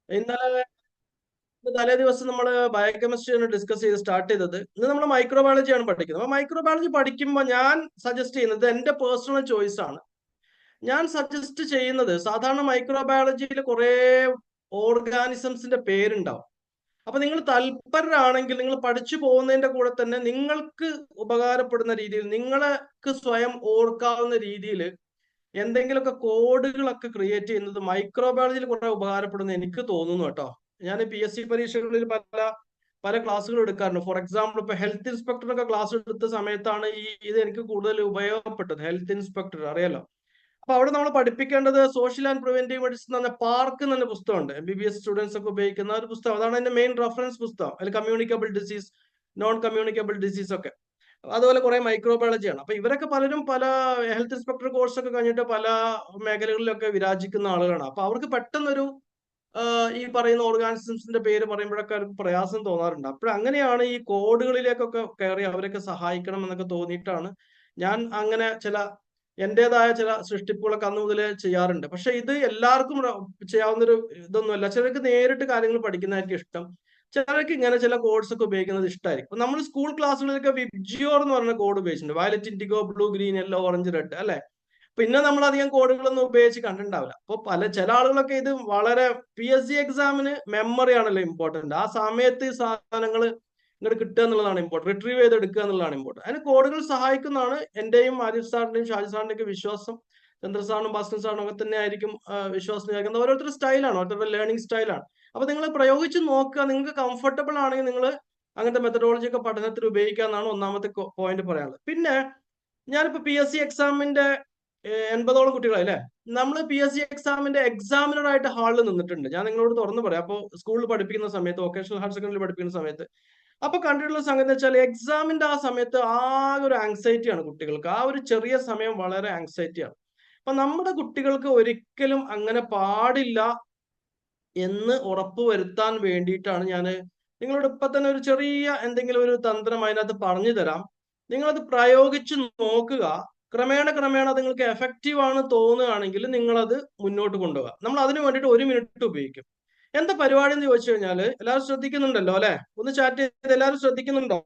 ഇന്നലെ തലേ ദിവസം നമ്മൾ ബയോകെമിസ്ട്രിയാണ് ഡിസ്കസ് ചെയ്ത് സ്റ്റാർട്ട് ചെയ്തത്. ഇന്ന് നമ്മൾ മൈക്രോബയോളജിയാണ് പഠിക്കുന്നത്. അപ്പൊ മൈക്രോബയോളജി പഠിക്കുമ്പോൾ ഞാൻ സജസ്റ്റ് ചെയ്യുന്നത് എന്റെ പേഴ്സണൽ ചോയ്സ് ആണ്. ഞാൻ സജസ്റ്റ് ചെയ്യുന്നത് സാധാരണ മൈക്രോബയോളജിയിൽ കുറെ ഓർഗാനിസംസിന്റെ പേരുണ്ടാവും. അപ്പൊ നിങ്ങൾ തൽപരരാണെങ്കിൽ നിങ്ങൾ പഠിച്ചു പോകുന്നതിന്റെ കൂടെ തന്നെ നിങ്ങൾക്ക് ഉപകാരപ്പെടുന്ന രീതിയിൽ നിങ്ങൾക്ക് സ്വയം ഓർക്കാവുന്ന രീതിയിൽ എന്തെങ്കിലുമൊക്കെ കോഡുകളൊക്കെ ക്രിയേറ്റ് ചെയ്യുന്നത് മൈക്രോബയോളജിയിൽ കുറെ ഉപകാരപ്പെടുന്ന എനിക്ക് തോന്നുന്നു കേട്ടോ. ഞാൻ PSC പരീക്ഷകളിൽ പല പല ക്ലാസ്സുകൾ എടുക്കാറുണ്ട്. ഫോർ എക്സാമ്പിൾ ഇപ്പൊ ഹെൽത്ത് ഇൻസ്പെക്ടറൊക്കെ ക്ലാസ് എടുത്ത സമയത്താണ് ഇത് എനിക്ക് കൂടുതൽ ഉപയോഗപ്പെട്ടത്. ഹെൽത്ത് ഇൻസ്പെക്ടർ അറിയാലോ. അപ്പൊ അവിടെ നമ്മൾ പഠിപ്പിക്കേണ്ടത് സോഷ്യൽ ആൻഡ് പ്രിവെന്റീവ് മെഡിസിൻ എന്ന് പറഞ്ഞ പാർക്ക് എന്ന പുസ്തകമുണ്ട്. MBBS സ്റ്റുഡൻസ് ഒക്കെ ഉപയോഗിക്കുന്ന ഒരു പുസ്തകം. അതാണ് എന്റെ മെയിൻ റെഫറൻസ് പുസ്തകം. അതിൽ communicable disease, non communicable disease ഒക്കെ, അതുപോലെ കുറെ മൈക്രോബയോളജിയാണ്. അപ്പൊ ഇവരൊക്കെ പലരും പല ഹെൽത്ത് ഇൻസ്പെക്ടർ കോഴ്സ് ഒക്കെ കഴിഞ്ഞിട്ട് പല മേഖലകളിലൊക്കെ വിരാജിക്കുന്ന ആളുകളാണ്. അപ്പൊ അവർക്ക് പെട്ടെന്നൊരു ഈ പറയുന്ന ഓർഗാനിസംസിന്റെ പേര് പറയുമ്പോഴൊക്കെ അവർക്ക് പ്രയാസം തോന്നാറുണ്ട്. അപ്പോഴങ്ങനെയാണ് ഈ കോഡുകളിലേക്കൊക്കെ കയറി അവരൊക്കെ സഹായിക്കണം എന്നൊക്കെ തോന്നിയിട്ടാണ് ഞാൻ അങ്ങനെ എന്റേതായ ചില സൃഷ്ടിപ്പുകളൊക്കെ അന്ന് മുതലേ ചെയ്യാറുണ്ട്. പക്ഷെ ഇത് എല്ലാവർക്കും ചെയ്യാവുന്നൊരു ഇതൊന്നുമല്ല. ചിലർക്ക് നേരിട്ട് കാര്യങ്ങൾ പഠിക്കുന്നതായിരിക്കും ഇഷ്ടം. ചിലർക്ക് ഇങ്ങനെ ചില കോഡ്സ് ഒക്കെ ഉപയോഗിക്കുന്നത് ഇഷ്ടമായിരിക്കും. നമ്മൾ സ്കൂൾ ക്ലാസ്സുകളിലൊക്കെ വിബ്ജിയോർ എന്ന് പറഞ്ഞ കോഡ് ഉപയോഗിച്ചിട്ടുണ്ട്. Violet, IndiGo, blue, green, yellow, orange, red അല്ലെ. പിന്നെ നമ്മൾ അധികം കോഡുകളൊന്നും ഉപയോഗിച്ച് കണ്ടിട്ടുണ്ടാവില്ല. അപ്പൊ ചില ആളുകളൊക്കെ ഇത് വളരെ PSC എക്സാമിന് മെമ്മറി ആണല്ലോ ഇമ്പോർട്ടന്റ്. ആ സമയത്ത് ഈ സാധനങ്ങൾ ഇങ്ങോട്ട് കിട്ടുക എന്നുള്ളതാണ് ഇമ്പോർട്ടന്റ്. റിട്രീവ് ചെയ്ത് എടുക്കുക എന്നുള്ളതാണ് ഇമ്പോർട്ടന്റ്. അതിന് കോഡുകൾ സഹായിക്കുന്നതാണ് എന്റെയും ആരിഫ് സാറിന്റെയും ഷാജി സാറിന്റെയും ഒക്കെ വിശ്വാസം. ചന്ദ്ര സാറിനും ഭാസ്കർ സാറിനും ഒക്കെ തന്നെ ആയിരിക്കും വിശ്വാസം ചേർക്കുന്നത്. ഓരോരുത്തരുടെ സ്റ്റൈലാണ്, ഓരോരുത്തരുടെ ലേണിംഗ് സ്റ്റൈലാണ്. അപ്പൊ നിങ്ങൾ പ്രയോഗിച്ച് നോക്കുക. നിങ്ങൾക്ക് കംഫർട്ടബിൾ ആണെങ്കിൽ നിങ്ങൾ അങ്ങനത്തെ മെത്തഡോളജി ഒക്കെ പഠനത്തിൽ ഉപയോഗിക്കാന്നാണ് ഒന്നാമത്തെ പോയിന്റ് പറയാനുള്ളത്. പിന്നെ ഞാനിപ്പോ PSC എക്സാമിന്റെ 80ഓളം കുട്ടികളായി അല്ലെ. നമ്മൾ PSC എക്സാമിന്റെ എക്സാമിനർ ആയിട്ട് ഹാളിൽ നിന്നിട്ടുണ്ട്. ഞാൻ നിങ്ങളോട് തുറന്നു പറയാം. അപ്പോൾ സ്കൂളിൽ പഠിപ്പിക്കുന്ന സമയത്ത്, വൊക്കേഷണൽ ഹയർ സെക്കൻഡറിയിൽ പഠിപ്പിക്കുന്ന സമയത്ത് അപ്പൊ കണ്ടിട്ടുള്ള സംഗതി വെച്ചാൽ എക്സാമിന്റെ ആ സമയത്ത് ആകെ ഒരു ആങ്സൈറ്റിയാണ് കുട്ടികൾക്ക്. ആ ഒരു ചെറിയ സമയം വളരെ ആങ്സൈറ്റിയാണ്. അപ്പൊ നമ്മുടെ കുട്ടികൾക്ക് ഒരിക്കലും അങ്ങനെ പാടില്ല എന്ന് ഉറപ്പുവരുത്താൻ വേണ്ടിയിട്ടാണ് ഞാൻ നിങ്ങളോട് ഇപ്പൊ തന്നെ ഒരു ചെറിയ എന്തെങ്കിലും ഒരു തന്ത്രം അതിനകത്ത് പറഞ്ഞു തരാം. നിങ്ങളത് പ്രയോഗിച്ച് നോക്കുക. ക്രമേണ ക്രമേണ നിങ്ങൾക്ക് എഫക്റ്റീവ് ആണ് തോന്നുകയാണെങ്കിൽ നിങ്ങളത് മുന്നോട്ട് കൊണ്ടുപോകുക. നമ്മൾ അതിനു വേണ്ടിയിട്ട് 1 മിനിറ്റ് ഉപയോഗിക്കും. എന്താ പരിപാടി എന്ന് ചോദിച്ചു കഴിഞ്ഞാൽ എല്ലാവരും ശ്രദ്ധിക്കുന്നുണ്ടല്ലോ അല്ലെ? ഒന്ന് ചാറ്റ് ചെയ്ത് എല്ലാവരും ശ്രദ്ധിക്കുന്നുണ്ടോ?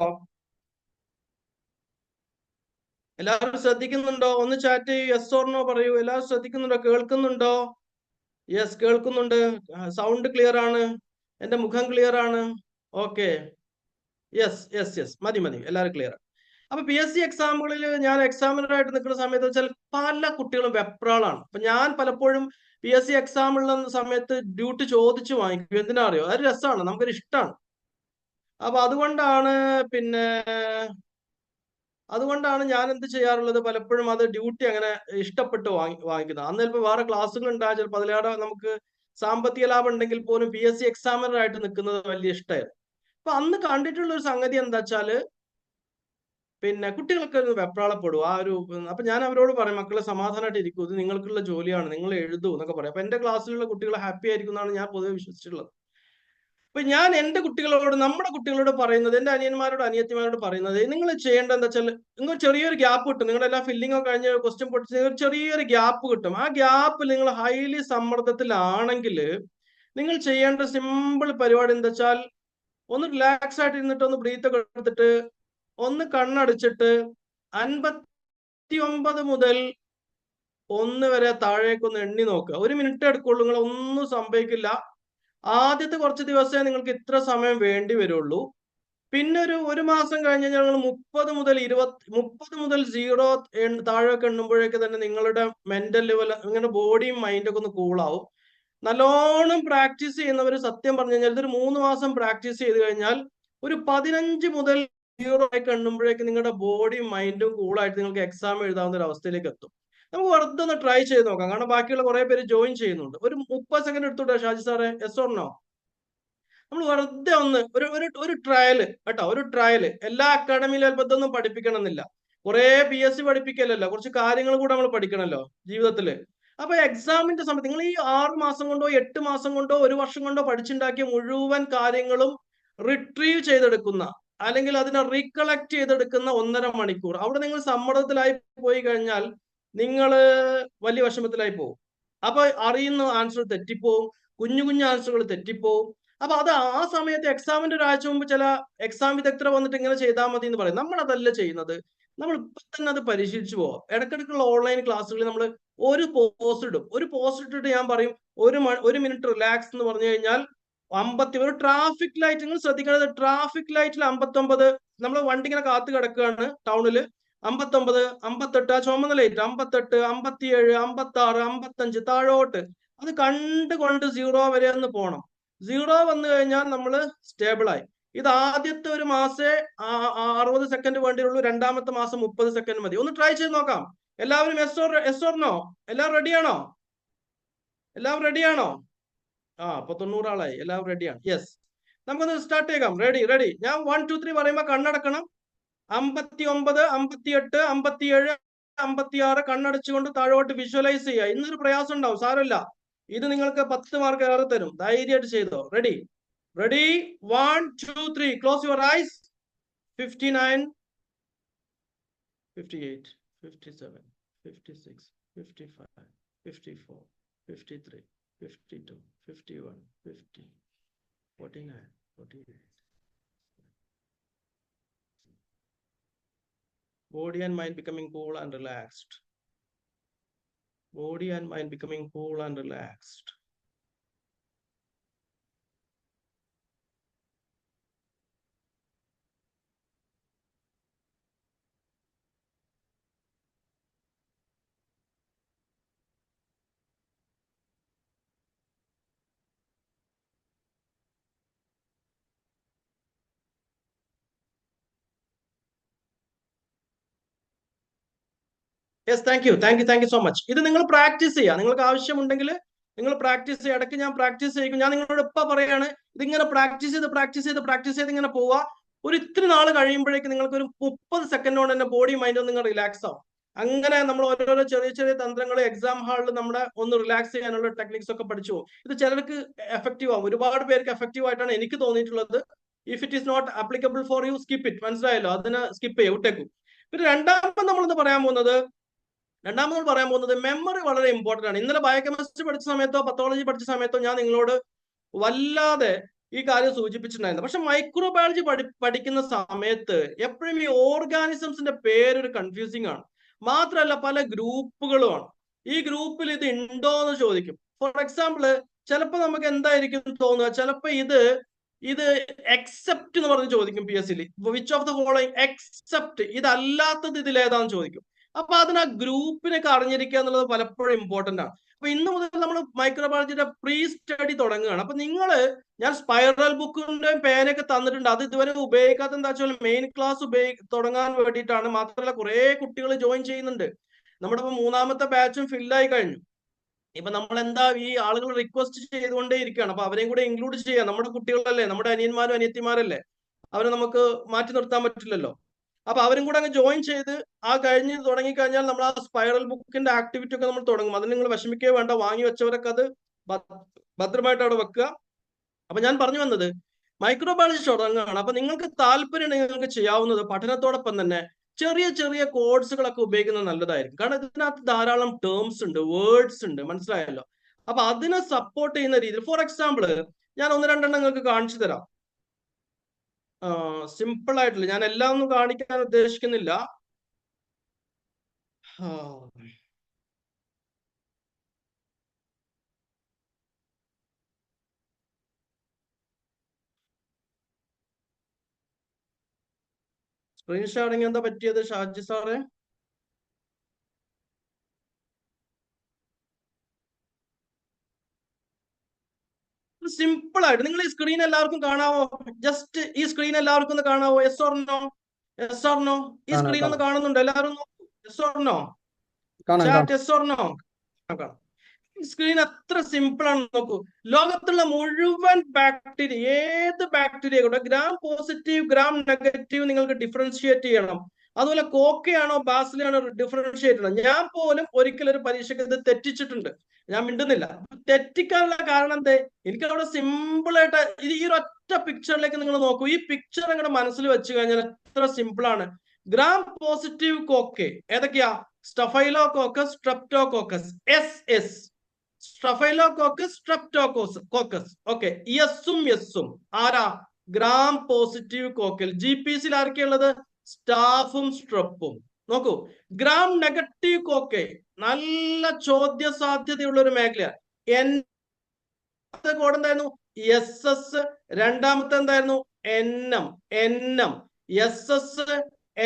എല്ലാവരും ശ്രദ്ധിക്കുന്നുണ്ടോ? ഒന്ന് ചാറ്റ് യെസ് ഓർ നോ പറയൂ. എല്ലാവരും ശ്രദ്ധിക്കുന്നുണ്ടോ? കേൾക്കുന്നുണ്ടോ? യെസ്, കേൾക്കുന്നുണ്ട്. സൗണ്ട് ക്ലിയർ ആണ്. എന്റെ മുഖം ക്ലിയർ ആണ്. ഓക്കെ, യെസ് യെസ് യെസ്, മതി മതി, എല്ലാവരും ക്ലിയർ ആണ്. അപ്പൊ PSC എക്സാമുകളിൽ ഞാൻ എക്സാമിനറായിട്ട് നിൽക്കുന്ന സമയത്ത് വെച്ചാൽ പല കുട്ടികളും വെപ്രാളാണ്. അപ്പൊ ഞാൻ പലപ്പോഴും PSC എക്സാമുള്ള സമയത്ത് ഡ്യൂട്ടി ചോദിച്ചു വാങ്ങിക്കും. എന്തിനാ അറിയോ? അത് രസമാണ്, നമുക്കൊരു ഇഷ്ടമാണ്. അപ്പൊ പിന്നെ അതുകൊണ്ടാണ് ഞാൻ എന്ത് ചെയ്യാറുള്ളത്, പലപ്പോഴും അത് ഡ്യൂട്ടി അങ്ങനെ ഇഷ്ടപ്പെട്ട് വാങ്ങിക്കുന്നത്. അന്ന് ചിലപ്പോൾ വേറെ ക്ലാസ്സുകൾ ഉണ്ടാകും. ചിലപ്പോൾ അതിലേറെ നമുക്ക് സാമ്പത്തിക ലാഭം ഉണ്ടെങ്കിൽ പോലും PSC എക്സാമിനറായിട്ട് നിൽക്കുന്നത് വലിയ ഇഷ്ടമായിരുന്നു. അപ്പൊ അന്ന് കണ്ടിട്ടുള്ള ഒരു സംഗതി എന്താ വെച്ചാല്, പിന്നെ കുട്ടികളൊക്കെ ഒന്ന് വെപ്രാളപ്പെടും. അപ്പൊ ഞാൻ അവരോട് പറയും, മക്കളെ സമാധാനമായിട്ട് ഇരിക്കൂ, ഇത് നിങ്ങൾക്കുള്ള ജോലിയാണ്, നിങ്ങൾ എഴുതൂ എന്നൊക്കെ പറയും. അപ്പൊ എന്റെ ക്ലാസ്സിലുള്ള കുട്ടികൾ ഹാപ്പി ആയിരിക്കും എന്നാണ് ഞാൻ പൊതുവെ വിശ്വസിച്ചിട്ടുള്ളത്. അപ്പൊ ഞാൻ എന്റെ കുട്ടികളോട്, നമ്മുടെ കുട്ടികളോട് പറയുന്നത്, എന്റെ അനിയന്മാരോട് അനിയത്തിമാരോട് പറയുന്നത്, നിങ്ങൾ ചെയ്യേണ്ടത് എന്താ വെച്ചാൽ, നിങ്ങൾ ചെറിയൊരു ഗ്യാപ്പ് കിട്ടും. നിങ്ങളുടെ എല്ലാ ഫില്ലിംഗ് ഒക്കെ കഴിഞ്ഞ് ക്വസ്റ്റ്യൻ പൊട്ടിച്ച് ചെറിയൊരു ഗ്യാപ്പ് കിട്ടും. ആ ഗ്യാപ്പിൽ നിങ്ങൾ ഹൈലി സമ്മർദ്ദത്തിലാണെങ്കിൽ നിങ്ങൾ ചെയ്യേണ്ട സിമ്പിൾ പരിപാടി എന്താ വെച്ചാൽ, ഒന്ന് റിലാക്സ് ആയിട്ട് ഇരുന്നിട്ട് ഒന്ന് ബ്രീത്ത് ഒക്കെ എടുത്തിട്ട് ഒന്ന് കണ്ണടച്ചിട്ട് 59 മുതൽ 1 വരെ താഴേക്കൊന്ന് എണ്ണി നോക്കുക. 1 മിനിറ്റ് എടുക്കുള്ളൂ. നിങ്ങൾ ഒന്നും സംഭവിക്കില്ല. ആദ്യത്തെ കുറച്ച് ദിവസമേ നിങ്ങൾക്ക് ഇത്ര സമയം വേണ്ടി വരുള്ളൂ. പിന്നെ ഒരു മാസം കഴിഞ്ഞ് ഞങ്ങൾ 30 മുതൽ 0 താഴെയൊക്കെ എണ്ണുമ്പോഴേക്ക് തന്നെ നിങ്ങളുടെ മെന്റൽ ലെവൽ, നിങ്ങളുടെ ബോഡിയും മൈൻഡൊക്കെ ഒന്ന് കൂളാവും. നല്ലോണം പ്രാക്ടീസ് ചെയ്യുന്നവർ സത്യം പറഞ്ഞു കഴിഞ്ഞാൽ ഇതൊരു 3 മാസം പ്രാക്ടീസ് ചെയ്ത് കഴിഞ്ഞാൽ ഒരു 15 മുതൽ 0 ആയി എണ്ണുമ്പോഴേക്ക് നിങ്ങളുടെ ബോഡിയും മൈൻഡും കൂളായിട്ട് നിങ്ങൾക്ക് എക്സാം എഴുതാവുന്ന ഒരു അവസ്ഥയിലേക്ക് എത്തും. നമുക്ക് വെറുതെ ഒന്ന് ട്രൈ ചെയ്ത് നോക്കാം. കാരണം ബാക്കിയുള്ള കുറെ പേര് ജോയിൻ ചെയ്യുന്നുണ്ട്. ഒരു 30 സെക്കൻഡ് എടുത്തോട്ടെ ഷാജി സാറേ? Yes or no? നമ്മൾ വെറുതെ ഒന്ന് ഒരു ട്രയല് കേട്ടോ, ഒരു ട്രയല്. എല്ലാ അക്കാഡമിയിലും ചിലപ്പോൾ ഇതൊന്നും പഠിപ്പിക്കണമെന്നില്ല. കുറെ PSC പഠിപ്പിക്കലല്ലോ, കുറച്ച് കാര്യങ്ങൾ കൂടെ നമ്മൾ പഠിക്കണമല്ലോ ജീവിതത്തില്. അപ്പൊ എക്സാമിന്റെ സമയത്ത് നിങ്ങൾ ഈ 6 മാസം കൊണ്ടോ 8 മാസം കൊണ്ടോ 1 വർഷം കൊണ്ടോ പഠിച്ചുണ്ടാക്കിയ മുഴുവൻ കാര്യങ്ങളും റിട്രീവ് ചെയ്തെടുക്കുന്ന, അല്ലെങ്കിൽ അതിനെ റീകളക്ട് ചെയ്തെടുക്കുന്ന 1.5 മണിക്കൂർ, അവിടെ നിങ്ങൾ സമ്മർദ്ദത്തിലായി പോയി കഴിഞ്ഞാൽ നിങ്ങൾ വലിയ വിഷമത്തിലായി പോകും. അപ്പൊ അറിയുന്ന ആൻസർ തെറ്റിപ്പോവും. കുഞ്ഞു കുഞ്ഞു ആൻസറുകൾ തെറ്റിപ്പോവും. അപ്പൊ അത് ആ സമയത്ത് എക്സാമിന്റെ ഒരാഴ്ച മുമ്പ് ചില എക്സാം വിദഗ്ധർ വന്നിട്ട് ഇങ്ങനെ ചെയ്താൽ മതി എന്ന് പറയും. നമ്മൾ അതല്ല ചെയ്യുന്നത്. നമ്മൾ ഇപ്പൊ തന്നെ അത് പരിശീലിച്ചു പോവാം. ഇടയ്ക്കിടയ്ക്കുള്ള ഓൺലൈൻ ക്ലാസ്സുകളിൽ നമ്മൾ ഒരു പോസ്റ്റ് ഇടും. ഒരു പോസ്റ്റ് ഇട്ടിട്ട് ഞാൻ പറയും ഒരു മിനിറ്റ് റിലാക്സ് എന്ന് പറഞ്ഞു കഴിഞ്ഞാൽ ഒരു ട്രാഫിക് ലൈറ്റ്, നിങ്ങൾ ശ്രദ്ധിക്കേണ്ടത് ട്രാഫിക് ലൈറ്റിൽ 59, നമ്മൾ വണ്ടി ഇങ്ങനെ കാത്തു കിടക്കുകയാണ് ടൗണിൽ, 59, 58, ആ ചുമന്ന ലൈറ്റ് 58, 57, 56, 55 താഴോട്ട് അത് കണ്ടുകൊണ്ട് 0 വരെ ഒന്ന് പോകണം. 0 വന്നു കഴിഞ്ഞാൽ നമ്മൾ സ്റ്റേബിൾ ആയി. ഇത് ആദ്യത്തെ ഒരു മാസേ 60 സെക്കൻഡ് വേണ്ടിയുള്ളൂ, രണ്ടാമത്തെ മാസം 30 സെക്കൻഡ് മതി. ഒന്ന് ട്രൈ ചെയ്ത് നോക്കാം. എല്ലാവരും എസ് ഓർ നോ? എല്ലാവരും റെഡിയാണോ? എല്ലാവരും റെഡിയാണോ? അപ്പൊ 90 ആളായി. എല്ലാവരും റെഡിയാണ്. യെസ്, നമുക്കൊന്ന് സ്റ്റാർട്ട് ചെയ്യാം. റെഡി. ഞാൻ 1 2 3 പറയുമ്പോ കണ്ണടക്കണം. 59, 58, 57, 56 കണ്ണടച്ചുകൊണ്ട് താഴോട്ട് വിഷ്വലൈസ് ചെയ്യുക. ഇന്നൊരു പ്രയാസം ഉണ്ടാവും, സാരമില്ല. ഇത് നിങ്ങൾക്ക് 10 മാർക്ക് ഏറെ തരും. ധൈര്യമായിട്ട് ചെയ്തോ. Ready 1 2 3 close your eyes. 59, 58, 57, 56, 55, 54, 53, 52, 51, 50, 49, 48. Body and mind becoming cool and relaxed. Body and mind becoming cool and relaxed. Yes, thank you so much. ഇത് നിങ്ങൾ പ്രാക്ടീസ് ചെയ്യുക. നിങ്ങൾക്ക് ആവശ്യമുണ്ടെങ്കിൽ നിങ്ങൾ പ്രാക്ടീസ് ചെയ്യുക. ഇടയ്ക്ക് ഞാൻ പ്രാക്ടീസ് ചെയ്യും. ഞാൻ നിങ്ങളോട് ഇപ്പൊ പറയാണ്, ഇതിങ്ങനെ പ്രാക്ടീസ് ചെയ്ത് ഇങ്ങനെ പോവുക. ഒരു ഇത്തിരി നാൾ കഴിയുമ്പോഴേക്ക് നിങ്ങൾക്ക് ഒരു 30 സെക്കൻഡ് കൊണ്ട് തന്നെ ബോഡി മൈൻഡ് നിങ്ങൾ റിലാക്സ് ആവും. അങ്ങനെ നമ്മൾ ഓരോരോ ചെറിയ തന്ത്രങ്ങൾ എക്സാം ഹാളിൽ നമ്മുടെ ഒന്ന് റിലാക്സ് ചെയ്യാനുള്ള ടെക്നിക്സ് ഒക്കെ പഠിച്ചു പോകും. ഇത് ചിലർക്ക് എഫക്റ്റീവ് ആവും. ഒരുപാട് പേർക്ക് എഫക്റ്റീവ് ആയിട്ടാണ് എനിക്ക് തോന്നിയിട്ടുള്ളത്. If it is not applicable for you, skip it. മനസ്സിലായല്ലോ? അതിന് സ്കിപ്പ് ചെയ്യും, വിട്ടേക്കും. പിന്നെ രണ്ടാമത് നമ്മളിന്ന് പറയാൻ പോകുന്നത് മെമ്മറി വളരെ ഇമ്പോർട്ടന്റ് ആണ്. ഇന്നലെ ബയോകെമിസ്ട്രി പഠിച്ച സമയത്തോ പത്തോളജി പഠിച്ച സമയത്തോ ഞാൻ നിങ്ങളോട് വല്ലാതെ ഈ കാര്യം സൂചിപ്പിച്ചിട്ടുണ്ടായിരുന്നു. പക്ഷെ മൈക്രോബയോളജി പഠിക്കുന്ന സമയത്ത് എപ്പോഴും ഈ ഓർഗാനിസംസിന്റെ പേരൊരു കൺഫ്യൂസിംഗ് ആണ്. മാത്രമല്ല പല ഗ്രൂപ്പുകളുമാണ്. ഈ ഗ്രൂപ്പിൽ ഇത് ഉണ്ടോ എന്ന് ചോദിക്കും. ഫോർ എക്സാമ്പിൾ, ചിലപ്പോൾ നമുക്ക് എന്തായിരിക്കും തോന്നുക, ചിലപ്പോൾ ഇത് എക്സെപ്റ്റ് എന്ന് പറഞ്ഞ് ചോദിക്കും PSC. Which of the following except, ഇതല്ലാത്തത് ഇതിലേതാന്ന് ചോദിക്കും. അപ്പൊ അതിന് ആ ഗ്രൂപ്പിനൊക്കെ അറിഞ്ഞിരിക്കുക എന്നുള്ളത് പലപ്പോഴും ഇമ്പോർട്ടന്റ് ആണ്. അപ്പൊ ഇന്ന് മുതൽ നമ്മൾ മൈക്രോബയോളജിയുടെ പ്രീ സ്റ്റഡി തുടങ്ങുകയാണ്. അപ്പൊ ഞാൻ സ്പൈറൽ ബുക്കിന്റെ പേനൊക്കെ തന്നിട്ടുണ്ട്. അത് ഇതുവരെ ഉപയോഗിക്കാത്ത എന്താ വെച്ചാൽ മെയിൻ ക്ലാസ് തുടങ്ങാൻ വേണ്ടിയിട്ടാണ്. മാത്രമല്ല കുറെ കുട്ടികൾ ജോയിൻ ചെയ്യുന്നുണ്ട്. നമ്മുടെ ഇപ്പൊ 3ാമത്തെ ബാച്ചും ഫില്ലായി കഴിഞ്ഞു. ഇപ്പൊ നമ്മൾ ഈ ആളുകൾ റിക്വസ്റ്റ് ചെയ്തുകൊണ്ടേ ഇരിക്കുകയാണ്. അപ്പൊ അവരെയും കൂടെ ഇൻക്ലൂഡ് ചെയ്യാം. നമ്മുടെ കുട്ടികളല്ലേ, നമ്മുടെ അനിയന്മാരും അനിയത്തിമാരല്ലേ, അവരെ നമുക്ക് മാറ്റി നിർത്താൻ പറ്റില്ലല്ലോ. അപ്പൊ അവരും കൂടെ അങ്ങ് ജോയിൻ ചെയ്ത് കഴിഞ്ഞ് തുടങ്ങിക്കഴിഞ്ഞാൽ നമ്മൾ ആ സ്പൈറൽ ബുക്കിന്റെ ആക്ടിവിറ്റി ഒക്കെ നമ്മൾ തുടങ്ങും. അതിന് നിങ്ങൾ വിഷമിക്കുക വേണ്ട. വാങ്ങി വെച്ചവരൊക്കെ അത് ഭദ്രമായിട്ട് അവിടെ വെക്കുക. അപ്പൊ ഞാൻ പറഞ്ഞു വന്നത് മൈക്രോബയോളജി തുടങ്ങുകയാണ്. അപ്പൊ നിങ്ങൾക്ക് താല്പര്യം നിങ്ങൾക്ക് ചെയ്യാവുന്നത് പഠനത്തോടൊപ്പം തന്നെ ചെറിയ കോഴ്സുകളൊക്കെ ഉപയോഗിക്കുന്നത് നല്ലതായിരിക്കും. കാരണം ഇതിനകത്ത് ധാരാളം ടേംസ് ഉണ്ട്, വേർഡ്സ് ഉണ്ട്. മനസ്സിലായല്ലോ? അപ്പൊ അതിനെ സപ്പോർട്ട് ചെയ്യുന്ന രീതിയിൽ, ഫോർ എക്സാമ്പിൾ ഞാൻ 1-2 നിങ്ങൾക്ക് കാണിച്ചു തരാം. സിമ്പിൾ ആയിട്ടില്ല, ഞാൻ എല്ലാം ഒന്നും കാണിക്കാൻ ഉദ്ദേശിക്കുന്നില്ല. സ്ക്രീൻ ഷെയറിങ് എന്താ പറ്റിയത് ഷാജി സാറേ? സിമ്പിൾ ആയിട്ട് നിങ്ങൾ ഈ സ്ക്രീൻ എല്ലാവർക്കും കാണാവോ? ജസ്റ്റ് ഈ സ്ക്രീൻ എല്ലാവർക്കും ഒന്ന് കാണാവോ? Yes or no? ഈ സ്ക്രീൻ ഒന്ന് കാണുന്നുണ്ടോ എല്ലാവരും? Yes or no? Chat yes or no? Screen അത്ര സിമ്പിൾ ആണ്. നോക്കൂ, ലോകത്തുള്ള മുഴുവൻ ബാക്ടീരിയ, ഏത് ബാക്ടീരിയ കൂടെ ഗ്രാം പോസിറ്റീവ് ഗ്രാം നെഗറ്റീവ് നിങ്ങൾക്ക് ഡിഫറൻഷിയേറ്റ് ചെയ്യണം. അതുപോലെ കോക്കയാണോ ബാസിലാണോ ഡിഫറൻഷിയേറ്റ് ചെയ്യണം. ഞാൻ പോലും ഒരിക്കലൊരു പരീക്ഷയ്ക്ക് ഇത് തെറ്റിച്ചിട്ടുണ്ട്. ഞാൻ മിണ്ടുന്നില്ല. തെറ്റിക്കാനുള്ള കാരണം എന്തേ? എനിക്ക് അവിടെ സിമ്പിൾ ആയിട്ട് ഈ ഒരു ഒറ്റ പിക്ചറിലേക്ക് നിങ്ങൾ നോക്കൂ. ഈ പിക്ചർ നിങ്ങളുടെ മനസ്സിൽ വെച്ച് കഴിഞ്ഞാൽ എത്ര സിമ്പിൾ ആണ്. ഗ്രാം പോസിറ്റീവ് കോക്കെ ഏതൊക്കെയാ? Staphylococcus, streptococcus, SS. Staphylococcus, streptococcus. Okay, എസ്സും ആരാ? Gram positive coccal. GPCയിൽ ആർക്കുള്ളത്? സ്റ്റാഫും സ്ട്രെപ്പും. നോക്കൂ, ഗ്രാം നെഗറ്റീവ് കോക്കെ നല്ല ചോദ്യ സാധ്യതയുള്ള ഒരു മേഖലയാണ്. കോഡ് എന്തായിരുന്നു? SS. രണ്ടാമത്തെ എന്തായിരുന്നു? NM. SS,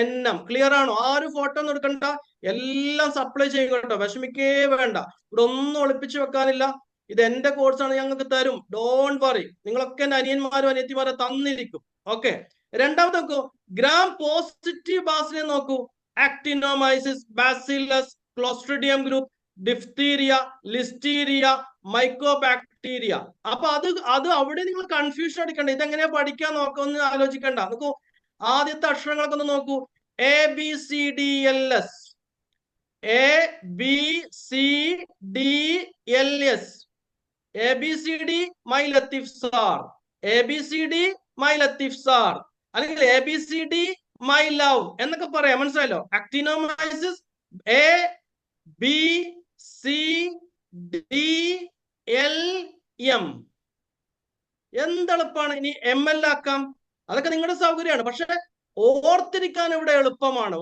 NM. ക്ലിയർ ആണോ? ആരും ഫോട്ടോ ഒന്നും എടുക്കണ്ട, എല്ലാം സപ്ലൈ ചെയ്യും കേട്ടോ, വിഷമിക്കേ വേണ്ട. ഇവിടെ ഒന്നും ഒളിപ്പിച്ചു വെക്കാനില്ല. ഇത് എന്റെ കോഴ്സാണ്, ഞങ്ങൾക്ക് തരും, ഡോണ്ട് വറി. നിങ്ങളൊക്കെ എന്റെ അനിയന്മാരും അനിയത്തിമാരും തന്നിരിക്കും. ഓക്കെ, രണ്ടാമത്തെ നോക്കൂ, ഗ്രാം പോസിറ്റീവ് ബാസിലെ നോക്കൂ. Actinomyces, bacillus, clostridium group, diphtheria, listeria, mycobacteria. അപ്പൊ അത് അവിടെ നിങ്ങൾ കൺഫ്യൂഷൻ അടിക്കണ്ട. ഇതെങ്ങനെയാ പഠിക്കാൻ നോക്കൊന്ന് ആലോചിക്കണ്ട. നോക്കൂ, ആദ്യത്തെ അക്ഷരങ്ങളൊക്കെ ഒന്ന് നോക്കൂ. ABCDLS. ABCDLS. ABCD my Latheef sir. ABCD my Latheef sir, അല്ലെങ്കിൽ ABCD മൈ ലവ് എന്നൊക്കെ പറയാം. മനസ്സിലായല്ലോ? ആക്ടിനോമൈസിസ് ABCDLM. എന്തെളുപ്പാണ്. ഇനി ML ആക്കാം, അതൊക്കെ നിങ്ങളുടെ സൗകര്യമാണ്. പക്ഷെ ഓർത്തിരിക്കാൻ ഇവിടെ എളുപ്പമാണ്.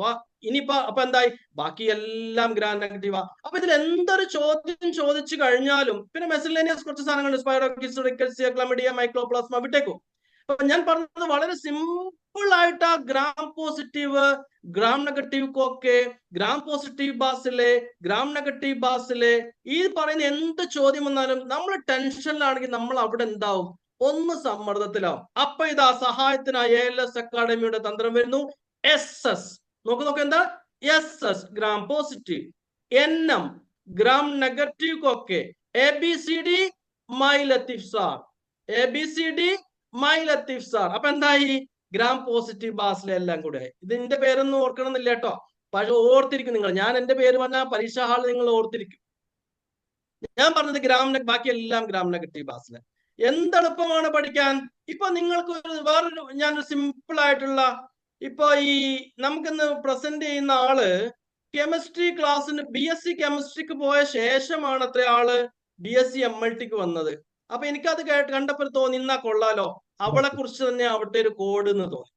ഇനിയിപ്പോ അപ്പൊ എന്തായി? ബാക്കി എല്ലാം ഗ്രാം നെഗറ്റീവാ. അപ്പൊ ഇതിൽ എന്തൊരു ചോദ്യം ചോദിച്ചു കഴിഞ്ഞാലും പിന്നെ മെസിലേനിയസ് കുറച്ച് സാധനങ്ങൾ, സ്പൈറോകിസ്, റിക്കൽസിയ, ക്ലമിഡിയ, മൈക്രോപ്ലാസ്മ വിട്ടേക്കും. അപ്പൊ ഞാൻ പറഞ്ഞത് വളരെ സിമ്പിൾ ആയിട്ട് ആ gram positive, gram negative cocci, gram positive bacilli, gram negative bacilli, ഈ പറയുന്ന എന്ത് ചോദ്യം വന്നാലും നമ്മൾ ടെൻഷനിലാണെങ്കിൽ നമ്മൾ അവിടെ എന്താവും? ഒന്ന് സമ്മർദ്ദത്തിലാവും. അപ്പൊ ഇതാ സഹായത്തിനായി ALS അക്കാഡമിയുടെ തന്ത്രം വരുന്നു. SS. നോക്ക് എന്താ? SS gram positive, NM gram negative Koke, ABCD my Latheef sir. ABCD my Latheef sir. അപ്പൊ എന്തായി? ഗ്രാം പോസിറ്റീവ് ബാസിലെ എല്ലാം കൂടെ. ഇതിന്റെ പേരൊന്നും ഓർക്കണമെന്നില്ല കേട്ടോ, പക്ഷെ ഓർത്തിരിക്കും നിങ്ങൾ. ഞാൻ എന്റെ പേര് പറഞ്ഞാൽ പരീക്ഷാ ഹാളിൽ നിങ്ങൾ ഓർത്തിരിക്കും. ഞാൻ പറഞ്ഞത് ബാക്കി എല്ലാം ഗ്രാം നെഗറ്റീവ് ബാസിലെ. എന്തെളുപ്പമാണ് പഠിക്കാൻ. ഇപ്പൊ നിങ്ങൾക്ക് വേറൊരു ഞാനൊരു സിമ്പിൾ ആയിട്ടുള്ള, ഇപ്പൊ ഈ നമുക്കിന്ന് പ്രസന്റ് ചെയ്യുന്ന ആള് കെമിസ്ട്രി ക്ലാസ്സിന് BSc കെമിസ്ട്രിക്ക് പോയ ശേഷമാണ് അത്ര ആള് BSc MLTക്ക് വന്നത്. അപ്പൊ എനിക്കത് കണ്ടപ്പോൾ തോന്നി, ഇന്നാ കൊള്ളാലോ, അവളെ കുറിച്ച് തന്നെ ആവട്ടെ ഒരു കോഡ് എന്ന് തോന്നി.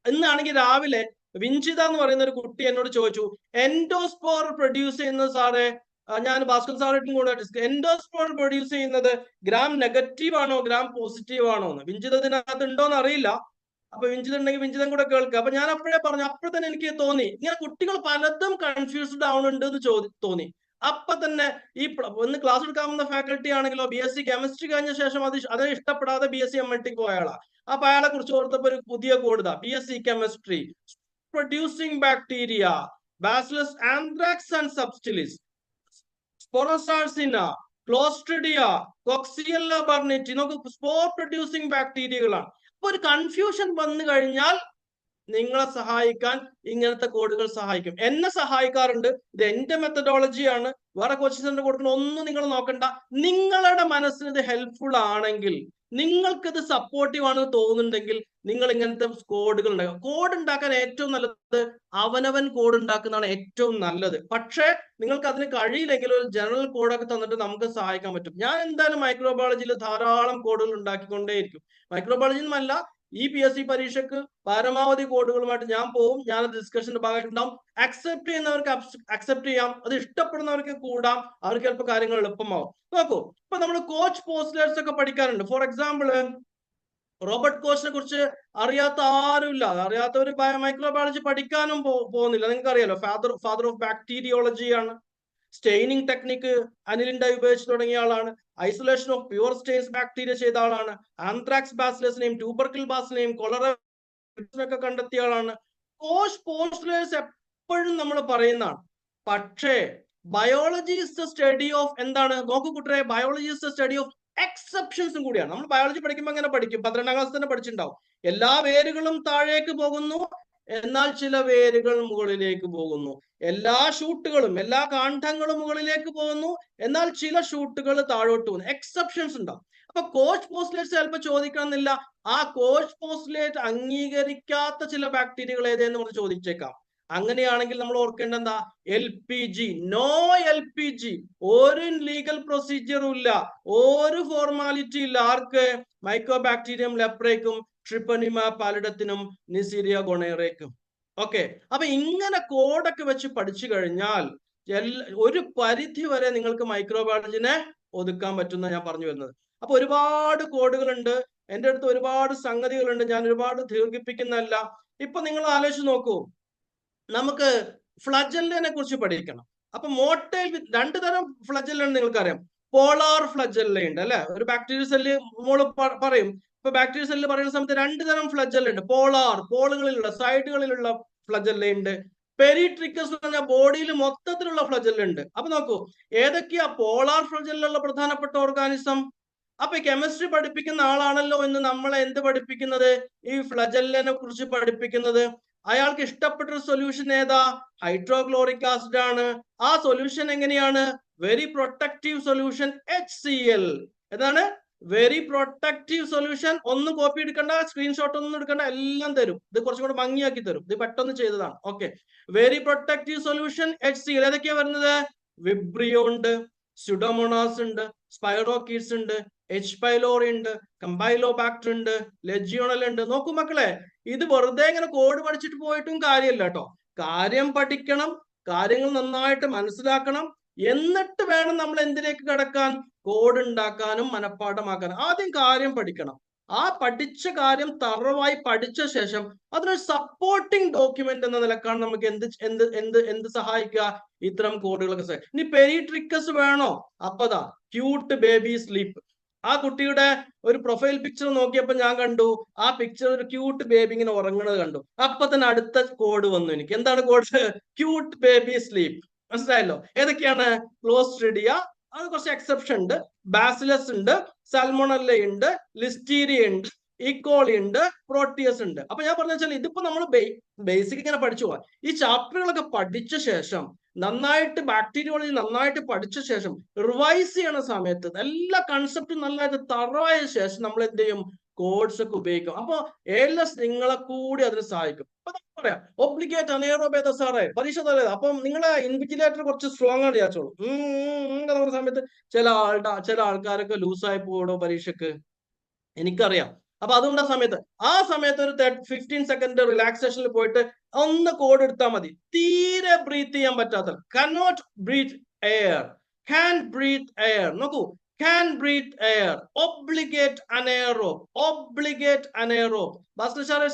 ഇന്നാണെങ്കിൽ രാവിലെ വിഞ്ചിത എന്ന് പറയുന്ന ഒരു കുട്ടി എന്നോട് ചോദിച്ചു, എൻഡോസ്പോർ പ്രൊഡ്യൂസ് ചെയ്യുന്നത് സാറേ, ഞാൻ ഭാസ്കർ സാറായിട്ടും കൂടെ എൻഡോസ്പോർ പ്രൊഡ്യൂസ് ചെയ്യുന്നത് ഗ്രാം നെഗറ്റീവ് ആണോ ഗ്രാം പോസിറ്റീവ് ആണോ എന്ന്. വിഞ്ചിത ഇതിനകത്ത് ഉണ്ടോന്ന് അറിയില്ല. അപ്പൊ വിഞ്ചിത ഉണ്ടെങ്കിൽ വിഞ്ചിതം കൂടെ കേൾക്കുക. അപ്പൊ ഞാൻ അപ്പോഴേ പറഞ്ഞു, അപ്പോൾ തന്നെ എനിക്ക് തോന്നി ഇങ്ങനെ കുട്ടികൾ പലതും കൺഫ്യൂസ്ഡ് ആവുന്നുണ്ട് എന്ന് തോന്നി. അപ്പൊ തന്നെ ഈ ഒന്ന് ക്ലാസ് എടുക്കാവുന്ന ഫാക്കൽറ്റി ആണെങ്കിലോ BSc കെമിസ്ട്രി കഴിഞ്ഞ ശേഷം അത് ഇഷ്ടപ്പെടാതെ BSc MLTക്ക് പോയ ആളാ. അപ്പൊ അയാളെ കുറിച്ച് ഓർത്തപ്പോ ഒരു പുതിയ കോഡ് ഇതാ. BSc chemistry producing bacteria, bacillus anthracis and subtilis, sporosarcina, clostridia, coxiella burnetii. നമുക്ക് സ്പോർ പ്രൊഡ്യൂസിംഗ് ബാക്ടീരിയകളാണ്. അപ്പൊ ഒരു കൺഫ്യൂഷൻ വന്നു കഴിഞ്ഞാൽ നിങ്ങളെ സഹായിക്കാൻ ഇങ്ങനത്തെ കോഡുകൾ സഹായിക്കും. എന്നെ സഹായിക്കാറുണ്ട്. ഇത് എന്റെ മെത്തഡോളജിയാണ്. വേറെ കോച്ചിങ് സെന്റർ കൊടുക്കുന്ന ഒന്നും നിങ്ങൾ നോക്കണ്ട. നിങ്ങളുടെ മനസ്സിന് ഇത് ഹെൽപ്ഫുൾ ആണെങ്കിൽ, നിങ്ങൾക്കിത് സപ്പോർട്ടീവ് ആണെന്ന് തോന്നുന്നുണ്ടെങ്കിൽ നിങ്ങൾ ഇങ്ങനത്തെ കോഡുകൾ ഉണ്ടാക്കുക. കോഡ് ഉണ്ടാക്കാൻ ഏറ്റവും നല്ലത് അവനവൻ കോഡ് ഉണ്ടാക്കുന്നതാണ് ഏറ്റവും നല്ലത്. പക്ഷേ നിങ്ങൾക്ക് അതിന് കഴിയില്ലെങ്കിൽ ഒരു ജനറൽ കോഡൊക്കെ തന്നിട്ട് നമുക്ക് സഹായിക്കാൻ പറ്റും. ഞാൻ എന്തായാലും മൈക്രോബയോളജിയിൽ ധാരാളം കോഡുകൾ ഉണ്ടാക്കിക്കൊണ്ടേയിരിക്കും. മൈക്രോബയോളജി എന്നല്ല, ഈ PSc പരീക്ഷയ്ക്ക് പരമാവധി കോഡുകളുമായിട്ട് ഞാൻ പോവും. ഞാൻ ഡിസ്കഷന്റെ ഭാഗമായിട്ടുണ്ടാവും. അക്സെപ്റ്റ് ചെയ്യുന്നവർക്ക് അക്സെപ്റ്റ് ചെയ്യാം, അത് ഇഷ്ടപ്പെടുന്നവർക്ക് കൂടാം. അവർക്ക് ചിലപ്പോൾ കാര്യങ്ങൾ എളുപ്പമാവും. നോക്കൂ, ഇപ്പൊ നമ്മൾ കോച്ച് പോസ്റ്റ്ലേറ്റ്സ് ഒക്കെ പഠിക്കാറുണ്ട്. ഫോർ എക്സാമ്പിൾ, റോബർട്ട് കോച്ചിനെ കുറിച്ച് അറിയാത്ത ആരുമില്ല. അറിയാത്തവർ മൈക്രോബയോളജി പഠിക്കാനും പോകുന്നില്ല. നിങ്ങൾക്ക് അറിയാലോ, ഫാദർ ഓഫ് ബാക്ടീരിയോളജി ആണ്. സ്റ്റെയിനിങ് ടെക്നിക്ക് അനിലിൻഡ ഉപയോഗിച്ച് തുടങ്ങിയ ആളാണ്. Isolation of pure Staines bacteria ചെയ്ത ആളാണ്. ആന്ത്രാക്സ് ബാസിലസിനെയും ട്യൂബർക്കിൾ ബാസിനെയും കൊളറൊക്കെ കണ്ടെത്തിയ ആളാണ്. കോച്ച് പോസ്റ്റ്ലേറ്റ്സ് എപ്പോഴും നമ്മൾ പറയുന്നതാണ്. പക്ഷേ biology is the study of എന്താണ്? നോക്കൂ കൂട്ടരെ, biology is the study of എക്സെപ്ഷൻസും കൂടിയാണ്. നമ്മൾ ബയോളജി പഠിക്കുമ്പോൾ അങ്ങനെ പഠിക്കും, 12ാം ക്ലാസ് തന്നെ പഠിച്ചിട്ടുണ്ടാവും. എല്ലാ വേരുകളും താഴേക്ക് പോകുന്നു, എന്നാൽ ചില വേരുകൾ മുകളിലേക്ക് പോകുന്നു. എല്ലാ ഷൂട്ടുകളും, എല്ലാ കാണ്ഡങ്ങളും മുകളിലേക്ക് പോകുന്നു, എന്നാൽ ചില ഷൂട്ടുകൾ താഴോട്ട് പോകുന്നു. എക്സെപ്ഷൻസ് ഉണ്ടാവും. അപ്പൊ കോച്ച് പോസ്റ്റ്ലേറ്റ്സ് ചിലപ്പോൾ ചോദിക്കണമെന്നില്ല. ആ കോച്ച് പോസ്റ്റ്ലേറ്റ് അംഗീകരിക്കാത്ത ചില ബാക്ടീരിയകൾ ഏതെന്ന് പറഞ്ഞ് ചോദിച്ചേക്കാം. അങ്ങനെയാണെങ്കിൽ നമ്മൾ ഓർക്കേണ്ട എന്താ? LPG, നോ LPG, ഒരു ലീഗൽ പ്രൊസീജിയറും ഇല്ല, ഒരു ഫോർമാലിറ്റി ഇല്ല. ആർക്ക്? മൈക്രോബാക്ടീരിയം ലെപ്രയ്ക്കും ട്രിപ്പനിമ പാലിഡത്തിനും നിസീരിയ ഗൊണേറയ്ക്കും. ഓക്കെ, അപ്പൊ ഇങ്ങനെ കോഡൊക്കെ വെച്ച് പഠിച്ചു കഴിഞ്ഞാൽ ഒരു പരിധി വരെ നിങ്ങൾക്ക് മൈക്രോബയോളജിനെ ഒതുക്കാൻ പറ്റുന്ന ഞാൻ പറഞ്ഞു വരുന്നത്. അപ്പൊ ഒരുപാട് കോഡുകളുണ്ട്, എൻ്റെ അടുത്ത് ഒരുപാട് സംഗതികളുണ്ട്, ഞാൻ ഒരുപാട് ദീർഘിപ്പിക്കുന്നതല്ല. ഇപ്പൊ നിങ്ങൾ ആലോചിച്ച് നോക്കൂ, നമുക്ക് ഫ്ലജല്ലിനെ കുറിച്ച് പഠിക്കണം. അപ്പൊ മോട്ടൈൽ രണ്ടു തരം ഫ്ലജല്ല നിങ്ങൾക്കറിയാം. പോളാർ ഫ്ലജല്ല ഉണ്ട് അല്ലെ? ഒരു ബാക്ടീരിയ സെല്ല് മോള് പറയും. ഇപ്പൊ ബാക്ടീരിയ സെല്ല് പറയുന്ന സമയത്ത് രണ്ടു തരം ഫ്ലജല്ല ഉണ്ട്. പോളാർ, പോളുകളിലുള്ള സൈഡുകളിലുള്ള ഫ്ലജല്ല ഉണ്ട്. പെരിട്രിക്കസ് എന്ന് പറഞ്ഞാൽ ബോഡിയിൽ മൊത്തത്തിലുള്ള ഫ്ലജല്ല ഉണ്ട്. അപ്പൊ നോക്കൂ, ഏതൊക്കെയാ പോളാർ ഫ്ലജല്ലുള്ള പ്രധാനപ്പെട്ട ഓർഗാനിസം? അപ്പൊ കെമിസ്ട്രി പഠിപ്പിക്കുന്ന ആളാണല്ലോ എന്ന് നമ്മളെ എന്ത് പഠിപ്പിക്കുന്നത്? ഈ ഫ്ലജല്ലിനെ കുറിച്ച് പഠിപ്പിക്കുന്നത്. അയാൾക്ക് ഇഷ്ടപ്പെട്ട ഒരു സൊല്യൂഷൻ ഏതാ? ഹൈഡ്രോക്ലോറിക് ആസിഡ് ആണ്. ആ സൊല്യൂഷൻ എങ്ങനെയാണ്? Very protective solution, HCl. ഏതാണ്? Very protective solution. ഒന്നും കോപ്പി എടുക്കണ്ട, സ്ക്രീൻഷോട്ട് ഒന്നും എടുക്കണ്ട, എല്ലാം തരും. ഇത് കുറച്ചും കൂടെ ഭംഗിയാക്കി തരും, ഇത് പെട്ടെന്ന് ചെയ്തതാണ്. Okay, very protective solution HCl. ഏതൊക്കെയാ വരുന്നത്? വിബ്രിയോ ഉണ്ട്, സ്യൂഡോമോണാസ് ഉണ്ട്, സ്പൈറോക്കീറ്റ്സ് ഉണ്ട്, H. pylori ഉണ്ട്, കമ്പൈലോബാക്ടർ ഉണ്ട്, ലെജിയോണൽ ഉണ്ട്. നോക്കൂ മക്കളെ, ഇത് വെറുതെ ഇങ്ങനെ കോഡ് പഠിച്ചിട്ട് പോയിട്ടും കാര്യമില്ല കേട്ടോ. കാര്യം പഠിക്കണം, കാര്യങ്ങൾ നന്നായിട്ട് മനസ്സിലാക്കണം, എന്നിട്ട് വേണം നമ്മൾ എന്തിലേക്ക് കടക്കാൻ? കോഡ് ഉണ്ടാക്കാനും മനഃപ്പാഠമാക്കാനും. ആദ്യം കാര്യം പഠിക്കണം. ആ പഠിച്ച കാര്യം തറവായി പഠിച്ച ശേഷം അതിനൊരു സപ്പോർട്ടിംഗ് ഡോക്യുമെന്റ് എന്ന നിലക്കാണ് നമുക്ക് എന്ത് സഹായിക്കുക? ഇത്തരം കോഡുകളൊക്കെ. ഇനി പെരിട്രിക്കസ് വേണോ? അപ്പതാ ക്യൂട്ട് ബേബി സ്ലീപ്പ്. ആ കുട്ടിയുടെ ഒരു പ്രൊഫൈൽ പിക്ചർ നോക്കിയപ്പോൾ ഞാൻ കണ്ടു, ആ പിക്ചർ ഒരു ക്യൂട്ട് ബേബി ഇങ്ങനെ ഉറങ്ങുന്നത് കണ്ടു. അപ്പൊ തന്നെ അടുത്ത കോഡ് വന്നു എനിക്ക്. എന്താണ് കോഡ്? Cute baby sleep. മനസ്സിലായല്ലോ? ഏതൊക്കെയാണ്? ക്ലോസ്ട്രിഡിയ, അത് കുറച്ച് എക്സെപ്ഷൻ ഉണ്ട്, ബാസിലസ് ഉണ്ട്, സൽമോണല്ല ഉണ്ട്, ലിസ്റ്റീരിയ ഉണ്ട്, ഈക്കോളി ഉണ്ട്, പ്രോട്ടിയസ് ഉണ്ട്. അപ്പൊ ഞാൻ പറഞ്ഞു വെച്ചാൽ ഇതിപ്പോ നമ്മൾ ബേസിക് ഇങ്ങനെ പഠിച്ചു പോവാം. ഈ ചാപ്റ്ററുകളൊക്കെ പഠിച്ച ശേഷം നന്നായിട്ട് ബാക്ടീരിയോളജി നന്നായിട്ട് പഠിച്ച ശേഷം റിവൈസ് ചെയ്യണ സമയത്ത് എല്ലാ കൺസെപ്റ്റും നന്നായിട്ട് തറവായ ശേഷം നമ്മൾ എന്ത് ചെയ്യും? കോഡ്സ് ഒക്കെ ഉപയോഗിക്കും. അപ്പൊ ALS നിങ്ങളെ കൂടി അതിന് സഹായിക്കും. പറയാം ഒബ്ലിഗേറ്റ് അനേറോബേത സാറേ പരീക്ഷ തലേത്. അപ്പം നിങ്ങളെ ഇൻവിജിലേറ്റർ കുറച്ച് സ്ട്രോങ് ആണ് വിചാരിച്ചോളൂ. പറയുന്ന സമയത്ത് ചില ആൾക്കാരൊക്കെ ലൂസായി പോകണോ പരീക്ഷക്ക്, എനിക്കറിയാം. അപ്പൊ അതുകൊണ്ട് ആ സമയത്ത് ഒരു 15 സെക്കൻഡ് റിലാക്സേഷനിൽ പോയിട്ട് ഒന്ന് കോഡ് എടുത്താൽ മതി. തീരെ ബ്രീത്ത് ചെയ്യാൻ പറ്റാത്ത, cannot breathe air, can breathe air. നോക്കൂ, can breathe air, obligate anaerobe, obligate anaerobe. Bhaskar സാറേ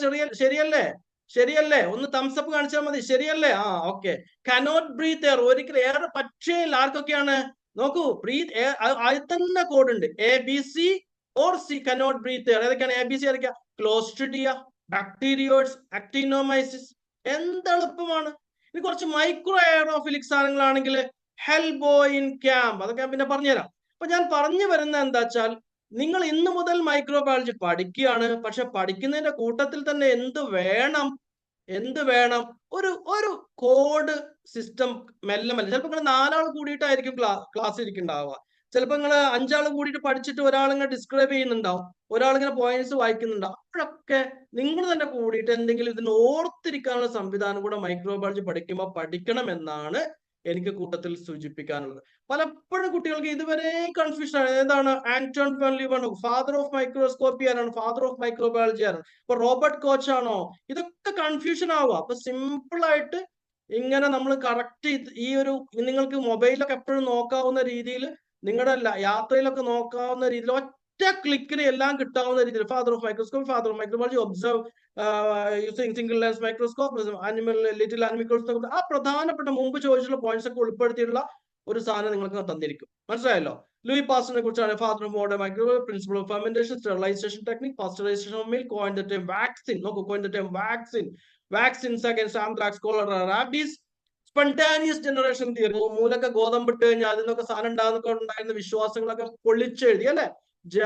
ശരിയല്ലേ? ഒന്ന് തംസ് അപ്പ് കാണിച്ചാൽ മതി. ശരിയല്ലേ? ആ ഓക്കെ. cannot breathe air, ഒരിക്കലും എയർ പക്ഷേ ആർക്കൊക്കെയാണ്? നോക്കൂ, ബ്രീത്ത് എയർ അതിൽ തന്നെ കോഡ് ഉണ്ട്. ABC or C, cannot breathe air. ഏതൊക്കെയാണ് ABC? ഏതൊക്കെയാ? ക്ലോസ്ട്രിഡിയ, ബാക്ടീരിയോയിഡ്സ്, ആക്ടിനോമൈസിസ്. എന്ത് എളുപ്പമാണ്. ഇനി കുറച്ച് മൈക്രോ എയറോഫിലിക് സാധനങ്ങളാണെങ്കിൽ ഹെൽബോയിൻ ക്യാമ്പ്, അതൊക്കെ ഞാൻ പിന്നെ പറഞ്ഞുതരാം. അപ്പൊ ഞാൻ പറഞ്ഞു വരുന്നത് എന്താ വെച്ചാൽ, നിങ്ങൾ ഇന്ന് മുതൽ മൈക്രോബയോളജി പഠിക്കുകയാണ്. പക്ഷെ പഠിക്കുന്നതിന്റെ കൂട്ടത്തിൽ തന്നെ എന്ത് വേണം? ഒരു കോഡ് സിസ്റ്റം മെല്ലെ ചിലപ്പോൾ നിങ്ങൾ 4 ആൾ കൂടിയിട്ടായിരിക്കും ക്ലാസ് ഇരിക്കുന്നുണ്ടാവുക. ചിലപ്പോൾ നിങ്ങൾ 5 ആൾ കൂടിയിട്ട് പഠിച്ചിട്ട് ഒരാളിങ്ങനെ ഡിസ്ക്രൈബ് ചെയ്യുന്നുണ്ടാവും, ഒരാളിങ്ങനെ പോയിന്റ്സ് വായിക്കുന്നുണ്ടാവും. അപ്പോഴൊക്കെ നിങ്ങൾ തന്നെ കൂടിയിട്ട് എന്തെങ്കിലും ഇതിന് ഓർത്തിരിക്കാനുള്ള സംവിധാനം കൂടെ മൈക്രോബയോളജി പഠിക്കുമ്പോൾ പഠിക്കണം എന്നാണ് എനിക്ക് കൂട്ടത്തിൽ സൂചിപ്പിക്കാനുള്ളത്. പലപ്പോഴും കുട്ടികൾക്ക് ഇതുവരെ കൺഫ്യൂഷൻ ആണ്. ഏതാണ്? Antonie van Leeuwenhoek father of microscopy ആരാണ്? ഫാദർ ഓഫ് മൈക്രോബയോളജി ആരാണ്? ഇപ്പൊ റോബർട്ട് കോച്ച് ആണോ? ഇതൊക്കെ കൺഫ്യൂഷൻ ആവുക. അപ്പൊ സിമ്പിൾ ആയിട്ട് ഇങ്ങനെ നമ്മൾ കറക്റ്റ് ഈ ഒരു നിങ്ങൾക്ക് മൊബൈലൊക്കെ എപ്പോഴും നോക്കാവുന്ന രീതിയിൽ, നിങ്ങളുടെ യാത്രയിലൊക്കെ നോക്കാവുന്ന രീതിയിൽ ഒറ്റ ക്ലിക്കിന് എല്ലാം കിട്ടാവുന്ന രീതിയിൽ father of microscope, father of microbiology, observe using single lens microscope, little animals, ആ പ്രധാനപ്പെട്ട മുമ്പ് ചോദിച്ചിട്ടുള്ള പോയിന്റ്സ് ഒക്കെ ഉൾപ്പെടുത്തിയിട്ടുള്ള ഒരു സാധനം നിങ്ങൾക്ക് തന്നിരിക്കും. മനസ്സിലായല്ലോ? ലൂയി പാസ്റ്ററിനെ കുറിച്ചാണ് father of modern microbiology, principle of fermentation, sterilization technique, pasteurization of milk, coin the term vaccine. നോക്കൂ, coin the term vaccines against anthrax, cholera, rabies, spontaneous generation theory. മൂലൊക്കെ ഗോതമ്പിട്ട് കഴിഞ്ഞാൽ അതിൽ നിന്നൊക്കെ സാധനം ഉണ്ടായിരുന്ന വിശ്വാസങ്ങളൊക്കെ പൊളിച്ചെഴുതി അല്ലെ?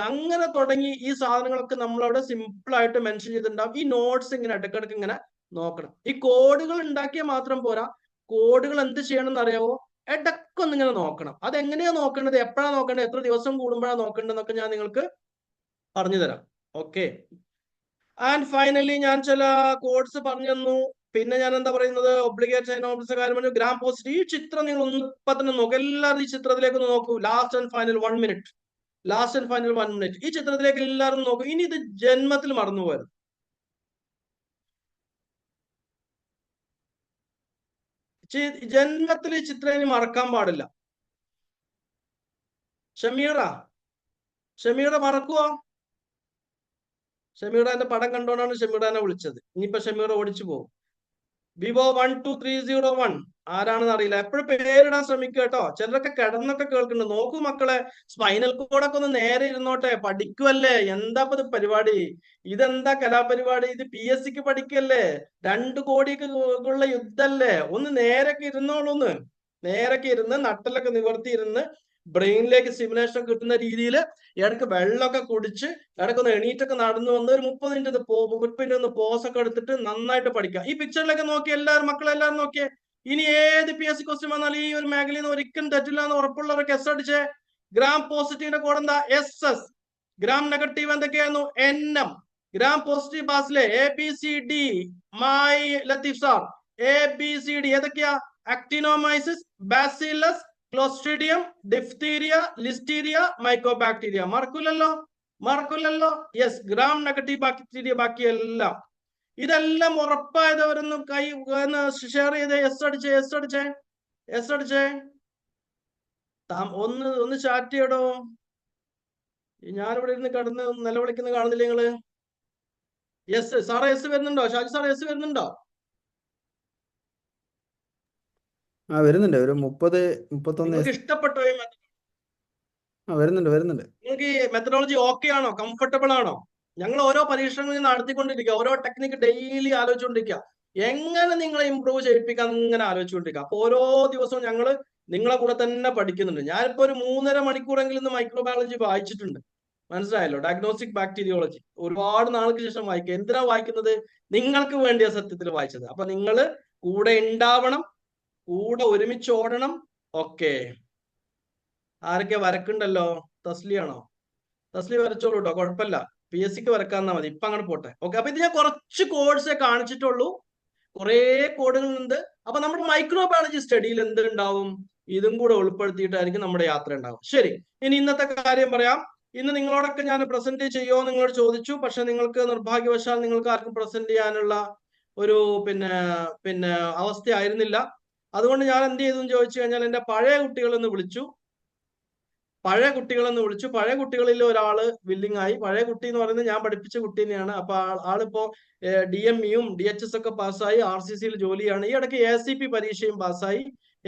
അങ്ങനെ തുടങ്ങി ഈ സാധനങ്ങളൊക്കെ നമ്മളവിടെ സിമ്പിൾ ആയിട്ട് മെൻഷൻ ചെയ്തിട്ടുണ്ടാവും. ഈ നോട്ട്സ് ഇങ്ങനെ ഇടയ്ക്കിടയ്ക്ക് ഇങ്ങനെ നോക്കണം. ഈ കോഡുകൾ ഉണ്ടാക്കിയാൽ മാത്രം പോരാ, കോഡുകൾ എന്ത് ചെയ്യണം എന്ന് അറിയാമോ? ഇടയ്ക്കൊന്ന് ഇങ്ങനെ നോക്കണം. അതെങ്ങനെയാ നോക്കേണ്ടത്, എപ്പോഴാണ് നോക്കേണ്ടത്, എത്ര ദിവസം കൂടുമ്പോഴാണ് നോക്കേണ്ടതെന്നൊക്കെ ഞാൻ നിങ്ങൾക്ക് പറഞ്ഞു തരാം. ഓക്കെ. ആൻഡ് ഫൈനലി ഞാൻ ചില കോഡ്സ് പറഞ്ഞു തന്നു. പിന്നെ ഞാൻ എന്താ പറയുന്നത്, ഒബ്ലിഗേറ്റ് കാര്യം പറഞ്ഞു, ഗ്രാം പോസിറ്റീവ്. ഈ ചിത്രം നിങ്ങൾ ഒന്ന് ഇപ്പൊ തന്നെ നോക്കും, എല്ലാവരും ഈ ചിത്രത്തിലേക്ക് ഒന്ന് നോക്കൂ. Last and final 1 minute, last and final 1 minute. ഈ ചിത്രത്തിലേക്ക് എല്ലാവരും നോക്കും. ഇനി ഇത് ജന്മത്തിൽ മറന്നു പോയത്. ജന്മത്തിൽ ഈ ചിത്രം ഇനി മറക്കാൻ പാടില്ല. ഷമീറ മറക്കുവോ? ഷമീറ എന്റെ പടം കണ്ടോണ്ടാണ് ഷമീറ എന്നെ വിളിച്ചത്. ഇനിയിപ്പോ ഷമീറ ഓടിച്ചു പോകും. വിവോ 12301 ആരാണെന്ന് അറിയില്ല. എപ്പോഴും പേരിടാൻ ശ്രമിക്കുക കേട്ടോ. ചിലരൊക്കെ കിടന്നൊക്കെ കേൾക്കുന്നുണ്ട്. നോക്കൂ മക്കളെ, സ്പൈനൽ കോഡൊക്കെ ഒന്ന് നേരെ ഇരുന്നോട്ടെ. പഠിക്കുവല്ലേ, എന്താ ഇത് പരിപാടി? ഇതെന്താ കലാപരിപാടി? ഇത് PSCക്ക് പഠിക്കല്ലേ? 2 കോടിക്ക് ഉള്ള യുദ്ധല്ലേ? ഒന്ന് നേരൊക്കെ ഇരുന്നോളൂന്ന്. നേരൊക്കെ ഇരുന്ന് നട്ടലൊക്കെ നിവർത്തി ഇരുന്ന് ബ്രെയിനിലേക്ക് സ്റ്റിമുലേഷൻ കിട്ടുന്ന രീതിയിൽ ഇടയ്ക്ക് വെള്ളമൊക്കെ കുടിച്ച് ഇടയ്ക്കൊന്ന് എണീറ്റൊക്കെ നടന്നു വന്ന് ഒരു 30 മിനിറ്റ് ഒന്ന് പോസൊക്കെ എടുത്തിട്ട് നന്നായിട്ട് പഠിക്കാം. ഈ പിക്ചറിലൊക്കെ നോക്കി എല്ലാവരും, മക്കളെല്ലാവരും നോക്കിയേ. ഇനി ഏത് PSC ക്വസ്റ്റ്യൻ വന്നാലും ഈ ഒരു മേഖലയിൽ നിന്ന് ഒരിക്കലും തെറ്റില്ല എന്ന് ഉറപ്പുള്ളവരൊക്കെ എസ് അടിച്ചേ. ഗ്രാം പോസിറ്റീവിന്റെ കോഡ് എന്താ? SS. ഗ്രാം നെഗറ്റീവ് എന്തൊക്കെയായിരുന്നു? NM. Gram positive bacilli ABCD my Latheef sir, ABCD ഏതൊക്കെയാ? Actinomyces, bacillus, clostridium, diphtheria, listeria, mycobacteria. മറക്കില്ലല്ലോ. Yes, gram negative bacteria. ബാക്കിയെല്ലാം ഇതെല്ലാം ഉറപ്പായതവരൊന്നും കൈ ഷെയർ ചെയ്ത് എസ് അടിച്ചേ. ഒന്ന് ചാറ്റ് ചെയ്യടോ. ഞാനിവിടെ ഇരുന്ന് കിടന്ന് നിലവിളിക്കുന്ന കാണുന്നില്ല നിങ്ങള്? യെസ് സാറേ, എസ് വരുന്നുണ്ടോ? ഷാജി സാറേ, എസ് വരുന്നുണ്ടോ? വരുന്നുണ്ട്. ഒരു 30-31 നിങ്ങൾക്ക് ഇഷ്ടപ്പെട്ടോ ഈ വരുന്നുണ്ട്. നിങ്ങൾക്ക് ഈ മെത്തഡോളജി ഓക്കെ ആണോ? കംഫർട്ടബിൾ ആണോ? ഞങ്ങൾ ഓരോ പരീക്ഷണങ്ങളും നടത്തിക്കൊണ്ടിരിക്കുക, ഓരോ ടെക്നിക്ക് ഡെയിലി ആലോചിച്ചുകൊണ്ടിരിക്കുക. എങ്ങനെ നിങ്ങളെ ഇമ്പ്രൂവ് ചെയ്യിപ്പിക്കാൻ ഇങ്ങനെ ആലോചിച്ചുകൊണ്ടിരിക്കുക. അപ്പൊ ഓരോ ദിവസവും ഞങ്ങൾ നിങ്ങളെ കൂടെ തന്നെ പഠിക്കുന്നുണ്ട്. ഞാനിപ്പോ ഒരു 3.5 മണിക്കൂറെങ്കിലും ഇന്ന് മൈക്രോബയോളജി വായിച്ചിട്ടുണ്ട്. മനസ്സിലായല്ലോ? ഡയഗ്നോസ്റ്റിക് ബാക്ടീരിയോളജി ഒരുപാട് നാൾക്ക് ശേഷം വായിക്കുക. എന്തിനാ വായിക്കുന്നത്? നിങ്ങൾക്ക് വേണ്ടിയ സത്യത്തിൽ വായിച്ചത്. അപ്പൊ നിങ്ങൾ കൂടെ ഉണ്ടാവണം, കൂടെ ഒരുമിച്ച് ഓടണം. ഓക്കെ, ആരൊക്കെ വരക്കുണ്ടല്ലോ? തസ്ലിയാണോ? തസ്ലി വരച്ചോളൂ കേട്ടോ, കുഴപ്പമില്ല. PSCക്ക് വരക്കാന്നാ മതി. ഇപ്പൊ അങ്ങനെ പോട്ടെ. ഓക്കെ, അപ്പൊ ഇത് ഞാൻ കുറച്ച് കോഡ്സേ കാണിച്ചിട്ടുള്ളൂ, കുറെ കോഡുകളുണ്ട്. അപ്പൊ നമ്മുടെ മൈക്രോബയോളജി സ്റ്റഡിയിൽ എന്തുണ്ടാവും? ഇതും കൂടെ ഉൾപ്പെടുത്തിയിട്ടായിരിക്കും നമ്മുടെ യാത്ര ഉണ്ടാവും. ശരി, ഇനി ഇന്നത്തെ കാര്യം പറയാം. ഇന്ന് നിങ്ങളോടൊക്കെ ഞാൻ പ്രസന്റ് ചെയ്യുമോ നിങ്ങളോട് ചോദിച്ചു. പക്ഷെ നിങ്ങൾക്ക് നിർഭാഗ്യവശാൽ നിങ്ങൾക്ക് ആർക്കും പ്രസന്റ് ചെയ്യാനുള്ള ഒരു പിന്നെ അവസ്ഥയായിരുന്നില്ല. അതുകൊണ്ട് ഞാൻ എന്ത് ചെയ്തു എന്ന് ചോദിച്ചു കഴിഞ്ഞാൽ എന്റെ പഴയ കുട്ടികളെന്ന് വിളിച്ചു. പഴയ കുട്ടികളിൽ ഒരാള് വില്ലിംഗ് ആയി. പഴയ കുട്ടി എന്ന് പറയുന്നത് ഞാൻ പഠിപ്പിച്ച കുട്ടി തന്നെയാണ്. അപ്പൊ ആളിപ്പോ DMEയും DHS ഒക്കെ പാസ്സായി, RCCയിൽ ജോലിയാണ്. ഈ ഇടയ്ക്ക് ACP പരീക്ഷയും പാസ്സായി.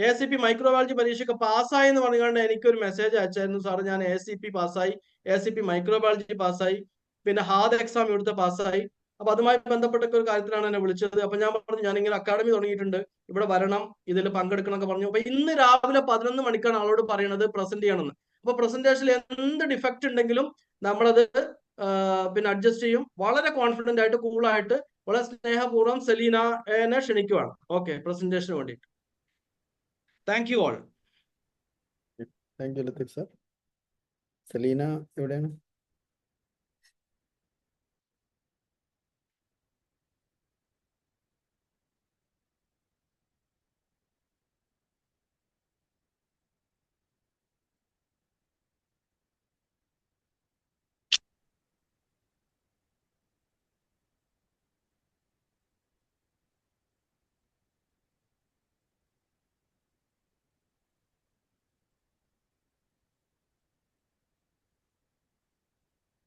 ACP മൈക്രോബയോളജി പരീക്ഷയൊക്കെ പാസ്സായി എന്ന് പറഞ്ഞുകൊണ്ട് എനിക്കൊരു മെസ്സേജ് അയച്ചായിരുന്നു. സാർ, ഞാൻ ACP പാസ്സായി, ACP മൈക്രോബയോളജി പാസ്സായി, പിന്നെ ഹാദ് എക്സാം ഇവിടുത്തെ പാസ്സായി. അപ്പൊ അതുമായി ബന്ധപ്പെട്ട ഒരു കാര്യത്തിലാണ് എന്നെ വിളിച്ചത്. അപ്പൊ ഞാൻ പറഞ്ഞു, ഞാൻ ഇങ്ങനെ അക്കാഡമി തുടങ്ങിയിട്ടുണ്ട്, ഇവിടെ വരണം, ഇതിൽ പങ്കെടുക്കണം എന്നൊക്കെ പറഞ്ഞു. അപ്പൊ ഇന്ന് രാവിലെ 11 മണിക്കാണ് ആളോട് പറയുന്നത് പ്രസന്റ് ചെയ്യണമെന്ന്. അപ്പൊ പ്രസന്റേഷനിൽ എന്ത് ഡിഫക്റ്റ് ഉണ്ടെങ്കിലും നമ്മളത് അഡ്ജസ്റ്റ് ചെയ്യും. വളരെ കോൺഫിഡന്റ് ആയിട്ട്, കൂളായിട്ട്, വളരെ സ്നേഹപൂർവ്വം സെലീനയെ ക്ഷണിക്കുവാണ്. ഓക്കെ, പ്രസന്റേഷന് വേണ്ടിയിട്ട്. Thank you all. Thank you Latheef sir. Selina എവിടെയാണ്?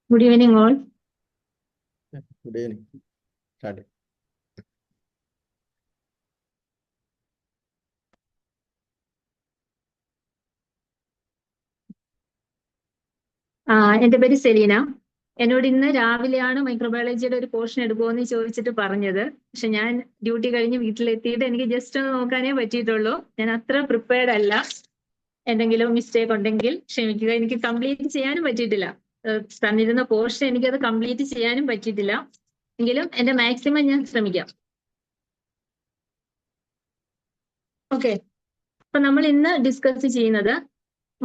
Good evening, all. Good evening. Start. എൻ്റെ പേര് സെലീന. എന്നോട് ഇന്ന് രാവിലെയാണ് മൈക്രോബയോളജിയുടെ ഒരു പോർഷൻ എടുക്കുമെന്ന് ചോദിച്ചിട്ട് പറഞ്ഞത്. പക്ഷെ ഞാൻ ഡ്യൂട്ടി കഴിഞ്ഞ് വീട്ടിലെത്തിയിട്ട് എനിക്ക് ജസ്റ്റ് ഒന്ന് നോക്കാനേ പറ്റിയിട്ടുള്ളൂ. ഞാൻ അത്ര പ്രിപ്പയർഡ് അല്ല. എന്തെങ്കിലും മിസ്റ്റേക്ക് ഉണ്ടെങ്കിൽ ക്ഷമിക്കുക. എനിക്ക് കംപ്ലീറ്റ് ചെയ്യാനും പറ്റിയിട്ടില്ല. തന്നിരുന്ന പോർഷൻ എനിക്കത് കംപ്ലീറ്റ് ചെയ്യാനും പറ്റിയിട്ടില്ല. എങ്കിലും എൻ്റെ മാക്സിമം ഞാൻ ശ്രമിക്കാം. ഓക്കെ, അപ്പൊ നമ്മൾ ഇന്ന് ഡിസ്കസ് ചെയ്യുന്നത്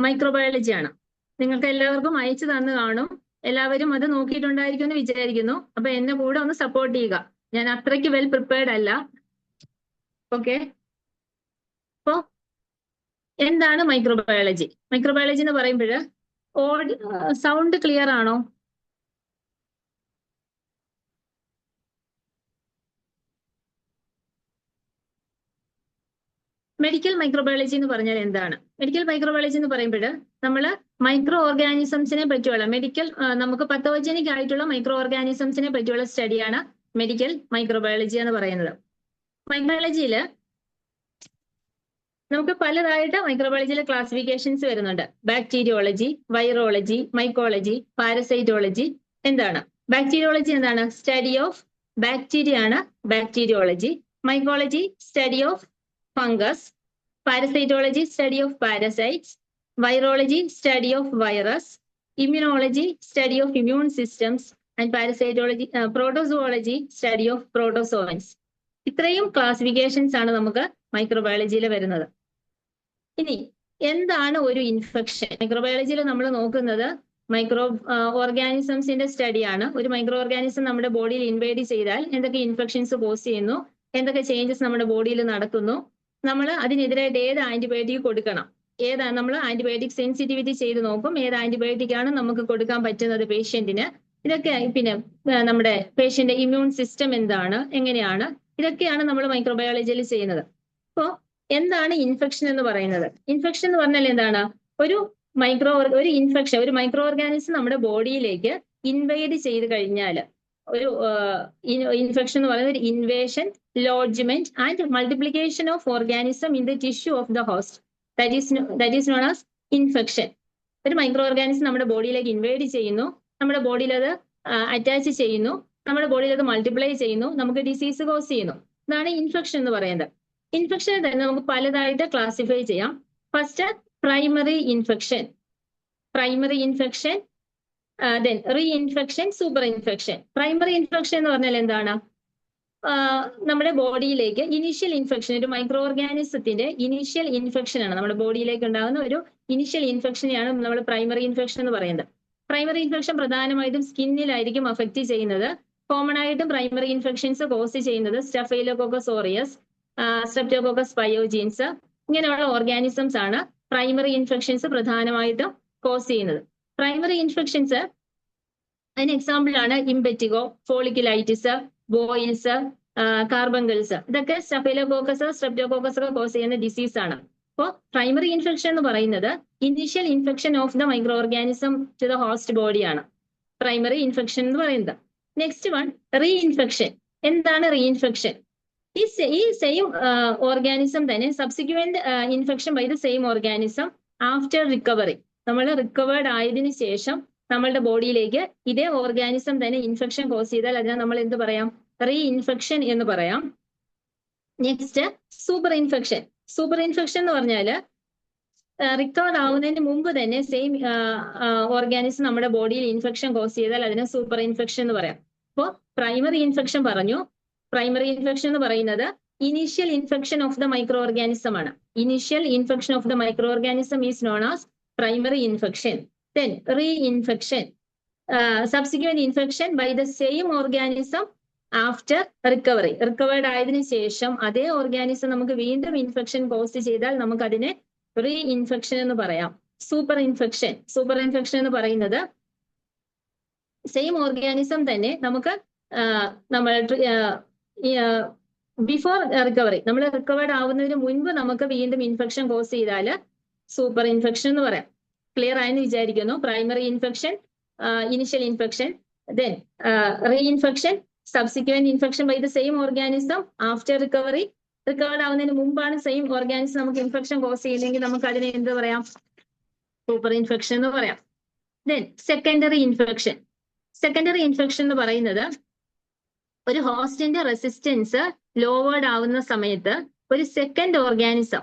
മൈക്രോബയോളജിയാണ്. നിങ്ങൾക്ക് എല്ലാവർക്കും അയച്ചു തന്നു കാണും. എല്ലാവരും അത് നോക്കിയിട്ടുണ്ടായിരിക്കും എന്ന് വിചാരിക്കുന്നു. അപ്പൊ എന്നെ കൂടെ ഒന്ന് സപ്പോർട്ട് ചെയ്യുക. ഞാൻ അത്രയ്ക്ക് വെൽ പ്രിപ്പയർഡ് അല്ല. ഓക്കെ. അപ്പോ എന്താണ് മൈക്രോബയോളജി? മൈക്രോബയോളജി എന്ന് പറയുമ്പോൾ സൗണ്ട് ക്ലിയർ ആണോ? മെഡിക്കൽ മൈക്രോബയോളജി എന്ന് പറഞ്ഞാൽ എന്താണ്? മെഡിക്കൽ മൈക്രോബയോളജി എന്ന് പറയുമ്പോൾ നമ്മൾ മൈക്രോ ഓർഗാനിസംസിനെ പറ്റിയുള്ള നമുക്ക് പത്തോജനിക് ആയിട്ടുള്ള മൈക്രോ ഓർഗാനിസംസിനെ പറ്റിയുള്ള സ്റ്റഡിയാണ് മെഡിക്കൽ മൈക്രോബയോളജി എന്ന് പറയുന്നത്. മൈക്രോബയോളജിയിൽ നമുക്ക് പലതായിട്ട് മൈക്രോബയോളജിയിലെ ക്ലാസിഫിക്കേഷൻസ് വരുന്നുണ്ട്. Bacteriology, virology, mycology, parasitology. എന്താണ് ബാക്ടീരിയോളജി? എന്താണ്? സ്റ്റഡി ഓഫ് ബാക്ടീരിയ ആണ് bacteriology. Mycology study of fungus. Parasitology study of parasites. Virology study of virus. Immunology study of immune systems. And parasitology protozoology study of protozoans. ഇത്രയും classifications ആണ് നമുക്ക് മൈക്രോബയോളജിയിൽ വരുന്നത്. ഇനി എന്താണ് ഒരു ഇൻഫെക്ഷൻ? മൈക്രോബയോളജിയിൽ നമ്മൾ നോക്കുന്നത് മൈക്രോ ഓർഗാനിസംസിന്റെ സ്റ്റഡിയാണ്. ഒരു മൈക്രോ ഓർഗാനിസം നമ്മുടെ ബോഡിയിൽ ഇൻവേഡ് ചെയ്താൽ എന്തൊക്കെ ഇൻഫെക്ഷൻസ് കോസ് ചെയ്യുന്നു, എന്തൊക്കെ ചേഞ്ചസ് നമ്മുടെ ബോഡിയിൽ നടക്കുന്നു, നമ്മൾ അതിനെതിരായിട്ട് ഏത് ആന്റിബയോട്ടിക് കൊടുക്കണം, നമ്മൾ ആന്റിബയോട്ടിക് സെൻസിറ്റിവിറ്റി ചെയ്ത് നോക്കും, ഏത് ആന്റിബയോട്ടിക് ആണ് നമുക്ക് കൊടുക്കാൻ പറ്റുന്നത് പേഷ്യന്റിന്. ഇതൊക്കെ പിന്നെ നമ്മുടെ പേഷ്യന്റ് ഇമ്മ്യൂൺ സിസ്റ്റം എന്താണ്, എങ്ങനെയാണ്, ഇതൊക്കെയാണ് നമ്മൾ മൈക്രോബയോളജിയിൽ ചെയ്യുന്നത്. അപ്പോൾ എന്താണ് ഇൻഫെക്ഷൻ എന്ന് പറയുന്നത്? ഇൻഫെക്ഷൻ എന്ന് പറഞ്ഞാൽ എന്താണ്? ഒരു ഇൻഫെക്ഷൻ, ഒരു മൈക്രോ ഓർഗാനിസം നമ്മുടെ ബോഡിയിലേക്ക് ഇൻവൈഡ് ചെയ്ത് കഴിഞ്ഞാൽ, ഒരു ഇൻഫെക്ഷൻ എന്ന് പറയുന്നത് ഒരു invasion, lodgement and multiplication of organism in the tissue of the host, that is known as infection. ഒരു മൈക്രോ ഓർഗാനിസം നമ്മുടെ ബോഡിയിലേക്ക് ഇൻവൈഡ് ചെയ്യുന്നു, നമ്മുടെ ബോഡിയിൽ അത് അറ്റാച്ച് ചെയ്യുന്നു, നമ്മുടെ ബോഡിയിൽ അത് മൾട്ടിപ്ലൈ ചെയ്യുന്നു, നമുക്ക് ഡിസീസ് കോസ് ചെയ്യുന്നു. ഇതാണ് ഇൻഫെക്ഷൻ എന്ന് പറയുന്നത്. ഇൻഫെക്ഷനെ തന്നെ നമുക്ക് പലതായിട്ട് ക്ലാസിഫൈ ചെയ്യാം. First primary infection, then reinfection, super infection. Primary infection എന്ന് പറഞ്ഞാൽ എന്താണ്? നമ്മുടെ ബോഡിയിലേക്ക് ഇനീഷ്യൽ ഇൻഫെക്ഷൻ, ഒരു മൈക്രോ ഓർഗാനിസത്തിന്റെ ഇനീഷ്യൽ ഇൻഫെക്ഷൻ ആണ്, നമ്മുടെ ബോഡിയിലേക്ക് ഉണ്ടാകുന്ന ഒരു ഇനീഷ്യൽ ഇൻഫെക്ഷനെയാണ് നമ്മൾ പ്രൈമറി ഇൻഫെക്ഷൻ എന്ന് പറയുന്നത്. പ്രൈമറി ഇൻഫെക്ഷൻ പ്രധാനമായിട്ടും സ്കിന്നിലായിരിക്കും അഫക്റ്റ് ചെയ്യുന്നത്. കോമൺ ആയിട്ടും പ്രൈമറി ഇൻഫെക്ഷൻസ് കോസ് ചെയ്യുന്നത് സ്റ്റഫൈലോകോക്കസ് ഓറിയസ്, സ്ട്രെപ്റ്റോകോക്കസ് പയോജീൻസ്, ഇങ്ങനെയുള്ള ഓർഗാനിസംസ് ആണ് പ്രൈമറി ഇൻഫെക്ഷൻസ് പ്രധാനമായിട്ടും കോസ് ചെയ്യുന്നത്. പ്രൈമറി ഇൻഫെക്ഷൻസ് അതിന് എക്സാമ്പിൾ ആണ് ഇംപെറ്റിഗോ, ഫോളിക്കുലൈറ്റിസ്, ബോയിൽസ്, കാർബങ്കിൾസ്. ഇതൊക്കെ സ്റ്റഫൈലോകോക്കസ്, സ്ട്രെപ്റ്റോകോക്കസ് ഒക്കെ കോസ് ചെയ്യുന്ന ഡിസീസ് ആണ്. അപ്പോൾ പ്രൈമറി ഇൻഫെക്ഷൻ എന്ന് പറയുന്നത് initial infection of the micro organism to the host ബോഡിയാണ് പ്രൈമറി ഇൻഫെക്ഷൻ എന്ന് പറയുന്നത്. Next one reinfection. എന്താണ് റീഇൻഫെക്ഷൻ? ഈ സെയിം ഓർഗാനിസം തന്നെ subsequent infection by the same organism after recovery. നമ്മൾ റിക്കവേർഡ് ആയതിനു ശേഷം നമ്മളുടെ ബോഡിയിലേക്ക് ഇതേ ഓർഗാനിസം തന്നെ ഇൻഫെക്ഷൻ കോസ് ചെയ്താൽ അതിനെ നമ്മൾ എന്ത് പറയാം? റീഇൻഫെക്ഷൻ എന്ന് പറയാം. Next super infection. Super infection എന്ന് പറഞ്ഞാൽ റിക്കവർ ആവുന്നതിന് മുമ്പ് തന്നെ സെയിം ഓർഗാനിസം നമ്മുടെ ബോഡിയിൽ ഇൻഫെക്ഷൻ കോസ് ചെയ്താൽ അതിനെ സൂപ്പർ ഇൻഫെക്ഷൻ എന്ന് പറയാം. അപ്പോൾ പ്രൈമറി ഇൻഫെക്ഷൻ പറഞ്ഞു. പ്രൈമറി ഇൻഫെക്ഷൻ എന്ന് പറയുന്നത് initial infection of the micro organism ആണ്. Initial infection of the micro organism is known as primary infection. Then reinfection, subsequent infection by the same organism after recovery. Recovered ആയതിനു ശേഷം അതേ organism നമുക്ക് വീണ്ടും infection cause ചെയ്താൽ നമുക്ക് അതിനെ reinfection എന്ന് പറയാം. സൂപ്പർ ഇൻഫെക്ഷൻ എന്ന് പറയുന്നത് സെയിം ഓർഗാനിസം തന്നെ നമുക്ക് നമ്മൾ ബിഫോർ റിക്കവറി, നമ്മൾ റിക്കവേർഡ് ആവുന്നതിന് മുൻപ് നമുക്ക് വീണ്ടും ഇൻഫെക്ഷൻ കോസ് ചെയ്താൽ സൂപ്പർ ഇൻഫെക്ഷൻ എന്ന് പറയാം. ക്ലിയർ ആയെന്ന് വിചാരിക്കുന്നു. Primary infection, initial infection, then reinfection, subsequent infection by the same organism after recovery. Recovered ആവുന്നതിന് മുമ്പാണ് സെയിം ഓർഗാനിസം നമുക്ക് ഇൻഫെക്ഷൻ കോസ് ചെയ്യുന്നെങ്കിൽ നമുക്ക് അതിനെ എന്ത് പറയാം? സൂപ്പർ ഇൻഫെക്ഷൻ എന്ന് പറയാം. Then secondary infection. Secondary infection എന്ന് പറയുന്നത് ഒരു ഹോസ്റ്റിന്റെ റെസിസ്റ്റൻസ് ലോവേർഡ് ആവുന്ന സമയത്ത് ഒരു സെക്കൻഡ് ഓർഗാനിസം,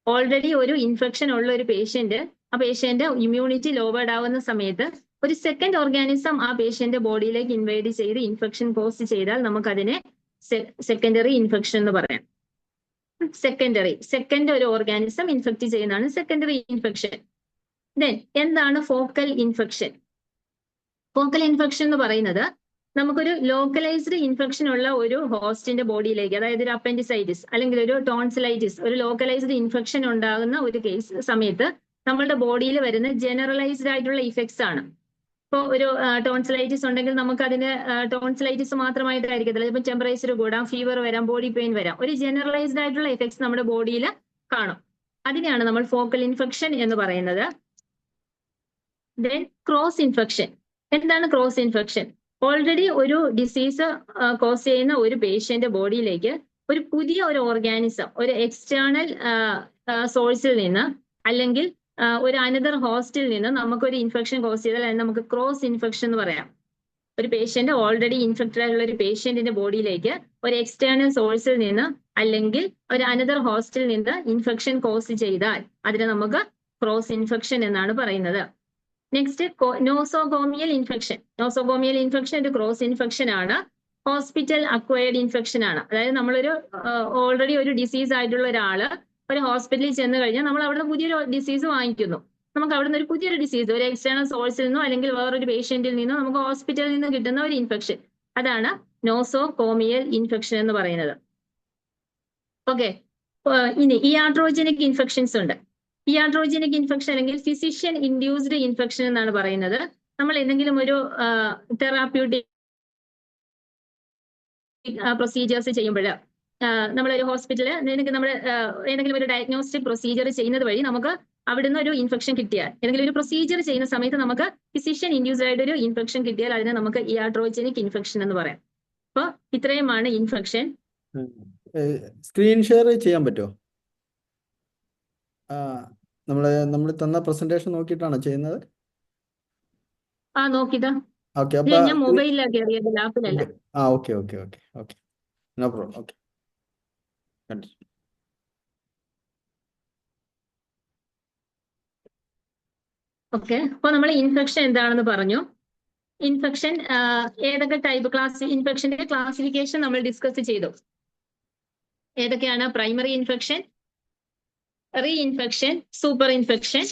ഓൾറെഡി ഒരു ഇൻഫെക്ഷൻ ഉള്ള ഒരു പേഷ്യന്റ്, ആ പേഷ്യന്റ് ഇമ്മ്യൂണിറ്റി ലോവേർഡ് ആവുന്ന സമയത്ത് ഒരു സെക്കൻഡ് ഓർഗാനിസം ആ പേഷ്യന്റ് ബോഡിയിലേക്ക് ഇൻവൈഡ് ചെയ്ത് ഇൻഫെക്ഷൻ കോസ് ചെയ്താൽ നമുക്കതിനെ സെക്കൻഡറി ഇൻഫെക്ഷൻ എന്ന് പറയാം. സെക്കൻഡ് ഒരു ഓർഗാനിസം ഇൻഫെക്ട് ചെയ്യുന്നതാണ് സെക്കൻഡറി ഇൻഫെക്ഷൻ. ദെൻ എന്താണ് ഫോക്കൽ ഇൻഫെക്ഷൻ? ഫോക്കൽ ഇൻഫെക്ഷൻ എന്ന് പറയുന്നത് നമുക്കൊരു ലോക്കലൈസ്ഡ് ഇൻഫെക്ഷൻ ഉള്ള ഒരു ഹോസ്റ്റിന്റെ ബോഡിയിലേക്ക്, അതായത് ഒരു അപ്പൻഡിസൈറ്റിസ് അല്ലെങ്കിൽ ഒരു ടോൺസിലൈറ്റിസ്, ഒരു ലോക്കലൈസ്ഡ് ഇൻഫെക്ഷൻ ഉണ്ടാകുന്ന ഒരു കേസ് സമയത്ത് നമ്മളുടെ ബോഡിയിൽ വരുന്ന ജനറലൈസ്ഡ് ആയിട്ടുള്ള ഇഫക്ട്സ് ആണ്. ഇപ്പോൾ ഒരു ടോൺസിലൈറ്റിസ് ഉണ്ടെങ്കിൽ നമുക്ക് അതിന് ടോൺസിലൈറ്റിസ് മാത്രമായിട്ടായിരിക്കത്തില്ല, ചിലപ്പോൾ ടെമ്പറേച്ചർ കൂടാം, ഫീവർ വരാം, ബോഡി പെയിൻ വരാം, ഒരു ജനറലൈസ്ഡ് ആയിട്ടുള്ള ഇഫക്ട്സ് നമ്മുടെ ബോഡിയിൽ കാണും. അതിനെയാണ് നമ്മൾ ഫോക്കൽ ഇൻഫെക്ഷൻ എന്ന് പറയുന്നത്. Then cross infection. എന്താണ് ക്രോസ് ഇൻഫെക്ഷൻ? ഓൾറെഡി ഒരു ഡിസീസ് കോസ് ചെയ്യുന്ന ഒരു പേഷ്യന്റ് ബോഡിയിലേക്ക് ഒരു പുതിയ ഒരു ഓർഗാനിസം, ഒരു എക്സ്റ്റേണൽ സോഴ്സിൽ നിന്ന് അല്ലെങ്കിൽ ഒരു അനദർ ഹോസ്റ്റിൽ നിന്ന് നമുക്കൊരു ഇൻഫെക്ഷൻ കോസ് ചെയ്താൽ അതിന് നമുക്ക് ക്രോസ് ഇൻഫെക്ഷൻ എന്ന് പറയാം. ഒരു പേഷ്യന്റ് ഓൾറെഡി ഇൻഫെക്റ്റഡ് ആയിട്ടുള്ള ഒരു പേഷ്യന്റിന്റെ ബോഡിയിലേക്ക് ഒരു എക്സ്റ്റേണൽ സോഴ്സിൽ നിന്ന് അല്ലെങ്കിൽ ഒരു അനദർ ഹോസ്റ്റിൽ നിന്ന് ഇൻഫെക്ഷൻ കോസ് ചെയ്താൽ അതിനെ നമുക്ക് ക്രോസ് ഇൻഫെക്ഷൻ എന്നാണ് പറയുന്നത്. Next nosocomial infection. Nosocomial infection ഒരു ക്രോസ് ഇൻഫെക്ഷൻ ആണ്, ഹോസ്പിറ്റൽ അക്വയർഡ് ഇൻഫെക്ഷൻ ആണ്. അതായത് നമ്മളൊരു ഓൾറെഡി ഒരു ഡിസീസ് ആയിട്ടുള്ള ഒരാള് ഒരു ഹോസ്പിറ്റലിൽ ചെന്ന് കഴിഞ്ഞാൽ നമ്മൾ അവിടെ പുതിയൊരു ഡിസീസ് വാങ്ങിക്കുന്നു. നമുക്ക് അവിടെ നിന്ന് ഒരു പുതിയൊരു ഡിസീസ് ഒരു എക്സ്റ്റേണൽ സോഴ്സിൽ നിന്നോ അല്ലെങ്കിൽ വേറൊരു പേഷ്യന്റിൽ നിന്നോ നമുക്ക് ഹോസ്പിറ്റലിൽ നിന്ന് കിട്ടുന്ന ഒരു ഇൻഫെക്ഷൻ, അതാണ് നോസോകോമിയൽ ഇൻഫെക്ഷൻ എന്ന് പറയുന്നത്. ഓക്കെ, ഇനി ഇയാട്രോജനിക് ഇൻഫെക്ഷൻസ് ഉണ്ട്. ഇയാട്രോജനിക് ഇൻഫെക്ഷൻ അല്ലെങ്കിൽ ഫിസിഷ്യൻ ഇൻഡ്യൂസ്ഡ് ഇൻഫെക്ഷൻ എന്നാണ് പറയുന്നത്. നമ്മൾ എന്തെങ്കിലും ഒരു തെറാപ്യൂട്ടിക് പ്രൊസീജിയേഴ്സ് ചെയ്യുമ്പോൾ നമ്മളൊരു ഹോസ്പിറ്റലിൽ നമ്മൾ ഏതെങ്കിലും ഒരു ഡയഗ്നോസ്റ്റിക് പ്രൊസീജിയർ ചെയ്യുന്നത് വഴി നമുക്ക് അവിടുന്ന് ഒരു ഇൻഫെക്ഷൻ കിട്ടിയാൽ, ഏതെങ്കിലും ഒരു പ്രൊസീജിയർ ചെയ്യുന്ന സമയത്ത് നമുക്ക് ഫിസിഷ്യൻ ഇൻഡ്യൂസ്ഡ് ആയിട്ട് ഒരു ഇൻഫെക്ഷൻ കിട്ടിയാൽ അതിനെ നമുക്ക് ഇയാട്രോജനിക് ഇൻഫെക്ഷൻ എന്ന് പറയാം. അപ്പൊ ഇത്രയുമാണ് ഇൻഫെക്ഷൻ. സ്ക്രീൻ ഷെയർ ചെയ്യാൻ പറ്റുമോ? നമ്മൾ തന്ന പ്രസന്റേഷൻ നോക്കിയിട്ടാണോ ചെയ്യുന്നത്? നോക്കിതാ. ഓക്കെ, ഞാൻ മൊബൈലിലാണ് കയറിയത്, ലാപ്പിലല്ല. Okay okay okay okay, no problem. Okay, okay. അപ്പൊ നമ്മൾ ഇൻഫെക്ഷൻ എന്താണെന്ന് പറഞ്ഞു. ഇൻഫെക്ഷൻ ഏതൊക്കെ ടൈപ്പ് ഇൻഫെക്ഷന്റെ ക്ലാസിഫിക്കേഷൻ നമ്മൾ ഡിസ്കസ് ചെയ്തു. ഏതൊക്കെയാണ്? Primary infection, re infection, super infection,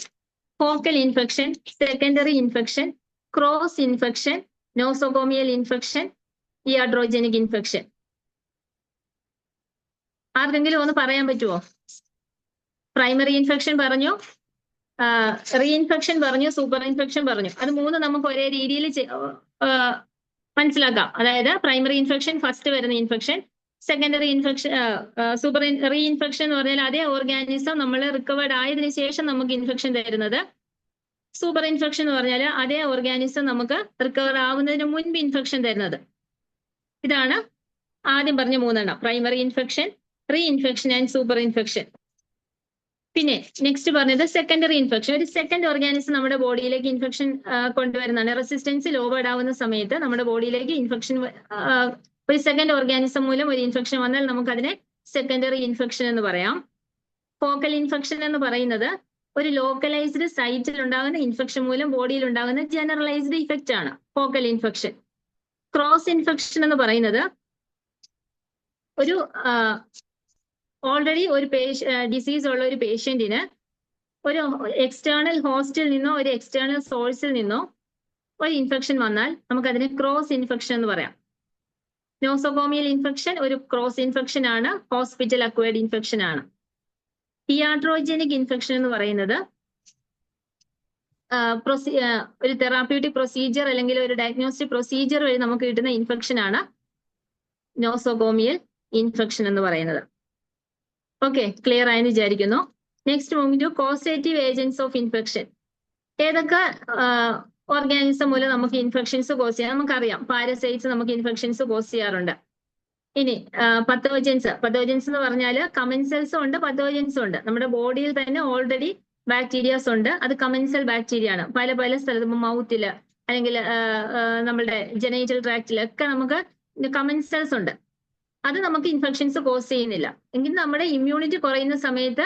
focal infection, secondary infection, cross infection, nosocomial infection, iatrogenic infection. ആർക്കെങ്കിലും ഒന്ന് പറയാൻ പറ്റുമോ? പ്രൈമറി ഇൻഫെക്ഷൻ പറഞ്ഞു, റീ ഇൻഫെക്ഷൻ പറഞ്ഞു, സൂപ്പർ ഇൻഫെക്ഷൻ പറഞ്ഞു. അത് മൂന്ന് നമുക്ക് ഒരേ രീതിയിൽ മനസ്സിലാക്കാം. അതായത് പ്രൈമറി ഇൻഫെക്ഷൻ ഫസ്റ്റ് വരുന്ന infection, secondary infection, re infection എന്ന് പറഞ്ഞാൽ അതേ ഓർഗാനിസം നമ്മൾ റിക്കവേർഡ് ആയതിനു ശേഷം നമുക്ക് ഇൻഫെക്ഷൻ തരുന്നത്. സൂപ്പർ ഇൻഫെക്ഷൻ എന്ന് പറഞ്ഞാൽ അതേ ഓർഗാനിസം നമുക്ക് റിക്കവർ ആവുന്നതിന് മുൻപ് ഇൻഫെക്ഷൻ തരുന്നത്. ഇതാണ് ആദ്യം പറഞ്ഞ മൂന്നെണ്ണം: primary infection, re infection and super infection. പിന്നെ നെക്സ്റ്റ് പറഞ്ഞത് സെക്കൻഡറി ഇൻഫെക്ഷൻ. ഒരു സെക്കൻഡ് ഓർഗാനിസം നമ്മുടെ ബോഡിയിലേക്ക് ഇൻഫെക്ഷൻ കൊണ്ടുവരുന്നതാണ്. റെസിസ്റ്റൻസ് ലോവേഡ് ആവുന്ന സമയത്ത് നമ്മുടെ ബോഡിയിലേക്ക് ഇൻഫെക്ഷൻ, ഒരു സെക്കൻഡ് ഓർഗാനിസം മൂലം ഒരു ഇൻഫെക്ഷൻ വന്നാൽ നമുക്ക് അതിനെ സെക്കൻഡറി ഇൻഫെക്ഷൻ എന്ന് പറയാം. ഫോക്കൽ ഇൻഫെക്ഷൻ എന്ന് പറയുന്നത് ഒരു ലോക്കലൈസ്ഡ് സൈറ്റിൽ ഉണ്ടാകുന്ന ഇൻഫെക്ഷൻ മൂലം ബോഡിയിൽ ഉണ്ടാകുന്ന ജനറലൈസ്ഡ് ഇഫക്റ്റ് ആണ് ഫോക്കൽ ഇൻഫെക്ഷൻ. ക്രോസ് ഇൻഫെക്ഷൻ എന്ന് പറയുന്നത് ഒരു ഓൾറെഡി ഒരു ഡിസീസ് ഉള്ള ഒരു പേഷ്യന്റിന് ഒരു എക്സ്റ്റേണൽ ഹോസ്റ്റിൽ നിന്നോ ഒരു എക്സ്റ്റേണൽ സോഴ്സിൽ നിന്നോ ഒരു ഇൻഫെക്ഷൻ വന്നാൽ നമുക്കതിനെ ക്രോസ് ഇൻഫെക്ഷൻ എന്ന് പറയാം. നോസോകോമിയൽ ഇൻഫെക്ഷൻ ഒരു ക്രോസ് ഇൻഫെക്ഷൻ ആണ്, ഹോസ്പിറ്റൽ അക്വയർഡ് ഇൻഫെക്ഷൻ ആണ്. ഇയാട്രോജനിക് ഇൻഫെക്ഷൻ എന്ന് പറയുന്നത് ഒരു തെറാപ്യൂട്ടിക് പ്രൊസീജിയർ അല്ലെങ്കിൽ ഒരു ഡയഗ്നോസ്റ്റിക് പ്രൊസീജിയർ വഴി നമുക്ക് കിട്ടുന്ന ഇൻഫെക്ഷൻ ആണ് നോസോകോമിയൽ ഇൻഫെക്ഷൻ എന്ന് പറയുന്നത്. ഓക്കെ, ക്ലിയർ ആയെന്ന് വിചാരിക്കുന്നു. Next moving to causative agents of infection. ഏതൊക്കെ ഓർഗാനിസം മൂലം നമുക്ക് ഇൻഫെക്ഷൻസ് കോസ് ചെയ്യാം? നമുക്കറിയാം, പാരസൈറ്റ്സ് നമുക്ക് ഇൻഫെക്ഷൻസ് കോസ് ചെയ്യാറുണ്ട്. ഇനി പത്തോജൻസ് എന്ന് പറഞ്ഞാൽ കമൻസെൽസും ഉണ്ട്, പത്തോജൻസും ഉണ്ട്. നമ്മുടെ ബോഡിയിൽ തന്നെ ഓൾറെഡി ബാക്ടീരിയാസ് ഉണ്ട്. അത് കമൻസൽ ബാക്ടീരിയ ആണ്. പല പല സ്ഥലത്ത് മൗത്തില് അല്ലെങ്കിൽ നമ്മുടെ ജനൈറ്റൽ ട്രാക്റ്റിലൊക്കെ നമുക്ക് കമൻസെൽസ് ഉണ്ട്. അത് നമുക്ക് ഇൻഫെക്ഷൻസ് കോസ് ചെയ്യുന്നില്ല. എങ്കിൽ നമ്മുടെ ഇമ്മ്യൂണിറ്റി കുറയുന്ന സമയത്ത്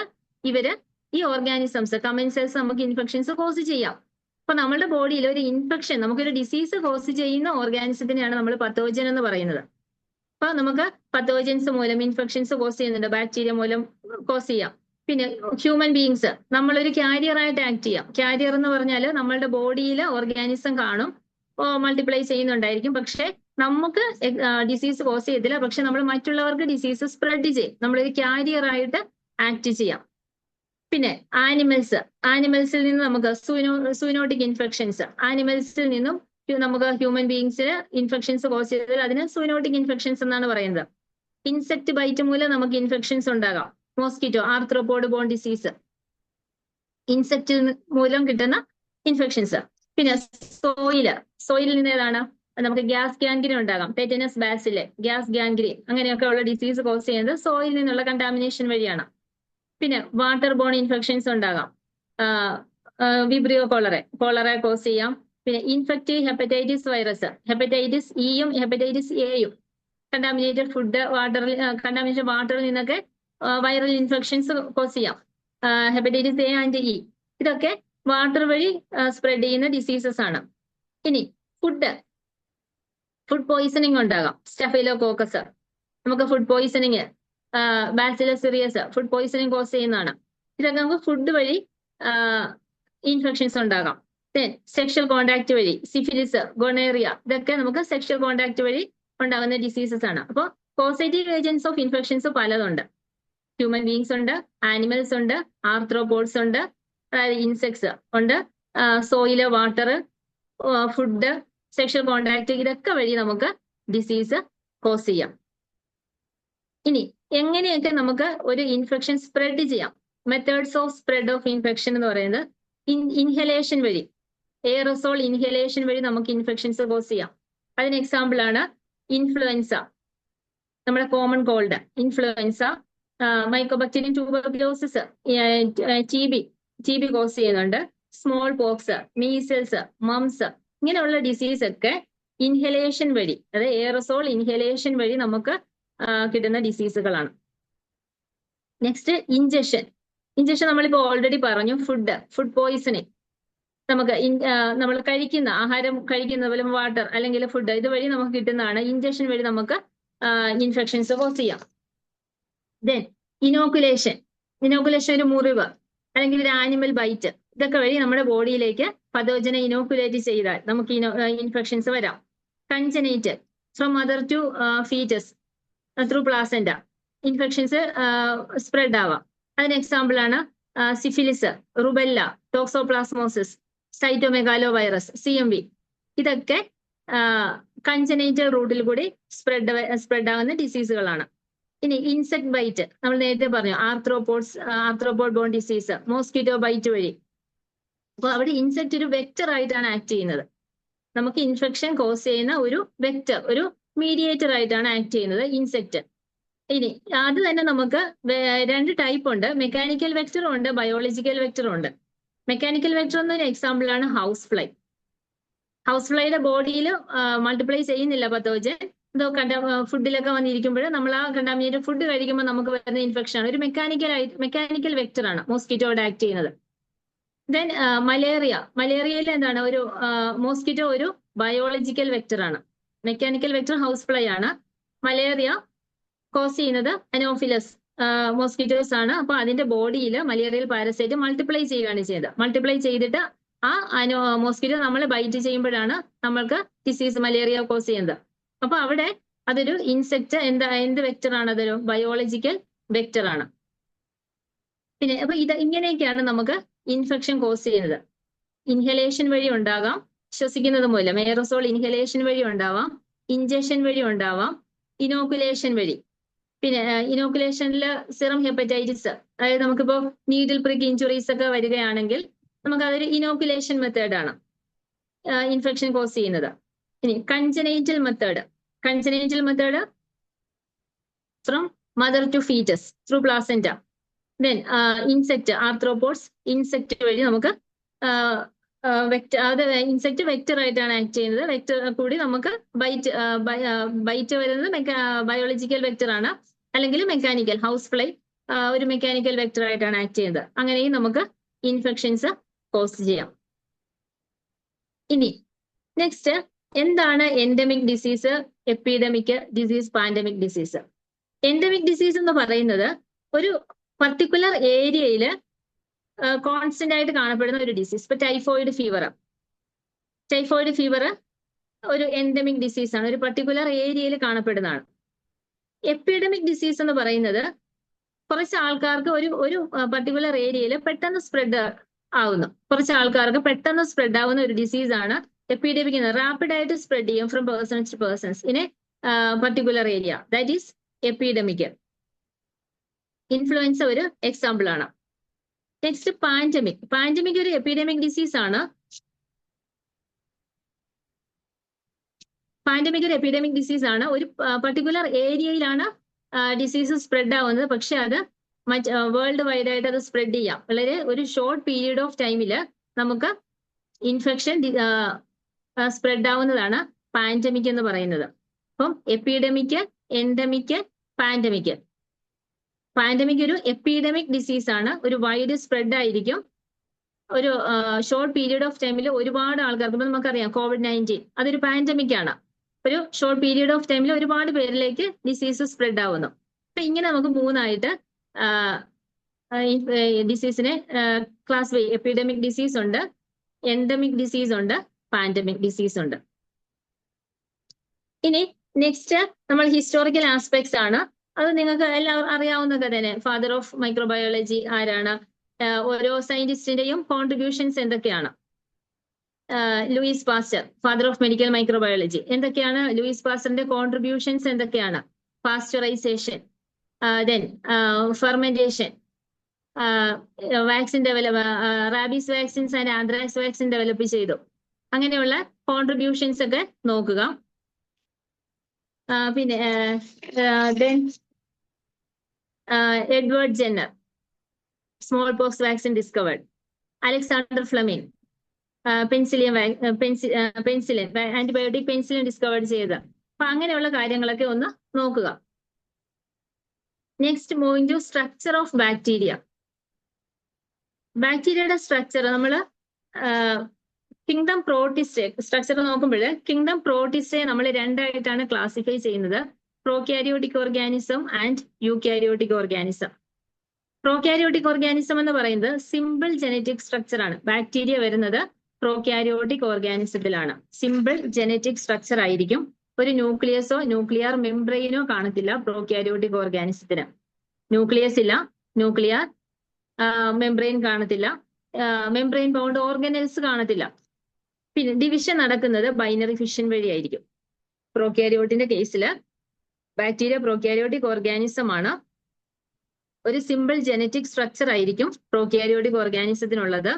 ഈ ഓർഗാനിസംസ് കമൻസെൽസ് നമുക്ക് ഇൻഫെക്ഷൻസ് കോസ് ചെയ്യാം. അപ്പൊ നമ്മുടെ ബോഡിയിൽ ഒരു ഇൻഫെക്ഷൻ, നമുക്കൊരു ഡിസീസ് കോസ് ചെയ്യുന്ന ഓർഗാനിസത്തിനെയാണ് നമ്മൾ പത്തോജൻ എന്ന് പറയുന്നത്. അപ്പൊ നമുക്ക് പത്തോജൻസ് മൂലം ഇൻഫെക്ഷൻസ് കോസ് ചെയ്യുന്നുണ്ട്, ബാക്ടീരിയ മൂലം കോസ് ചെയ്യാം. പിന്നെ ഹ്യൂമൻ ബീയിങ്സ്, നമ്മളൊരു ക്യാരിയർ ആയിട്ട് ആക്ട് ചെയ്യാം. ക്യാരിയർ എന്ന് പറഞ്ഞാൽ നമ്മളുടെ ബോഡിയിൽ ഓർഗാനിസം കാണും, മൾട്ടിപ്ലൈ ചെയ്യുന്നുണ്ടായിരിക്കും. പക്ഷെ നമുക്ക് ഡിസീസ് കോസ് ചെയ്തില്ല, പക്ഷെ നമ്മൾ മറ്റുള്ളവർക്ക് ഡിസീസ് സ്പ്രെഡ് ചെയ്യും, നമ്മളൊരു കാരിയർ ആയിട്ട് ആക്ട് ചെയ്യാം. പിന്നെ ആനിമൽസിൽ നിന്ന് നമുക്ക് സൂനോട്ടിക് ഇൻഫെക്ഷൻസ്, ആനിമൽസിൽ നിന്നും നമുക്ക് ഹ്യൂമൻ ബീങ്സിന് ഇൻഫെക്ഷൻസ് കോസ് ചെയ്താൽ അതിന് സൂനോട്ടിക് ഇൻഫെക്ഷൻസ് എന്നാണ് പറയുന്നത്. ഇൻസെക്ട് ബൈറ്റ് മൂലം നമുക്ക് ഇൻഫെക്ഷൻസ് ഉണ്ടാകാം. മോസ്കിറ്റോ, ആർത്രോപോഡ് ബോൺ ഡിസീസ്, ഇൻസെക്റ്റിൽ മൂലം കിട്ടുന്ന ഇൻഫെക്ഷൻസ്. പിന്നെ സോയിലിൽ നിന്ന് ഏതാണ് നമുക്ക് ഗ്യാസ് ഗാംഗ്രീൻ ഉണ്ടാകാം, ടെറ്റനസ് ബാസിലെ, ഗ്യാസ് ഗാംഗ്രീൻ, അങ്ങനെയൊക്കെ ഉള്ള ഡിസീസ് കോസ് ചെയ്യുന്നത് സോയിൽ നിന്നുള്ള കണ്ടാമിനേഷൻ വഴിയാണ്. പിന്നെ വാട്ടർ ബോൺ ഇൻഫെക്ഷൻസ് ഉണ്ടാകാം, വിബ്രിയോ കോളറ കോസ് ചെയ്യാം. പിന്നെ ഇൻഫെക്റ്റീവ് ഹെപ്പറ്റൈറ്റിസ് വൈറസ്, ഹെപ്പറ്റൈറ്റിസ് ഇയും ഹെപ്പറ്റൈറ്റിസ് എയും, കണ്ടാമിനേറ്റഡ് ഫുഡ്, കണ്ടാമിനേറ്റഡ് വാട്ടറിൽ നിന്നൊക്കെ വൈറൽ ഇൻഫെക്ഷൻസ് കോസ് ചെയ്യാം. ഹെപ്പറ്റൈറ്റിസ് എ ആൻഡ് ഇ ഇതൊക്കെ വാട്ടർ വഴി സ്പ്രെഡ് ചെയ്യുന്ന ഡിസീസസ് ആണ്. ഇനി ഫുഡ് പോയിസണിങ് ഉണ്ടാകാം, സ്റ്റഫൈലോകോക്കസ്, നമുക്ക് food poisoning, bacillus cereus food poisoning cause ചെയ്യുന്നതാണ്. ഇതൊക്കെ നമുക്ക് ഫുഡ് വഴി ഇൻഫെക്ഷൻസ് ഉണ്ടാകാം. സെക്ഷൽ കോണ്ടാക്ട് വഴി സിഫിലിസ്, ഗൊണേറിയ, ഇതൊക്കെ നമുക്ക് സെക്ഷൽ കോണ്ടാക്ട് വഴി ഉണ്ടാകുന്ന ഡിസീസസ് ആണ്. അപ്പോൾ പോസിറ്റീവ് ഏജൻസ് ഓഫ് ഇൻഫെക്ഷൻസ് പലതുണ്ട്. ഹ്യൂമൻ ബീങ്സ് ഉണ്ട്, ആനിമൽസ് ഉണ്ട്, ആർത്രോപോഡ്സ് ഉണ്ട്, അതായത് ഇൻസെക്ട്സ് ഉണ്ട്, soil, water, food, sexual contact, ഇതൊക്കെ വഴി നമുക്ക് ഡിസീസ് കോസ് ചെയ്യാം. ഇനി എങ്ങനെയൊക്കെ നമുക്ക് ഒരു ഇൻഫെക്ഷൻ സ്പ്രെഡ് ചെയ്യാം? Methods of spread of infection എന്ന് പറയുന്നത് ഇൻഹലേഷൻ വഴി, എയറസോൾ ഇൻഹലേഷൻ വഴി നമുക്ക് ഇൻഫെക്ഷൻസ് കോസ് ചെയ്യാം. അതിന് എക്സാമ്പിൾ ആണ് ഇൻഫ്ലുവൻസ, നമ്മുടെ common cold, influenza, mycobacterium tuberculosis, T B cause ചെയ്യുന്നുണ്ട്, സ്മോൾ പോക്സ്, മീസിൽസ്, മംസ്, ഇങ്ങനെയുള്ള ഡിസീസ് ഒക്കെ ഇൻഹലേഷൻ വഴി, അതായത് എയറസോൾ ഇൻഹലേഷൻ വഴി നമുക്ക് കിട്ടുന്ന ഡിസീസുകളാണ്. നെക്സ്റ്റ് ഇഞ്ചക്ഷൻ നമ്മളിപ്പോ ഓൾറെഡി പറഞ്ഞു. ഫുഡ് പോയിസണിങ്, നമുക്ക് നമ്മൾ കഴിക്കുന്ന ആഹാരം കഴിക്കുന്ന പോലെ വാട്ടർ അല്ലെങ്കിൽ ഫുഡ് ഇതുവഴി നമുക്ക് കിട്ടുന്നതാണ്. ഇഞ്ചക്ഷൻ വഴി നമുക്ക് ഇൻഫെക്ഷൻസ് കോസ് ചെയ്യാം. ദെൻ ഇനോക്കുലേഷൻ ഒരു മുറിവ് അല്ലെങ്കിൽ ഒരു ആനിമൽ ബൈറ്റ്, ഇതൊക്കെ വഴി നമ്മുടെ ബോഡിയിലേക്ക് പതോജനെ ഇനോക്കുലേറ്റ് ചെയ്താൽ നമുക്ക് ഇൻഫെക്ഷൻസ് വരാം. Congenital, from mother to foetus through placenta, infections spread ആവാം. അതിന് എക്സാമ്പിൾ ആണ് syphilis, rubella, toxoplasmosis, cytomegalo virus, CMV. ഇതൊക്കെ കൺജനൈറ്റൽ റൂട്ടിൽ കൂടി സ്പ്രെഡ് ആകുന്ന ഡിസീസുകളാണ്. ഇനി ഇൻസെക്ട് ബൈറ്റ്, നമ്മൾ നേരത്തെ പറഞ്ഞു, arthropod borne disease, mosquito bite വഴി. അപ്പോൾ അവിടെ ഇൻസെക്ട് ഒരു വെക്ടർ ആയിട്ടാണ് ആക്ട് ചെയ്യുന്നത്. നമുക്ക് ഇൻഫെക്ഷൻ കോസ് ചെയ്യുന്ന ഒരു വെക്ടർ, ഒരു മീഡിയേറ്റർ ആയിട്ടാണ് ആക്ട് ചെയ്യുന്നത് ഇൻസെക്ട്. ഇനി അത് തന്നെ നമുക്ക് രണ്ട് ടൈപ്പ് ഉണ്ട്, മെക്കാനിക്കൽ വെക്ടറും ഉണ്ട്, ബയോളജിക്കൽ വെക്ടറും ഉണ്ട്. മെക്കാനിക്കൽ വെക്ടർ എന്നൊരു എക്സാമ്പിൾ ആണ് ഹൗസ് ഫ്ലൈയുടെ ബോഡിയിൽ മൾട്ടിപ്ലൈ ചെയ്യുന്നില്ല പത്തോജൻ, എന്തോ ഫുഡിലൊക്കെ വന്നിരിക്കുമ്പോൾ നമ്മൾ ആ കണ്ടാമിനേറ്റഡ് ഫുഡ് കഴിക്കുമ്പോൾ നമുക്ക് വരുന്ന ഇൻഫെക്ഷൻ ആണ്. ഒരു മെക്കാനിക്കൽ വെക്ടർ ആണ് മോസ്കിറ്റോയോട് ആക്ട് ചെയ്യുന്നത്. ദെൻ മലേറിയയിൽ എന്താണ്, ഒരു മോസ്കിറ്റോ ഒരു ബയോളജിക്കൽ വെക്ടർ ആണ്. മെക്കാനിക്കൽ വെക്ടർ ഹൗസ് ഫ്ലൈ ആണ്. മലേറിയ കോസ് ചെയ്യുന്നത് അനോഫിലസ് മോസ്കിറ്റോസ് ആണ്. അപ്പൊ അതിന്റെ ബോഡിയിൽ മലേറിയൽ പാരസൈറ്റ് മൾട്ടിപ്ലൈ ചെയ്യുകയാണ് ചെയ്തത്. മൾട്ടിപ്ലൈ ചെയ്തിട്ട് ആ മോസ്കിറ്റോ നമ്മളെ ബൈറ്റ് ചെയ്യുമ്പോഴാണ് നമ്മൾക്ക് ഡിസീസ് മലേറിയ കോസ് ചെയ്യുന്നത്. അപ്പൊ അവിടെ അതൊരു ഇൻസെക്ട് എന്ത് വെക്ടർ ആണ്? അതൊരു ബയോളജിക്കൽ വെക്ടർ ആണ്. പിന്നെ അപ്പൊ ഇങ്ങനെയൊക്കെയാണ് നമുക്ക് ഇൻഫെക്ഷൻ കോസ് ചെയ്യുന്നത്. ഇൻഹലേഷൻ വഴി ഉണ്ടാകാം, ശ്വസിക്കുന്നത് മൂലം എയറോസോൾ ഇൻഹലേഷൻ വഴി ഉണ്ടാവാം, ഇഞ്ചക്ഷൻ വഴി ഉണ്ടാവാം, ഇനോക്കുലേഷൻ വഴി. പിന്നെ ഇനോക്കുലേഷനിൽ സിറം ഹെപ്പറ്റൈറ്റിസ്, അതായത് നമുക്കിപ്പോ നീഡിൽ പ്രിക്ക് ഇഞ്ചുറീസ് ഒക്കെ വരികയാണെങ്കിൽ നമുക്ക് അതൊരു ഇനോക്കുലേഷൻ മെത്തേഡാണ് ഇൻഫെക്ഷൻ കോസ് ചെയ്യുന്നത്. ഇനി congenital method from mother to foetus through placenta. Then insect, arthropods, insect വഴി നമുക്ക് ഇൻസെക്ട് വെക്ടർ ആയിട്ടാണ് ആക്ട് ചെയ്യുന്നത്. വെക്ടർ കൂടി നമുക്ക് ബൈറ്റ് വരുന്നത് ബയോളജിക്കൽ വെക്ടർ ആണ്, അല്ലെങ്കിൽ മെക്കാനിക്കൽ. ഹൗസ് ഫ്ലൈ ഒരു മെക്കാനിക്കൽ വെക്ടർ ആയിട്ടാണ് ആക്ട് ചെയ്യുന്നത്. അങ്ങനെയും നമുക്ക് ഇൻഫെക്ഷൻസ് കോസ് ചെയ്യാം. ഇനി നെക്സ്റ്റ്, എന്താണ് endemic disease, epidemic disease, pandemic disease? Endemic disease എന്ന് പറയുന്നത് ഒരു പർട്ടിക്കുലർ ഏരിയയിൽ കോൺസ്റ്റന്റ് ആയിട്ട് കാണപ്പെടുന്ന ഒരു ഡിസീസ്. ഇപ്പൊ ടൈഫോയിഡ് ഫീവർ ഒരു എൻഡമിക് ഡിസീസ് ആണ്, ഒരു പർട്ടിക്കുലർ ഏരിയയിൽ കാണപ്പെടുന്നതാണ്. എപ്പിഡമിക് ഡിസീസ് എന്ന് പറയുന്നത് കുറച്ച് ആൾക്കാർക്ക് ഒരു പർട്ടിക്കുലർ ഏരിയയിൽ പെട്ടെന്ന് സ്പ്രെഡ് ആവുന്നു, കുറച്ച് ആൾക്കാർക്ക് പെട്ടെന്ന് സ്പ്രെഡ് ആവുന്ന ഒരു ഡിസീസ് ആണ് എപ്പിഡമിക്. റാപ്പിഡ് ആയിട്ട് സ്പ്രെഡ് ചെയ്യും from persons to persons in a particular area, that is epidemic. Influenza ഒരു എക്സാമ്പിൾ ആണ്. Next pandemic. പാൻഡമിക് ഒരു എപ്പിഡമിക് ഡിസീസ് ആണ്. പാൻഡമിക് ഒരു എപ്പിഡമിക് ഡിസീസ് ആണ്. ഒരു പർട്ടിക്കുലർ ഏരിയയിലാണ് ഡിസീസ് സ്പ്രെഡ് ആവുന്നത്, പക്ഷെ അത് വേൾഡ് വൈഡ് ആയിട്ട് അത് സ്പ്രെഡ് ചെയ്യാം. വളരെ ഒരു ഷോർട്ട് പീരീഡ് ഓഫ് ടൈമിൽ നമുക്ക് ഇൻഫെക്ഷൻ സ്പ്രെഡ് ആവുന്നതാണ് പാൻഡമിക് എന്ന് പറയുന്നത്. അപ്പം എപ്പിഡമിക്, എൻഡമിക്, പാൻഡമിക്. പാൻഡമിക് ഒരു എപ്പിഡമിക് ഡിസീസ് ആണ്, ഒരു വൈഡ് സ്പ്രെഡ് ആയിരിക്കും. ഒരു ഷോർട്ട് പീരീഡ് ഓഫ് ടൈമിൽ ഒരുപാട് ആൾക്കാർക്ക്, ഇപ്പൊ നമുക്കറിയാം COVID-19 അതൊരു പാൻഡമിക് ആണ്. ഒരു ഷോർട്ട് പീരീഡ് ഓഫ് ടൈമിൽ ഒരുപാട് പേരിലേക്ക് ഡിസീസ് സ്പ്രെഡ് ആവുന്നു. അപ്പൊ ഇങ്ങനെ നമുക്ക് മൂന്നായിട്ട് ഡിസീസിനെ ക്ലാസ് വൈ. എപ്പിഡമിക് ഡിസീസ് ഉണ്ട്, എൻഡമിക് ഡിസീസ് ഉണ്ട്, പാൻഡമിക് ഡിസീസ് ഉണ്ട്. ഇനി നെക്സ്റ്റ് നമ്മൾ ഹിസ്റ്റോറിക്കൽ ആസ്പെക്ട്സ് ആണ്. അത് നിങ്ങൾക്ക് എല്ലാം അറിയാവുന്നതൊക്കെ തന്നെ. ഫാദർ ഓഫ് മൈക്രോബയോളജി ആരാണ്, ഓരോ സയന്റിസ്റ്റിന്റെയും കോൺട്രിബ്യൂഷൻസ് എന്തൊക്കെയാണ്. Louis Pasteur, father of medical microbiology. എന്തൊക്കെയാണ് ലൂയിസ് പാസ്റ്ററിന്റെ കോൺട്രിബ്യൂഷൻസ്? എന്തൊക്കെയാണ്? Pasteurisation, then fermentation, vaccine develop, rabies vaccines and anthrax vaccine develop ചെയ്തു. അങ്ങനെയുള്ള കോൺട്രിബ്യൂഷൻസ് ഒക്കെ നോക്കുക. പിന്നെ then Edward Jenner, small pox vaccine discovered. Alexander Fleming, penicillin antibiotic penicillin discovered ചെയ്ത്. അപ്പൊ അങ്ങനെയുള്ള കാര്യങ്ങളൊക്കെ ഒന്ന് നോക്കുക. Next moving to structure of bacteria. ബാക്ടീരിയയുടെ സ്ട്രക്ചർ നമ്മൾ കിങ്ഡം പ്രോട്ടിസ്റ്റെ സ്ട്രക്ചർ നോക്കുമ്പോൾ കിങ്ഡം പ്രോട്ടിസ്റ്റെ നമ്മൾ രണ്ടായിട്ടാണ് ക്ലാസിഫൈ ചെയ്യുന്നത്, prokaryotic organism and eukaryotic organism. Prokaryotic organism എന്ന് പറയുന്നത് സിമ്പിൾ ജനറ്റിക് സ്ട്രക്ചർ ആണ്. ബാക്ടീരിയ വരുന്നത് പ്രോകാരിയോട്ടിക് ഓർഗാനിസത്തിലാണ്. സിമ്പിൾ ജനറ്റിക് സ്ട്രക്ചർ ആയിരിക്കും. ഒരു ന്യൂക്ലിയസോ ന്യൂക്ലിയർ മെംബ്രെയിനോ കാണത്തില്ല പ്രോകാരിയോട്ടിക് ഓർഗാനിസത്തിന്. ന്യൂക്ലിയസ് ഇല്ല, ന്യൂക്ലിയർ മെംബ്രെയിൻ കാണത്തില്ല, മെംബ്രെയിൻ ബൗണ്ട് ഓർഗനൽസ് കാണത്തില്ല. പിന്നെ ഡിവിഷൻ നടക്കുന്നത് ബൈനറി ഫിഷൻ വഴിയായിരിക്കും. പ്രോകാരിയോട്ടിന്റെ കേസിൽ ബാക്ടീരിയ പ്രോകാരിയോട്ടിക് ഓർഗാനിസം ആണ്. ഒരു സിമ്പിൾ ജനറ്റിക് സ്ട്രക്ചർ ആയിരിക്കും പ്രോകാരിയോട്ടിക് ഓർഗാനിസത്തിനുള്ളത്.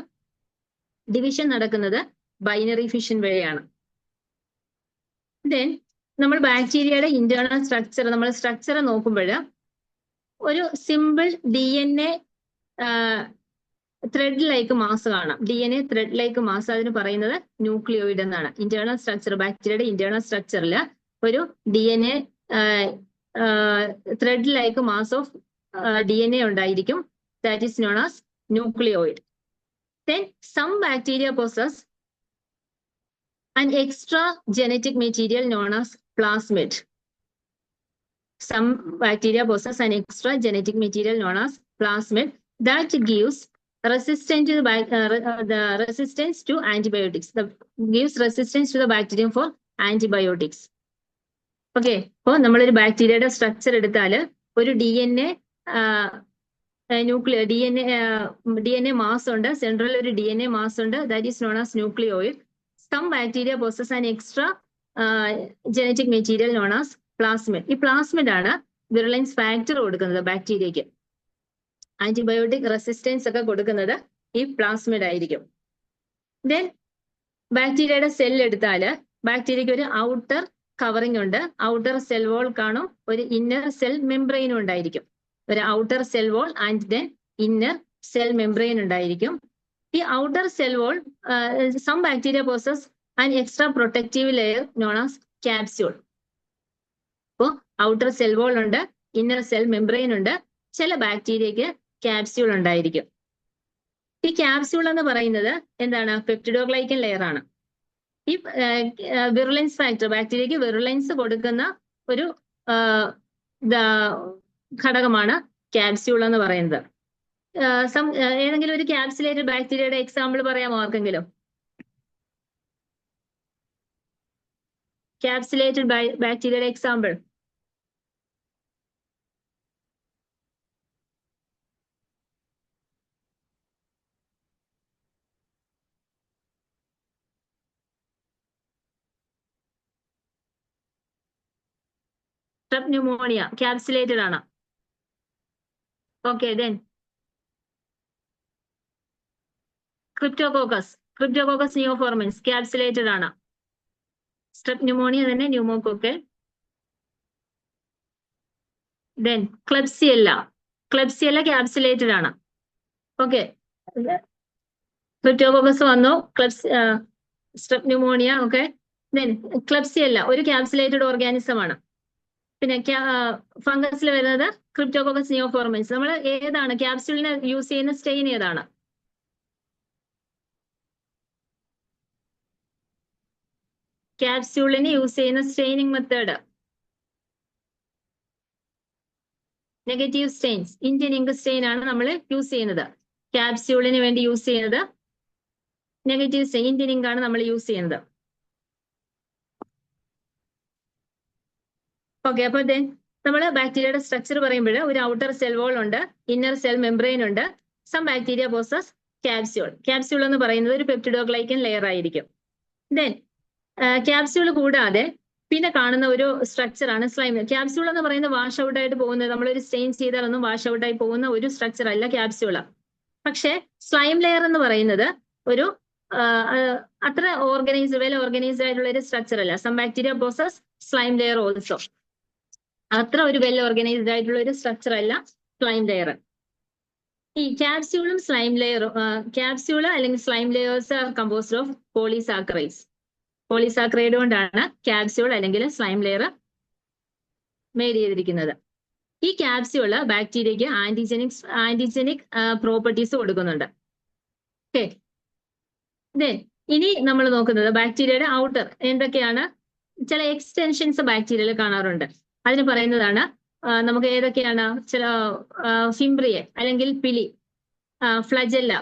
ഡിവിഷൻ നടക്കുന്നത് ബൈനറി ഫിഷൻ വഴിയാണ്. ദെൻ നമ്മൾ ബാക്ടീരിയയുടെ ഇന്റേണൽ സ്ട്രക്ചർ, നമ്മൾ സ്ട്രക്ചർ നോക്കുമ്പോൾ ഒരു simple DNA thread like mass കാണാം. DNA ത്രെഡ് ലൈക്ക് മാസ്, അതിന് പറയുന്നത് ന്യൂക്ലിയോയിഡ് എന്നാണ്. ഇന്റേണൽ സ്ട്രക്ചർ, ബാക്ടീരിയയുടെ ഇന്റേണൽ സ്ട്രക്ചറിൽ ഒരു DNA thread like mass of DNA ഉണ്ടായിരിക്കും. That is known as nucleoid. Then some bacteria possess an extra genetic material known as plasmid. Some bacteria possess an extra genetic material known as plasmid that gives resistance to antibiotics. That gives resistance to the bacterium for antibiotics. Okay. അപ്പോൾ നമ്മളൊരു ബാക്ടീരിയയുടെ structure എടുത്താൽ ഒരു DNA DNA mass ഉണ്ട്, central ഒരു DNA mass ഉണ്ട്, that is known as nucleoid. Some bacteria possess an extra genetic material known as plasmid. ഈ plasmid ആണ് വിറുലൻസ് ഫാക്ടർ കൊടുക്കുന്നത് ബാക്ടീരിയക്ക്. ആന്റിബയോട്ടിക് റെസിസ്റ്റൻസ് ഒക്കെ കൊടുക്കുന്നത് ഈ പ്ലാസ്മിഡ് ആയിരിക്കും. ദെൻ ബാക്ടീരിയയുടെ സെൽ എടുത്താല് ബാക്ടീരിയക്ക് ഒരു ഔട്ടർ കവറിംഗ് ഉണ്ട്, ഔട്ടർ സെൽ വോൾ കാണും, ഒരു ഇന്നർ സെൽ മെംബ്രെയിനും ഉണ്ടായിരിക്കും. ഒരു outer cell wall and then inner cell membrane ഉണ്ടായിരിക്കും. ഈ outer cell wall, some bacteria possess and extra protective layer known as capsule. അപ്പോൾ ഔട്ടർ സെൽ വോൾ ഉണ്ട്, ഇന്നർ സെൽ മെംബ്രെയിൻ ഉണ്ട്, ചില ബാക്ടീരിയക്ക് ക്യാപ്സ്യൂൾ ഉണ്ടായിരിക്കും. ഈ ക്യാപ്സ്യൂൾ എന്ന് പറയുന്നത് എന്താണ്? പെപ്റ്റിഡോഗ്ലൈക്കൻ ലെയർ ആണ്. ഈ വിറുലൻസ് ഫാക്ടർ, ബാക്ടീരിയക്ക് വിറുലൻസ് കൊടുക്കുന്ന ഒരു ഘടകമാണ് ക്യാപ്സ്യൂൾ എന്ന് പറയുന്നത്. ഏതെങ്കിലും ഒരു ക്യാപ്സുലേറ്റഡ് ബാക്ടീരിയയുടെ എക്സാമ്പിൾ പറയാമോ ആർക്കെങ്കിലും? ക്യാപ്സുലേറ്റഡ് ബാക്ടീരിയയുടെ എക്സാമ്പിൾ? സ്ട്രെപ് ന്യൂമോണിയ ക്യാപ്സുലേറ്റഡ് ആണ്. ഓക്കെ, ദെൻ ക്രിപ്റ്റോകോക്കസ് നിയോഫോർമൻസ് ക്യാപ്സുലേറ്റഡ് ആണ്. സ്ട്രെപ് ന്യൂമോണിയ തന്നെ ന്യൂമോകോക്കൽ. ദെൻ ക്ലെബ്സിയല്ല ക്യാപ്സുലേറ്റഡ് ആണ്. ഓക്കെ, ക്രിപ്റ്റോകോക്കസ് വന്നു, strep pneumonia. Okay, then Klebsiella ഒരു ക്യാപ്സുലേറ്റഡ് ഓർഗാനിസം ആണ്. പിന്നെ ഫംഗസിൽ വരുന്നത് ക്രിപ്റ്റോകോക്കസ് നിയോഫോർമൻസ്. നമ്മൾ ഏതാണ് ക്യാപ്സ്യൂളിന് യൂസ് ചെയ്യുന്ന സ്റ്റെയിൻ ഏതാണ്? ക്യാപ്സ്യൂളിന് യൂസ് ചെയ്യുന്ന staining method negative stains, Indian ink stain ആണ് നമ്മൾ യൂസ് ചെയ്യുന്നത്. ക്യാപ്സ്യൂളിന് വേണ്ടി യൂസ് ചെയ്യുന്നത് നെഗറ്റീവ് സ്റ്റെയിൻ, ഇന്ത്യൻ ഇങ്ക് ആണ് നമ്മൾ യൂസ് ചെയ്യുന്നത്. ഓക്കെ, അപ്പോൾ നമ്മൾ ബാക്ടീരിയയുടെ സ്ട്രക്ചർ പറയുമ്പോൾ ഒരു ഔട്ടർ സെൽ വോൾ ഉണ്ട്, ഇന്നർ സെൽ മെംബ്രെയിൻ ഉണ്ട്. സം ബാക്ടീരിയ പോസസ് ക്യാപ്സ്യൂൾ എന്ന് പറയുന്നത് ഒരു പെപ്റ്റിഡോഗ്ലൈക്കൻ ലെയർ ആയിരിക്കും. ദെൻ ക്യാപ്സ്യൂൾ കൂടാതെ പിന്നെ കാണുന്ന ഒരു സ്ട്രക്ചർ ആണ് സ്ലൈം. ക്യാപ്സ്യൂൾ എന്ന് പറയുന്നത് വാഷ് ഔട്ട് ആയിട്ട് പോകുന്നത്, നമ്മളൊരു സ്റ്റെയിൻ ചെയ്താലൊന്നും വാഷ് ഔട്ട് ആയി പോകുന്ന ഒരു സ്ട്രക്ചർ അല്ല ക്യാപ്സ്യൂൾ. പക്ഷെ സ്ലൈം ലെയർ എന്ന് പറയുന്നത് ഒരു അത്ര വെൽ ഓർഗനൈസ്ഡ് ആയിട്ടുള്ള ഒരു സ്ട്രക്ചർ അല്ല. Some bacteria possess slime layer also. അത്ര ഒരു വെൽ ഓർഗനൈസ്ഡ് ആയിട്ടുള്ള ഒരു സ്ട്രക്ചർ അല്ല സ്ലൈം ലെയർ. ഈ ക്യാപ്സ്യൂളും ക്യാപ്സ്യൂള് അല്ലെങ്കിൽ slime layers are composed of polysaccharide കൊണ്ടാണ് ക്യാപ്സ്യൂൾ അല്ലെങ്കിൽ സ്ലൈം ലെയർ മെയ്ഡ് ചെയ്തിരിക്കുന്നത്. ഈ ക്യാപ്സ്യൂള് ബാക്ടീരിയയ്ക്ക് ആന്റിജനിക് പ്രോപ്പർട്ടീസ് കൊടുക്കുന്നുണ്ട്. ഓക്കെ, ഇനി നമ്മൾ നോക്കുന്നത് ബാക്ടീരിയയുടെ ഔട്ടർ എന്തൊക്കെയാണ്. ചില എക്സ്റ്റൻഷൻസ് ബാക്ടീരിയയിൽ കാണാറുണ്ട്. അതിന് പറയുന്നതാണ് നമുക്ക് ഏതൊക്കെയാണ്, ചില ഫിംബ്രിയെ അല്ലെങ്കിൽ പിലി, ഫ്ലജെല്ല,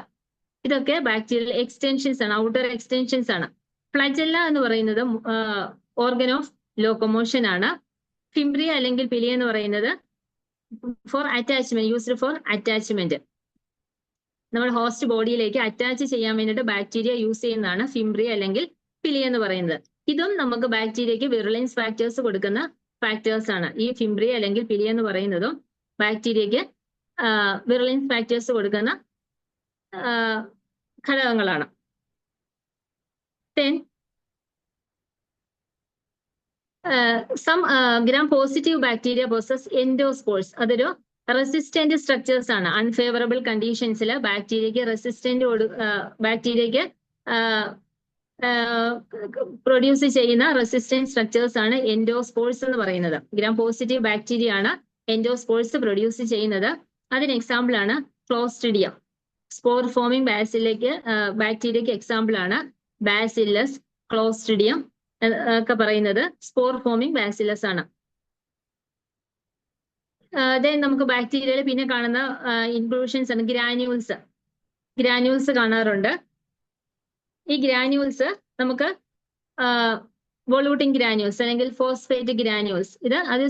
ഇതൊക്കെ ബാക്ടീരിയൽ എക്സ്റ്റൻഷൻസ് ആണ്, ഔട്ടർ എക്സ്റ്റൻഷൻസ് ആണ്. ഫ്ലജെല്ല എന്ന് പറയുന്നത് ഓർഗൻ ഓഫ് ലോക്കോമോഷൻ ആണ്. ഫിംബ്രിയ അല്ലെങ്കിൽ പിലി എന്ന് പറയുന്നത് യൂസ്ഡ് ഫോർ അറ്റാച്ച്മെന്റ്. നമ്മൾ ഹോസ്റ്റ് ബോഡിയിലേക്ക് അറ്റാച്ച് ചെയ്യാൻ വേണ്ടിയിട്ട് ബാക്ടീരിയ യൂസ് ചെയ്യുന്നതാണ് ഫിംബ്രിയ അല്ലെങ്കിൽ പിലി എന്ന് പറയുന്നത്. ഇതും നമുക്ക് ബാക്ടീരിയയ്ക്ക് വിറുലൻസ് ഫാക്ടേഴ്സ് കൊടുക്കുന്ന ഫാക്ടേഴ്സ് ആണ്. ഈ ഫിംബ്രിയ അല്ലെങ്കിൽ പിലി എന്ന് പറയുന്നതും ബാക്ടീരിയയ്ക്ക് വിറുലൻസ് ഫാക്ടേഴ്സ് കൊടുക്കുന്ന ഘടകങ്ങളാണ്. Some gram positive bacteria possess endospores. അതൊരു റെസിസ്റ്റന്റ് സ്ട്രക്ചേഴ്സ് ആണ്. അൺഫേവറബിൾ കണ്ടീഷൻസിൽ ബാക്ടീരിയയ്ക്ക് പ്രൊഡ്യൂസ് ചെയ്യുന്ന റെസിസ്റ്റന്റ് സ്ട്രക്ചേഴ്സ് ആണ് എൻഡോസ്പോർസ് എന്ന് പറയുന്നത്. ഗ്രാം പോസിറ്റീവ് ബാക്ടീരിയ ആണ് എൻഡോസ്പോർസ് പ്രൊഡ്യൂസ് ചെയ്യുന്നത്. അതിന് എക്സാമ്പിൾ ആണ് ക്ലോസ്ട്രിഡിയം. സ്പോർ ഫോമിംഗ് ബാക്ടീരിയക്ക് എക്സാമ്പിൾ ആണ് ബാസില്ലസ്, ക്ലോസ്ട്രിഡിയം ഒക്കെ പറയുന്നത് സ്പോർ ഫോമിംഗ് ബാസില്ലസ് ആണ്. നമുക്ക് ബാക്ടീരിയയിൽ പിന്നെ കാണുന്ന ഇൻക്ലൂഷൻസ് ആണ് ഗ്രാന്യൂൾസ് കാണാറുണ്ട്. ഈ ഗ്രാന്യൂൾസ് നമുക്ക് വൊളൂട്ടിംഗ് ഗ്രാന്യൂൾസ് അല്ലെങ്കിൽ ഫോസ്ഫേറ്റ് ഗ്രാന്യൂൾസ്, അത്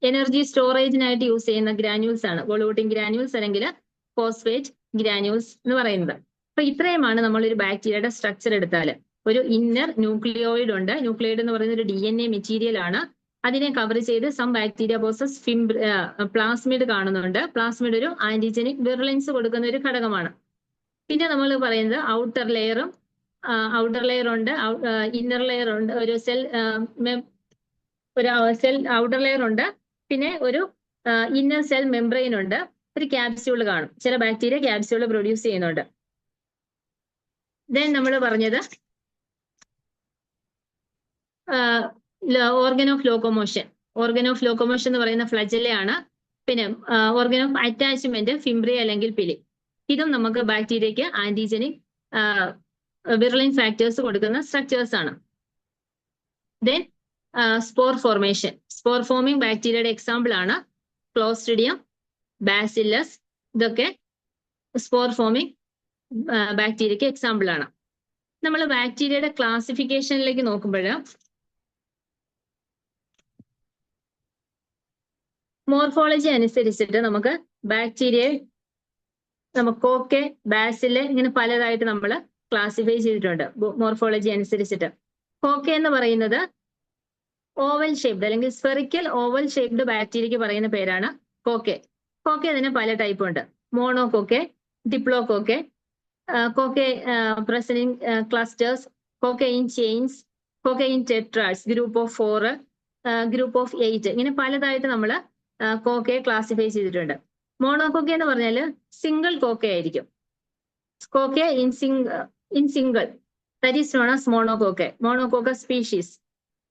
എനർജി സ്റ്റോറേജിനായിട്ട് യൂസ് ചെയ്യുന്ന ഗ്രാന്യൂൾസ് ആണ്. വൊളൂട്ടിംഗ് ഗ്രാന്യൂൾസ് അല്ലെങ്കിൽ ഫോസ്ഫേറ്റ് ഗ്രാന്യൂൾസ് എന്ന് പറയുന്നത്. അപ്പൊ ഇത്രയുമാണ് നമ്മൾ ഒരു ബാക്ടീരിയയുടെ സ്ട്രക്ചർ എടുത്താൽ. ഒരു ഇന്നർ ന്യൂക്ലിയോയിഡ് ഉണ്ട്. ന്യൂക്ലിയോയിഡ് എന്ന് പറയുന്ന ഒരു DNA മെറ്റീരിയൽ ആണ്. അതിനെ കവർ ചെയ്ത് സം ബാക്ടീരിയ പോസസ് പ്ലാസ്മിഡ് കാണുന്നുണ്ട്. പ്ലാസ്മിഡ് ഒരു ആന്റിജനിക് വിറുലൻസ് കൊടുക്കുന്ന ഒരു ഘടകമാണ്. പിന്നെ നമ്മൾ പറയുന്നത് ഔട്ടർ ലെയർ ഉണ്ട്, ഇന്നർ ലെയർ ഉണ്ട്, ഒരു സെൽ ഔട്ടർ ലെയർ ഉണ്ട്, പിന്നെ ഒരു ഇന്നർ സെൽ മെംബ്രെയിൻ ഉണ്ട്, ഒരു ക്യാപ്സ്യൂൾ കാണും. ചില ബാക്ടീരിയ ക്യാപ്സ്യൂൾ പ്രൊഡ്യൂസ് ചെയ്യുന്നുണ്ട്. നമ്മൾ പറഞ്ഞത് ഓർഗൻ ഓഫ് ലോക്കോമോഷൻ എന്ന് പറയുന്ന ഫ്ലജെല്ലയാണ്. പിന്നെ ഓർഗൻ ഓഫ് അറ്റാച്ച്മെന്റ് ഫിംബ്രിയ അല്ലെങ്കിൽ പിലി. ഇതും നമുക്ക് ബാക്ടീരിയയ്ക്ക് ആന്റിജനിക് വിറുലൻസ് ഫാക്ടേഴ്സ് കൊടുക്കുന്ന സ്ട്രക്ചേഴ്സ് ആണ്. സ്പോർ ഫോമിംഗ് ബാക്ടീരിയയുടെ എക്സാമ്പിൾ ആണ് ക്ലോസ്ട്രിഡിയം, ബാസില്ലസ്. ഇതൊക്കെ സ്പോർ ഫോമിംഗ് ബാക്ടീരിയയ്ക്ക് എക്സാമ്പിൾ ആണ്. നമ്മൾ ബാക്ടീരിയയുടെ ക്ലാസിഫിക്കേഷനിലേക്ക് നോക്കുമ്പോൾ മോർഫോളജി അനുസരിച്ചിട്ട് നമുക്ക് ബാക്ടീരിയ, നമുക്ക് കോക്കെ, ബാസില് ഇങ്ങനെ പലതായിട്ട് നമ്മൾ ക്ലാസിഫൈ ചെയ്തിട്ടുണ്ട് മോർഫോളജി അനുസരിച്ചിട്ട്. കോക്കെ എന്ന് പറയുന്നത് ഓവൽ ഷേപ്ഡ് അല്ലെങ്കിൽ സ്ഫെറിക്കൽ ഓവൽ ഷേപ്ഡ് ബാക്ടീരിയക്ക് പറയുന്ന പേരാണ് കോക്കെ. കോക്കെ തന്നെ പല ടൈപ്പ് ഉണ്ട്. Monococci, diplococci, cocci present in clusters, cocci in chains, cocci in tetrads, group of 4, group of 8, ഇങ്ങനെ പലതായിട്ട് നമ്മൾ കോക്കെ ക്ലാസിഫൈ ചെയ്തിട്ടുണ്ട്. മോണോകോക്കെ എന്ന് പറഞ്ഞാൽ സിംഗിൾ കോക്കെ ആയിരിക്കും. Cocci in single, that is known as monococci, monococcus species.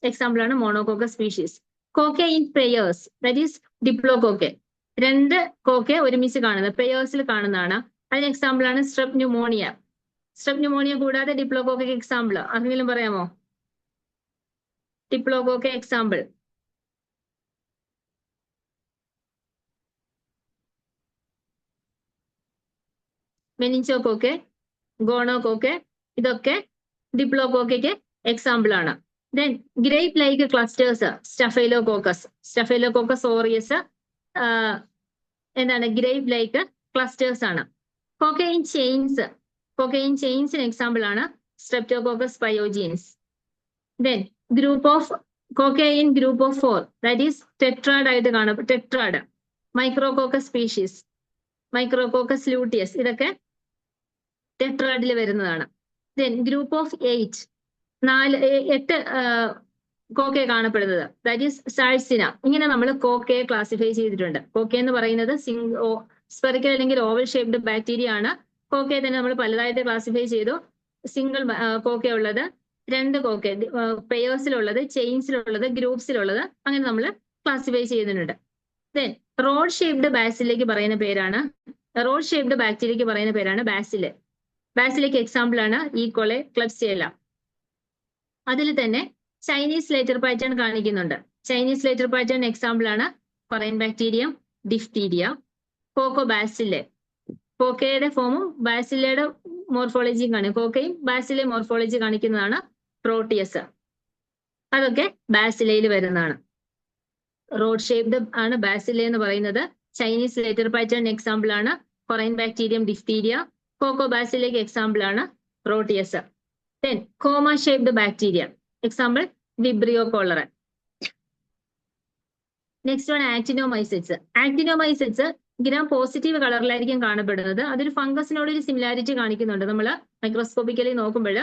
Example ആണ് monococcus species. Cocci in pairs, that is diplococci. 2 cocci ഒരുമിച്ച് കാണുന്നത് പെയേഴ്സിൽ കാണുന്നതാണ്. അതിന് എക്സാമ്പിൾ ആണ് സ്ട്രെപ് ന്യൂമോണിയ. സ്ട്രെപ് ന്യൂമോണിയ കൂടാതെ ഡിപ്ലോകോക്കെ എക്സാമ്പിൾ ആർക്കെങ്കിലും പറയാമോ? ഡിപ്ലോകോക്കെ എക്സാമ്പിൾ. മെനിഞ്ചോകോക്കെ, ഗോണോകോക്കെ, ഇതൊക്കെ ഡിപ്ലോകോക്കയ്ക്ക് എക്സാമ്പിൾ ആണ്. Then grape like clusters, staphylococcus aureus എന്താണ് ഗ്രേപ്പ് ലൈക്ക് ക്ലസ്റ്റേഴ്സ് ആണ്. കോക്കെ ഇൻ ചെയിൻസിന് എക്സാമ്പിൾ ആണ് streptococcus pyogenes. Then group of cocci in group of 4, that is tetrad ആയിട്ട് കാണും. Tetrad, micrococcus species, micrococcus luteus, ഇതൊക്കെ ടെട്രാഡിൽ വരുന്നതാണ്. ദെൻ ഗ്രൂപ്പ് ഓഫ് 8 കോക്കെ കാണപ്പെടുന്നത്, ദാറ്റ് ഈസ് സാഴ്സിന. ഇങ്ങനെ നമ്മൾ കോക്കയെ ക്ലാസിഫൈ ചെയ്തിട്ടുണ്ട്. കോക്കെ എന്ന് പറയുന്നത് സ്ഫെറിക്കൽ അല്ലെങ്കിൽ ഓവൽ ഷേപ്ഡ് ബാക്ടീരിയ ആണ്. കോക്കയെ തന്നെ നമ്മൾ പലതായിട്ട് ക്ലാസിഫൈ ചെയ്തു. സിംഗിൾ കോക്കെ ഉള്ളത്, 2 കോക്കെ, പെയേഴ്സിലുള്ളത്, ചെയിൻസിലുള്ളത്, ഗ്രൂപ്പ്സിലുള്ളത്, അങ്ങനെ നമ്മൾ ക്ലാസിഫൈ ചെയ്യുന്നുണ്ട്. ദെൻ റോഡ് ഷേപ്ഡ് ബാസിലേക്ക് പറയുന്ന പേരാണ്, റോഡ് ഷേപ്ഡ് ബാക്ടീരിയക്ക് പറയുന്ന പേരാണ് ബാസില്. ബാസിലേക്ക് എക്സാമ്പിൾ ആണ് ഈക്കോളെ, ക്ലബ്സിയല്ല. അതിൽ തന്നെ ചൈനീസ് ലെറ്റർ പാറ്റേൺ കാണിക്കുന്നുണ്ട്. ചൈനീസ് ലെറ്റർ പാറ്റേൺ എക്സാമ്പിൾ ആണ് Corynebacterium, diphtheria, coccobacilli. കോക്കയുടെ ഫോമും ബാസിലയുടെ മോർഫോളജിയും കാണിക്കും. കോക്കയും ബാസിലെ മോർഫോളജി കാണിക്കുന്നതാണ് പ്രോട്ടിയസ്. അതൊക്കെ ബാസിലയിൽ വരുന്നതാണ്. റോഡ് ഷേപ്ഡ് ആണ് ബാസിലെ എന്ന് പറയുന്നത്. ചൈനീസ് ലെറ്റർ പാറ്റേൺ എക്സാമ്പിൾ ആണ് കൊറൈൻ ബാക്ടീരിയം, ഡിഫ്തീരിയ. കോക്കോ ബാസിലേക്ക് എക്സാമ്പിൾ ആണ് Proteus. Then comma shaped bacteria, example Vibrio cholera. Next ആണ് ആക്ടിനോമൈസെറ്റ്സ്. ആക്ടിനോമൈസെറ്റ്സ് ഗ്രാം പോസിറ്റീവ് കളറിലായിരിക്കും കാണപ്പെടുന്നത്. അതൊരു ഫംഗസിനോട് ഒരു സിമിലാരിറ്റി കാണിക്കുന്നുണ്ട്. നമ്മൾ മൈക്രോസ്കോപ്പിക്കലി നോക്കുമ്പോൾ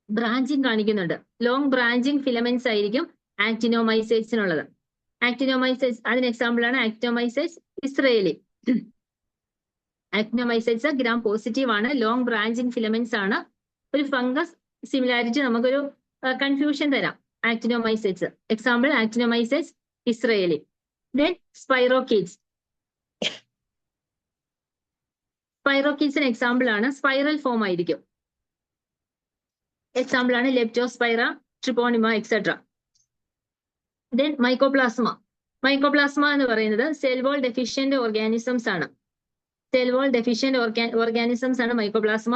ബ്രാഞ്ചിങ് കാണിക്കുന്നുണ്ട്. ലോങ് ബ്രാഞ്ചിങ് ഫിലമെന്റ്സ് ആയിരിക്കും ആക്ടിനോമൈസെറ്റ്സിനുള്ളത്. ആക്ടിനോമൈസെറ്റ്സ് അതിന് എക്സാമ്പിൾ ആണ് ആക്ടിനോമൈസെറ്റ്സ് ഇസ്രയേലി. ആക്ടിനോമൈസെറ്റ്സ് ഗ്രാം പോസിറ്റീവ് ആണ്, ലോങ് ബ്രാഞ്ചിങ് ഫിലമെന്റ്സ് ആണ്. ഒരു ഫംഗസ് സിമിലാരിറ്റി നമുക്കൊരു കൺഫ്യൂഷൻ തരാം. ആക്ടിനോമൈസെറ്റ്സ് എക്സാമ്പിൾ ആക്ടിനോമൈസെറ്റ്സ് ഇസ്രയേലി. ദെൻ സ്പൈറോകീറ്റ്സ്. സ്പൈറോകീറ്റ്സിന് എക്സാമ്പിൾ ആണ് സ്പൈറൽ ഫോം ആയിരിക്കും. എക്സാമ്പിൾ ആണ് Leptospira, treponema, etcetera. Then mycoplasma. Mycoplasma എന്ന് പറയുന്നത് സെൽ വോൾ ഡെഫിഷ്യന്റ് ഓർഗാനിസംസ് ആണ്. സെൽ വോൾ ഡെഫിഷ്യന്റ് ഓർഗാനിസംസ് ആണ് മൈക്കോപ്ലാസ്മ.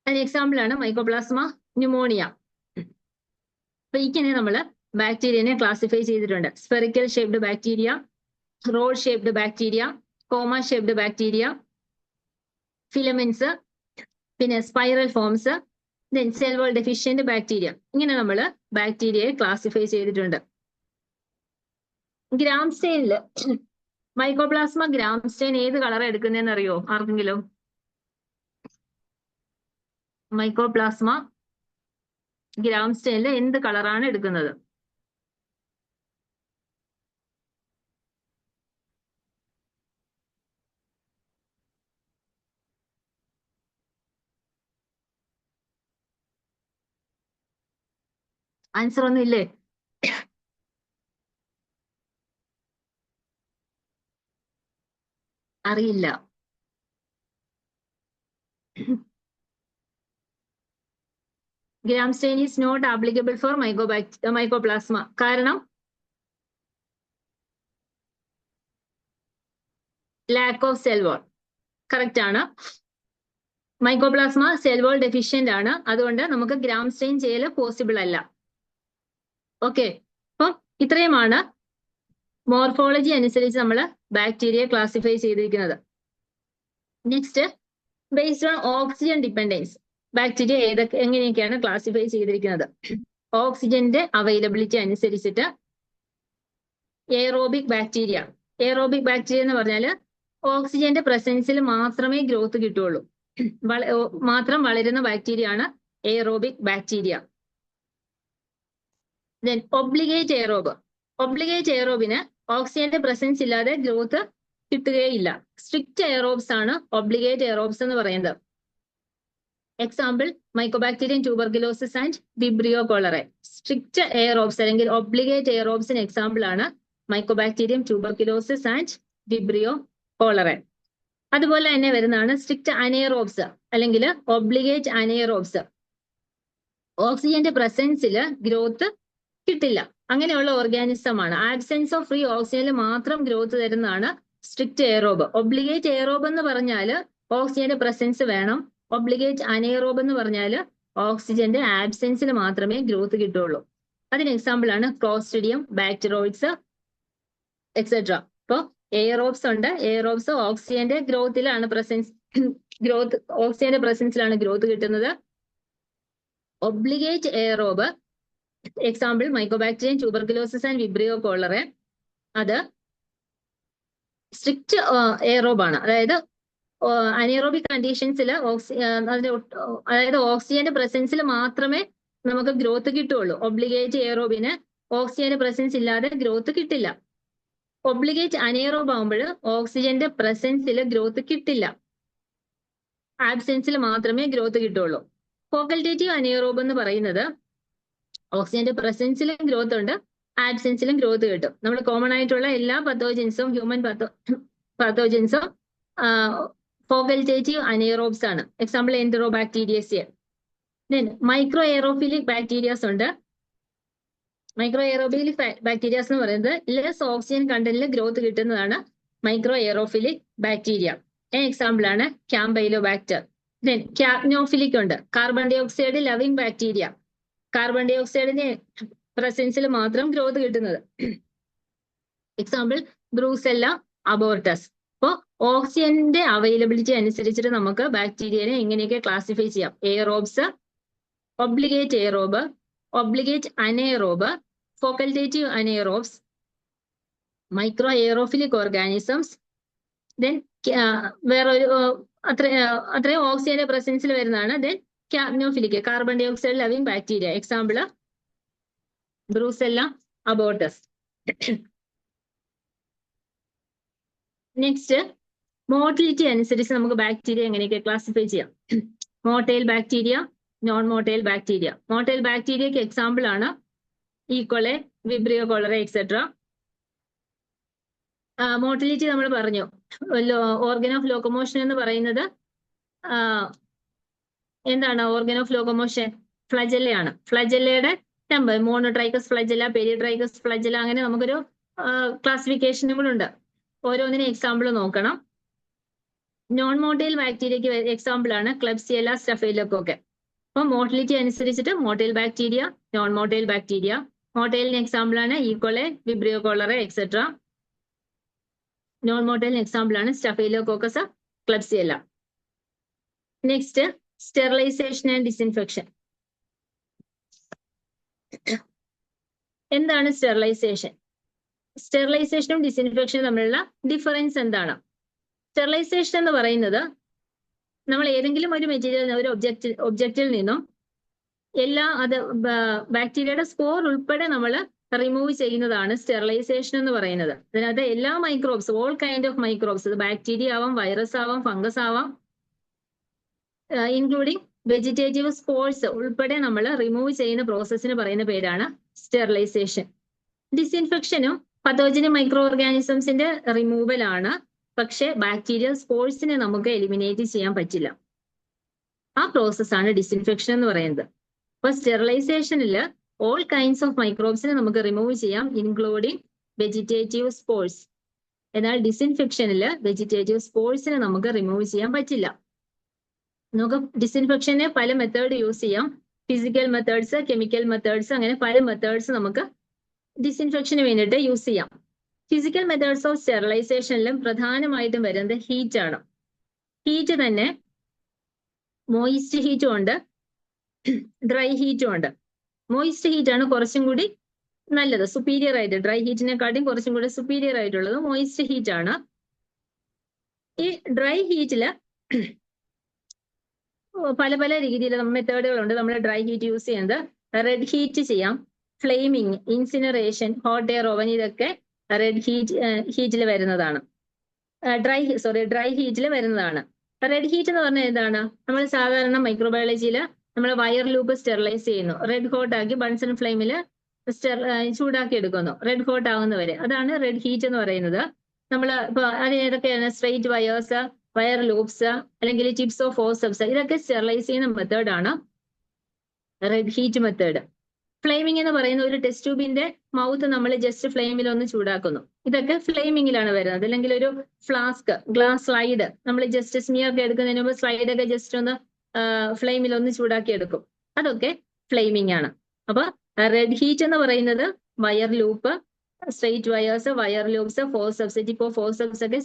അതിന് എക്സാമ്പിൾ ആണ് മൈക്കോപ്ലാസ്മ ന്യൂമോണിയ. അപ്പൊ ഇങ്ങനെ നമ്മൾ ബാക്ടീരിയനെ ക്ലാസിഫൈ ചെയ്തിട്ടുണ്ട്. Spherical shaped bacteria, rod shaped bacteria, comma shaped bacteria, filaments, പിന്നെ spiral forms, then cell wall deficient bacteria. ഇങ്ങനെ നമ്മൾ ബാക്ടീരിയയെ ക്ലാസിഫൈ ചെയ്തിട്ടുണ്ട്. ഗ്രാം സ്റ്റെയിനില് മൈക്കോപ്ലാസ്മ ഗ്രാം സ്റ്റെയിൻ ഏത് കളർ എടുക്കുന്നതെന്ന് അറിയോ ആർക്കെങ്കിലും? മൈക്കോപ്ലാസ്മ ഗ്രാം സ്റ്റെയിനിൽ എന്ത് കളറാണ് എടുക്കുന്നത്? ആൻസർ ഒന്നും ഇല്ലേ? അറിയില്ല. Gram stain is not applicable for Mycoplasma. കാരണം lack of cell wall. Correct ആണ്. മൈക്കോപ്ലാസ്മ സെൽ വാൾ ഡെഫിഷ്യന്റ് ആണ്. അതുകൊണ്ട് നമുക്ക് ഗ്രാം സ്റ്റെയിൻ ചെയ്യൽ പോസിബിൾ അല്ല. ഓക്കെ, അപ്പം ഇത്രയുമാണ് മോർഫോളജി അനുസരിച്ച് നമ്മൾ ബാക്ടീരിയ ക്ലാസിഫൈ ചെയ്തിരിക്കുന്നത്. Next, based on oxygen dependence bacteria എങ്ങനെയൊക്കെയാണ് ക്ലാസിഫൈ ചെയ്തിരിക്കുന്നത്? ഓക്സിജന്റെ അവൈലബിലിറ്റി അനുസരിച്ചിട്ട് എയറോബിക് ബാക്ടീരിയ എന്ന് പറഞ്ഞാൽ ഓക്സിജന്റെ പ്രസൻസിൽ മാത്രമേ ഗ്രോത്ത് കിട്ടുള്ളൂ, മാത്രം വളരുന്ന ബാക്ടീരിയ ആണ് എയറോബിക് ബാക്ടീരിയ. ദെൻ ഒബ്ലിഗേറ്റ് എയറോബിന് ഓക്സിജന്റെ പ്രസൻസ് ഇല്ലാതെ ഗ്രോത്ത് കിട്ടുകയില്ല. സ്ട്രിക്റ്റ് എയറോബ്സ് ആണ് ഒബ്ലിഗേറ്റ് എയറോബ്സ് എന്ന് പറയുന്നത്. Example Mycobacterium tuberculosis and Vibrio cholerae. Strict aerobes അല്ലെങ്കിൽ ഒബ്ലിഗേറ്റ് എയറോബ്സിന് എക്സാമ്പിൾ ആണ് Mycobacterium tuberculosis and Vibrio cholerae. അതുപോലെ തന്നെ വരുന്നതാണ് സ്ട്രിക്റ്റ് അനേറോബ്സ് അല്ലെങ്കിൽ ഒബ്ലിഗേറ്റ് അനേറോബ്സ്. ഓക്സിജന്റെ പ്രസൻസിൽ ഗ്രോത്ത് കിട്ടില്ല, അങ്ങനെയുള്ള ഓർഗാനിസം ആണ്. ആബ്സെൻസ് ഓഫ് ഫ്രീ ഓക്സിജനിൽ മാത്രം ഗ്രോത്ത് തരുന്നതാണ് സ്ട്രിക്റ്റ് എയറോബ്. ഒബ്ലിഗേറ്റ് എയറോബ് എന്ന് പറഞ്ഞാൽ ഓക്സിജന്റെ പ്രസൻസ് വേണം. ഒബ്ലിഗേറ്റ് അനേറോബ് എന്ന് പറഞ്ഞാൽ ഓക്സിജന്റെ ആബ്സെൻസിൽ മാത്രമേ ഗ്രോത്ത് കിട്ടുള്ളൂ. അതിന് എക്സാമ്പിൾ ആണ് ക്ലോസ്ട്രിഡിയം, ബാക്ടീരിയോയിഡ്സ് എക്സെട്ര. ഇപ്പോൾ എയറോബ്സ് ഉണ്ട്. എയറോബ്സ് ഓക്സിജന്റെ ഗ്രോത്തിലാണ് ഓക്സിജന്റെ പ്രസൻസിലാണ് ഗ്രോത്ത് കിട്ടുന്നത്. Obligate aerobe example Mycobacterium tuberculosis and Vibrio cholerae. അത് സ്ട്രിക്റ്റ് എയറോബ് ആണ്. അതായത് അനേറോബിക് കണ്ടീഷൻസിൽ അതായത് ഓക്സിജന്റെ പ്രസൻസിൽ മാത്രമേ നമുക്ക് ഗ്രോത്ത് കിട്ടുള്ളൂ. ഒബ്ലിഗേറ്റ് എയറോബിന് ഓക്സിജന്റെ പ്രസൻസ് ഇല്ലാതെ ഗ്രോത്ത് കിട്ടില്ല. ഒബ്ലിഗേറ്റ് അനേറോബ് ആകുമ്പോൾ ഓക്സിജന്റെ പ്രസൻസിൽ ഗ്രോത്ത് കിട്ടില്ല, ആബ്സെൻസിൽ മാത്രമേ ഗ്രോത്ത് കിട്ടുള്ളൂ. ഫാക്കൽറ്റേറ്റീവ് അനേറോബ് എന്ന് പറയുന്നത് ഓക്സിജന്റെ പ്രസൻസിലും ഗ്രോത്ത് ഉണ്ട്, ആബ്സെൻസിലും ഗ്രോത്ത് കിട്ടും. നമ്മൾ കോമൺ ആയിട്ടുള്ള എല്ലാ പത്തോജൻസും ഹ്യൂമൻ പത്തോജൻസും ഫാക്കൽറ്റേറ്റീവ് അനേറോബ്സ് ആണ്. Example Enterobacteriaceae. Then microaerophilic bacterias ഉണ്ട്. മൈക്രോ എയറോഫിലിക് ബാക്ടീരിയാസ് എന്ന് പറയുന്നത് ലെസ് ഓക്സിജൻ കണ്ടന്റിൽ ഗ്രോത്ത് കിട്ടുന്നതാണ് മൈക്രോ എയറോഫിലിക് ബാക്ടീരിയ. എക്സാമ്പിൾ ആണ് ക്യാമ്പൈലോബാക്ടർ. ദെൻ ക്യാപ്നോഫിലിക് ഉണ്ട്. Carbon dioxide loving bacteria. Carbon ഡൈ ഓക്സൈഡിന്റെ പ്രസൻസിൽ മാത്രം ഗ്രോത്ത് കിട്ടുന്നത്. Example Brucella abortus. അപ്പോൾ ഓക്സിജന്റെ അവൈലബിലിറ്റി അനുസരിച്ചിട്ട് നമുക്ക് ബാക്ടീരിയനെ എങ്ങനെയൊക്കെ ക്ലാസിഫൈ ചെയ്യാം? Aerobes, obligate aerobe, obligate anaerobe, facultative anaerobes, microaerophilic organisms. Then വേറൊരു അത്രയും ഓക്സിജന്റെ പ്രസൻസിൽ വരുന്നതാണ്. Then capnophilic, carbon dioxide loving bacteria. Example Brucella abortus. Next, motility അനുസരിച്ച് നമുക്ക് ബാക്ടീരിയ എങ്ങനെയൊക്കെ ക്ലാസിഫൈ ചെയ്യാം? Motile bacteria, non motile bacteria. Motile ബാക്ടീരിയക്ക് എക്സാമ്പിൾ ആണ് E coli, Vibrio cholerae etcetera. Motility നമ്മൾ പറഞ്ഞു. ഓർഗൻ ഓഫ് ലോക്കോമോഷൻ എന്ന് പറയുന്നത് എന്താണ്? ഓർഗൻ ഓഫ് ലോക്കോമോഷൻ ഫ്ലജല്ലയാണ്. ഫ്ലജല്ലയുടെ number monotrichous flagella, peritrichous flagella, അങ്ങനെ നമുക്കൊരു ക്ലാസിഫിക്കേഷനുകളുണ്ട്. ഓരോന്നിനും എക്സാമ്പിൾ നോക്കണം. നോൺ മോട്ടൈൽ ബാക്ടീരിയക്ക് എക്സാമ്പിൾ ആണ് ക്ലബ്സിയല്ല, സ്റ്റഫൈലോക്കോക്കെ. അപ്പോൾ മോട്ടിലിറ്റി അനുസരിച്ചിട്ട് motile bacteria, non motile bacteria. മോട്ടൈലിന് എക്സാമ്പിൾ ആണ് E coli, Vibrio cholerae etcetera. Non മോട്ടൈലിന് എക്സാമ്പിൾ ആണ് Staphylococcus, Klebsiella. Next, sterilisation and disinfection. എന്താണ് സ്റ്റെറിലൈസേഷൻ? സ്റ്റെറിലൈസേഷനും ഡിസിൻഫെക്ഷനും തമ്മിലുള്ള ഡിഫറൻസ് എന്താണ്? സ്റ്റെറിലൈസേഷൻ എന്ന് പറയുന്നത് നമ്മൾ ഏതെങ്കിലും ഒരു മെറ്റീരിയൽ, ഒരു ഒബ്ജക്റ്റിൽ നിന്നും ബാക്ടീരിയയുടെ സ്പോർ ഉൾപ്പെടെ നമ്മൾ റിമൂവ് ചെയ്യുന്നതാണ് സ്റ്റെറിലൈസേഷൻ എന്ന് പറയുന്നത്. അതിനകത്ത് എല്ലാ microbes, all kind of microbes, bacteria ആവാം, വൈറസ് ആവാം, ഫംഗസ് ആവാം, ഇൻക്ലൂഡിങ് വെജിറ്റേറ്റീവ് സ്പോർസ് ഉൾപ്പെടെ നമ്മൾ റിമൂവ് ചെയ്യുന്ന പ്രോസസ്സിന് പറയുന്ന പേരാണ് സ്റ്റെറിലൈസേഷൻ. ഡിസിൻഫെക്ഷനും പത്തോജനിക് മൈക്രോ ഓർഗാനിസംസിന്റെ റിമൂവൽ ആണ്. പക്ഷെ ബാക്ടീരിയൽ സ്പോർസിനെ നമുക്ക് എലിമിനേറ്റ് ചെയ്യാൻ പറ്റില്ല. ആ പ്രോസസ്സാണ് ഡിസിൻഫെക്ഷൻ എന്ന് പറയുന്നത്. അപ്പൊ സ്റ്റെറിലൈസേഷനിൽ ഓൾ കൈൻഡ്സ് ഓഫ് മൈക്രോബ്സിനെ നമുക്ക് റിമൂവ് ചെയ്യാം, ഇൻക്ലൂഡിങ് വെജിറ്റേറ്റീവ് സ്പോർസ്. എന്നാൽ ഡിസിൻഫെക്ഷനിൽ വെജിറ്റേറ്റീവ് സ്പോർസിനെ നമുക്ക് റിമൂവ് ചെയ്യാൻ പറ്റില്ല. നമുക്ക് ഡിസിൻഫെക്ഷന് പല മെത്തേഡ് യൂസ് ചെയ്യാം. ഫിസിക്കൽ മെത്തേഡ്സ്, കെമിക്കൽ മെത്തേഡ്സ്, അങ്ങനെ പല മെത്തേഡ്സ് നമുക്ക് ഡിസിൻഫെക്ഷന് വേണ്ടിയിട്ട് യൂസ് ചെയ്യാം. ഫിസിക്കൽ മെത്തേഡ്സ് ഓഫ് സ്റ്റെറിലൈസേഷനിലും പ്രധാനമായിട്ടും വരുന്നത് ഹീറ്റ് ആണ്. ഹീറ്റ് തന്നെ മോയിസ്റ്റ് ഹീറ്റും ഉണ്ട്, ഡ്രൈ ഹീറ്റും ഉണ്ട്. മോയിസ്റ്റ് ഹീറ്റ് ആണ് കുറച്ചും കൂടി നല്ലത്, സുപ്പീരിയർ ആയിട്ട്, ഡ്രൈ ഹീറ്റിനെക്കാട്ടും കുറച്ചും കൂടി സുപ്പീരിയർ ആയിട്ടുള്ളത് മോയിസ്റ്റ് ഹീറ്റ് ആണ്. ഈ ഡ്രൈ ഹീറ്റില് പല പല രീതിയിൽ മെത്തേഡുകളുണ്ട്. നമ്മൾ ഡ്രൈ ഹീറ്റ് യൂസ് ചെയ്യുന്നത് റെഡ് ഹീറ്റ് ചെയ്യാം, flaming, incineration, hot air oven, ഇതൊക്കെ റെഡ് ഹീറ്റിൽ വരുന്നതാണ്. ഡ്രൈ ഹീറ്റിൽ വരുന്നതാണ്. റെഡ് ഹീറ്റ് എന്ന് പറഞ്ഞാൽ എന്താണ്? നമ്മൾ സാധാരണ മൈക്രോബയോളജിയിൽ നമ്മൾ വയർ ലൂപ്പ് സ്റ്റെറിലൈസ് ചെയ്യുന്നു, റെഡ് ഹോട്ട് ആക്കി ബൺസൺ ഫ്ലെയിമിൽ ചൂടാക്കി എടുക്കുന്നു, റെഡ് ഹോട്ട് ആകുന്നവരെ. അതാണ് റെഡ് ഹീറ്റ് എന്ന് പറയുന്നത്. നമ്മൾ ഇപ്പൊ അത് ഏതൊക്കെയാണ്? സ്ട്രെയിറ്റ് വയേഴ്സ്, വയർ ലൂപ്സ്, അല്ലെങ്കിൽ ടിപ്സ് ഓഫ് ഫോർസെപ്സ്, ഇതൊക്കെ സ്റ്റെറിലൈസ് ചെയ്യുന്ന മെത്തേഡാണ് റെഡ് ഹീറ്റ് മെത്തേഡ്. ഫ്ലെയിമിംഗ് എന്ന് പറയുന്ന ഒരു ടെസ്റ്റ് ട്യൂബിന്റെ മൗത്ത് നമ്മൾ ജസ്റ്റ് ഫ്ലെയിമിൽ ഒന്ന് ചൂടാക്കുന്നു, ഇതൊക്കെ ഫ്ലെയിമിങ്ങിലാണ് വരുന്നത്. അല്ലെങ്കിൽ ഒരു ഫ്ലാസ്ക്, ഗ്ലാസ് സ്ലൈഡ് നമ്മൾ ജസ്റ്റ് സ്മിയർ ഒക്കെ എടുക്കുന്നതിന് മുമ്പ് സ്ലൈഡൊക്കെ ജസ്റ്റ് ഒന്ന് ഫ്ലെയിമിൽ ഒന്ന് ചൂടാക്കി എടുക്കും, അതൊക്കെ ഫ്ലെയിമിംഗ് ആണ്. അപ്പൊ റെഡ് ഹീറ്റ് എന്ന് പറയുന്നത് wire loop, straight wires, wire loops, forceps, tip of forceps ഒക്കെ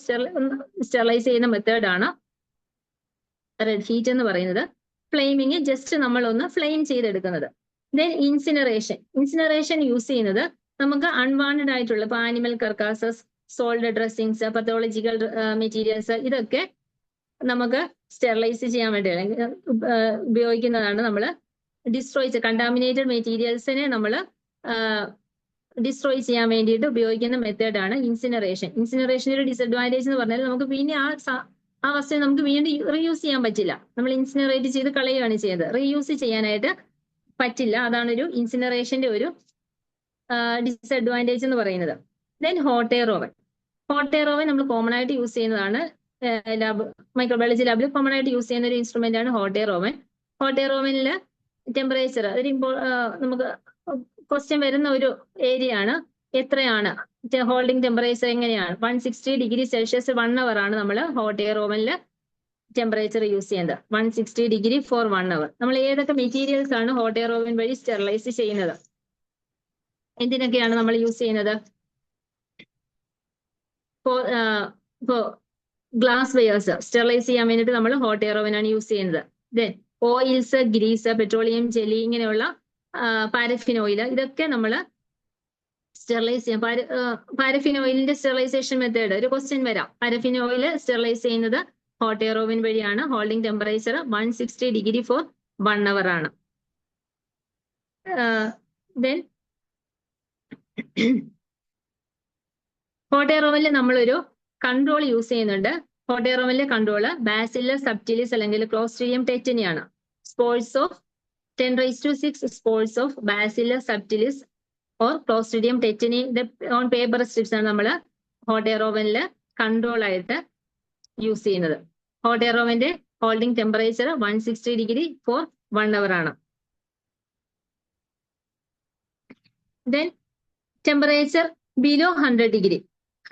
സ്റ്റെറിലൈസ് ചെയ്യുന്ന മെത്തേഡാണ് റെഡ് ഹീറ്റ് എന്ന് പറയുന്നത്. ഫ്ലെയിമിങ് ജസ്റ്റ് നമ്മൾ ഒന്ന് ഫ്ലെയിം ചെയ്തെടുക്കുന്നത്. ദെൻ ഇൻസിനറേഷൻ യൂസ് ചെയ്യുന്നത് നമുക്ക് അൺവാണ്ടഡ് ആയിട്ടുള്ള ഇപ്പൊ animal carcasses, soiled dressings, pathological materials, ഇതൊക്കെ നമുക്ക് സ്റ്റെറിലൈസ് ചെയ്യാൻ വേണ്ടി അല്ലെങ്കിൽ ഉപയോഗിക്കുന്നതാണ്. നമ്മൾ ഡിസ്ട്രോയ് കണ്ടാമിനേറ്റഡ് മെറ്റീരിയൽസിനെ നമ്മൾ ഡിസ്ട്രോയ് ചെയ്യാൻ വേണ്ടിയിട്ട് ഉപയോഗിക്കുന്ന മെത്തേഡാണ് ഇൻസിനറേഷൻ. ഇൻസിനറേഷൻ്റെ ഒരു ഡിസഡ്വാൻറ്റേജ് എന്ന് പറഞ്ഞാൽ നമുക്ക് പിന്നെ ആ വസ്തു നമുക്ക് വീണ്ടും റീയൂസ് ചെയ്യാൻ പറ്റില്ല. നമ്മൾ ഇൻസിനറേറ്റ് ചെയ്ത് കളയുകയാണ് ചെയ്യുന്നത്, റീയൂസ് ചെയ്യാനായിട്ട് പറ്റില്ല. അതാണ് ഒരു ഇൻസിനറേഷന്റെ ഒരു ഡിസഡ്വാൻറ്റേജ് എന്ന് പറയുന്നത്. Then hot air oven. Hot air oven നമ്മൾ കോമൺ ആയിട്ട് യൂസ് ചെയ്യുന്നതാണ്, മൈക്രോബയോളജി ലാബിൽ കോമൺ ആയിട്ട് യൂസ് ചെയ്യുന്ന ഒരു ഇൻസ്ട്രുമെന്റ് ആണ് hot air oven. Hot air ഓവനിൽ ടെമ്പറേച്ചർ ഒരു നമുക്ക് ക്വസ്റ്റ്യൻ വരുന്ന ഒരു ഏരിയ ആണ്. എത്രയാണ് ഹോൾഡിംഗ് ടെമ്പറേച്ചർ, എങ്ങനെയാണ്? 160 ഡിഗ്രി സെൽഷ്യസ് 1 അവർ ആണ് നമ്മൾ ഹോട്ട് എയർ ഓവനിൽ ടെമ്പറേച്ചർ യൂസ് ചെയ്യുന്നത്. 160 ഡിഗ്രി ഫോർ 1 അവർ. നമ്മൾ ഏതൊക്കെ മെറ്റീരിയൽസ് ആണ് ഹോട്ട് എയർ ഓവൻ വഴി സ്റ്റെറിലൈസ് ചെയ്യുന്നത്? എന്തിനൊക്കെയാണ് നമ്മൾ യൂസ് ചെയ്യുന്നത്? ഇപ്പോ ഗ്ലാസ് വെയേഴ്സ് സ്റ്റെറിലൈസ് ചെയ്യാൻ വേണ്ടിയിട്ട് നമ്മൾ ഹോട്ട് എയർ ഓവൻ ആണ് യൂസ് ചെയ്യുന്നത്. Then oils, grease, petroleum jelly, ഇങ്ങനെയുള്ള പാരഫിൻ ഓയിൽ, ഇതൊക്കെ നമ്മൾ സ്റ്റെറിലൈസ് ചെയ്യാം. പാരഫിൻ ഓയിലിന്റെ സ്റ്റെറിലൈസേഷൻ മെത്തേഡ് ഒരു ക്വസ്റ്റ്യൻ വരാം. പാരഫിൻ ഓയിൽ സ്റ്റെറിലൈസ് ചെയ്യുന്നത് ഹോട്ട് എയർ ഓവൻ വഴിയാണ്. Holding temperature 160 degree for 1 hour ആണ്. ദെൻ ഹോട്ട് എയർ ഓവനിൽ നമ്മളൊരു കൺട്രോൾ യൂസ് ചെയ്യുന്നുണ്ട്. ഹോട്ട് എയർ ഓവനിലെ കൺട്രോള് ബാസില്ലസ് സബ്റ്റിലിസ് അല്ലെങ്കിൽ ക്ലോസ്ട്രീഡിയം ടെറ്റനി ആണ്. Spores of 10⁻⁶ spores of Bacillus subtilis or Clostridium tetani on paper strips ആണ് നമ്മൾ ഹോട്ട് എയർ ഓവനിൽ കൺട്രോൾ ആയിട്ട് യൂസ് ചെയ്യുന്നത്. ഹോട്ട് എയർ ഓവന്റെ holding temperature 160 degree for 1 hour ആണ്. Then temperature below 100 degree,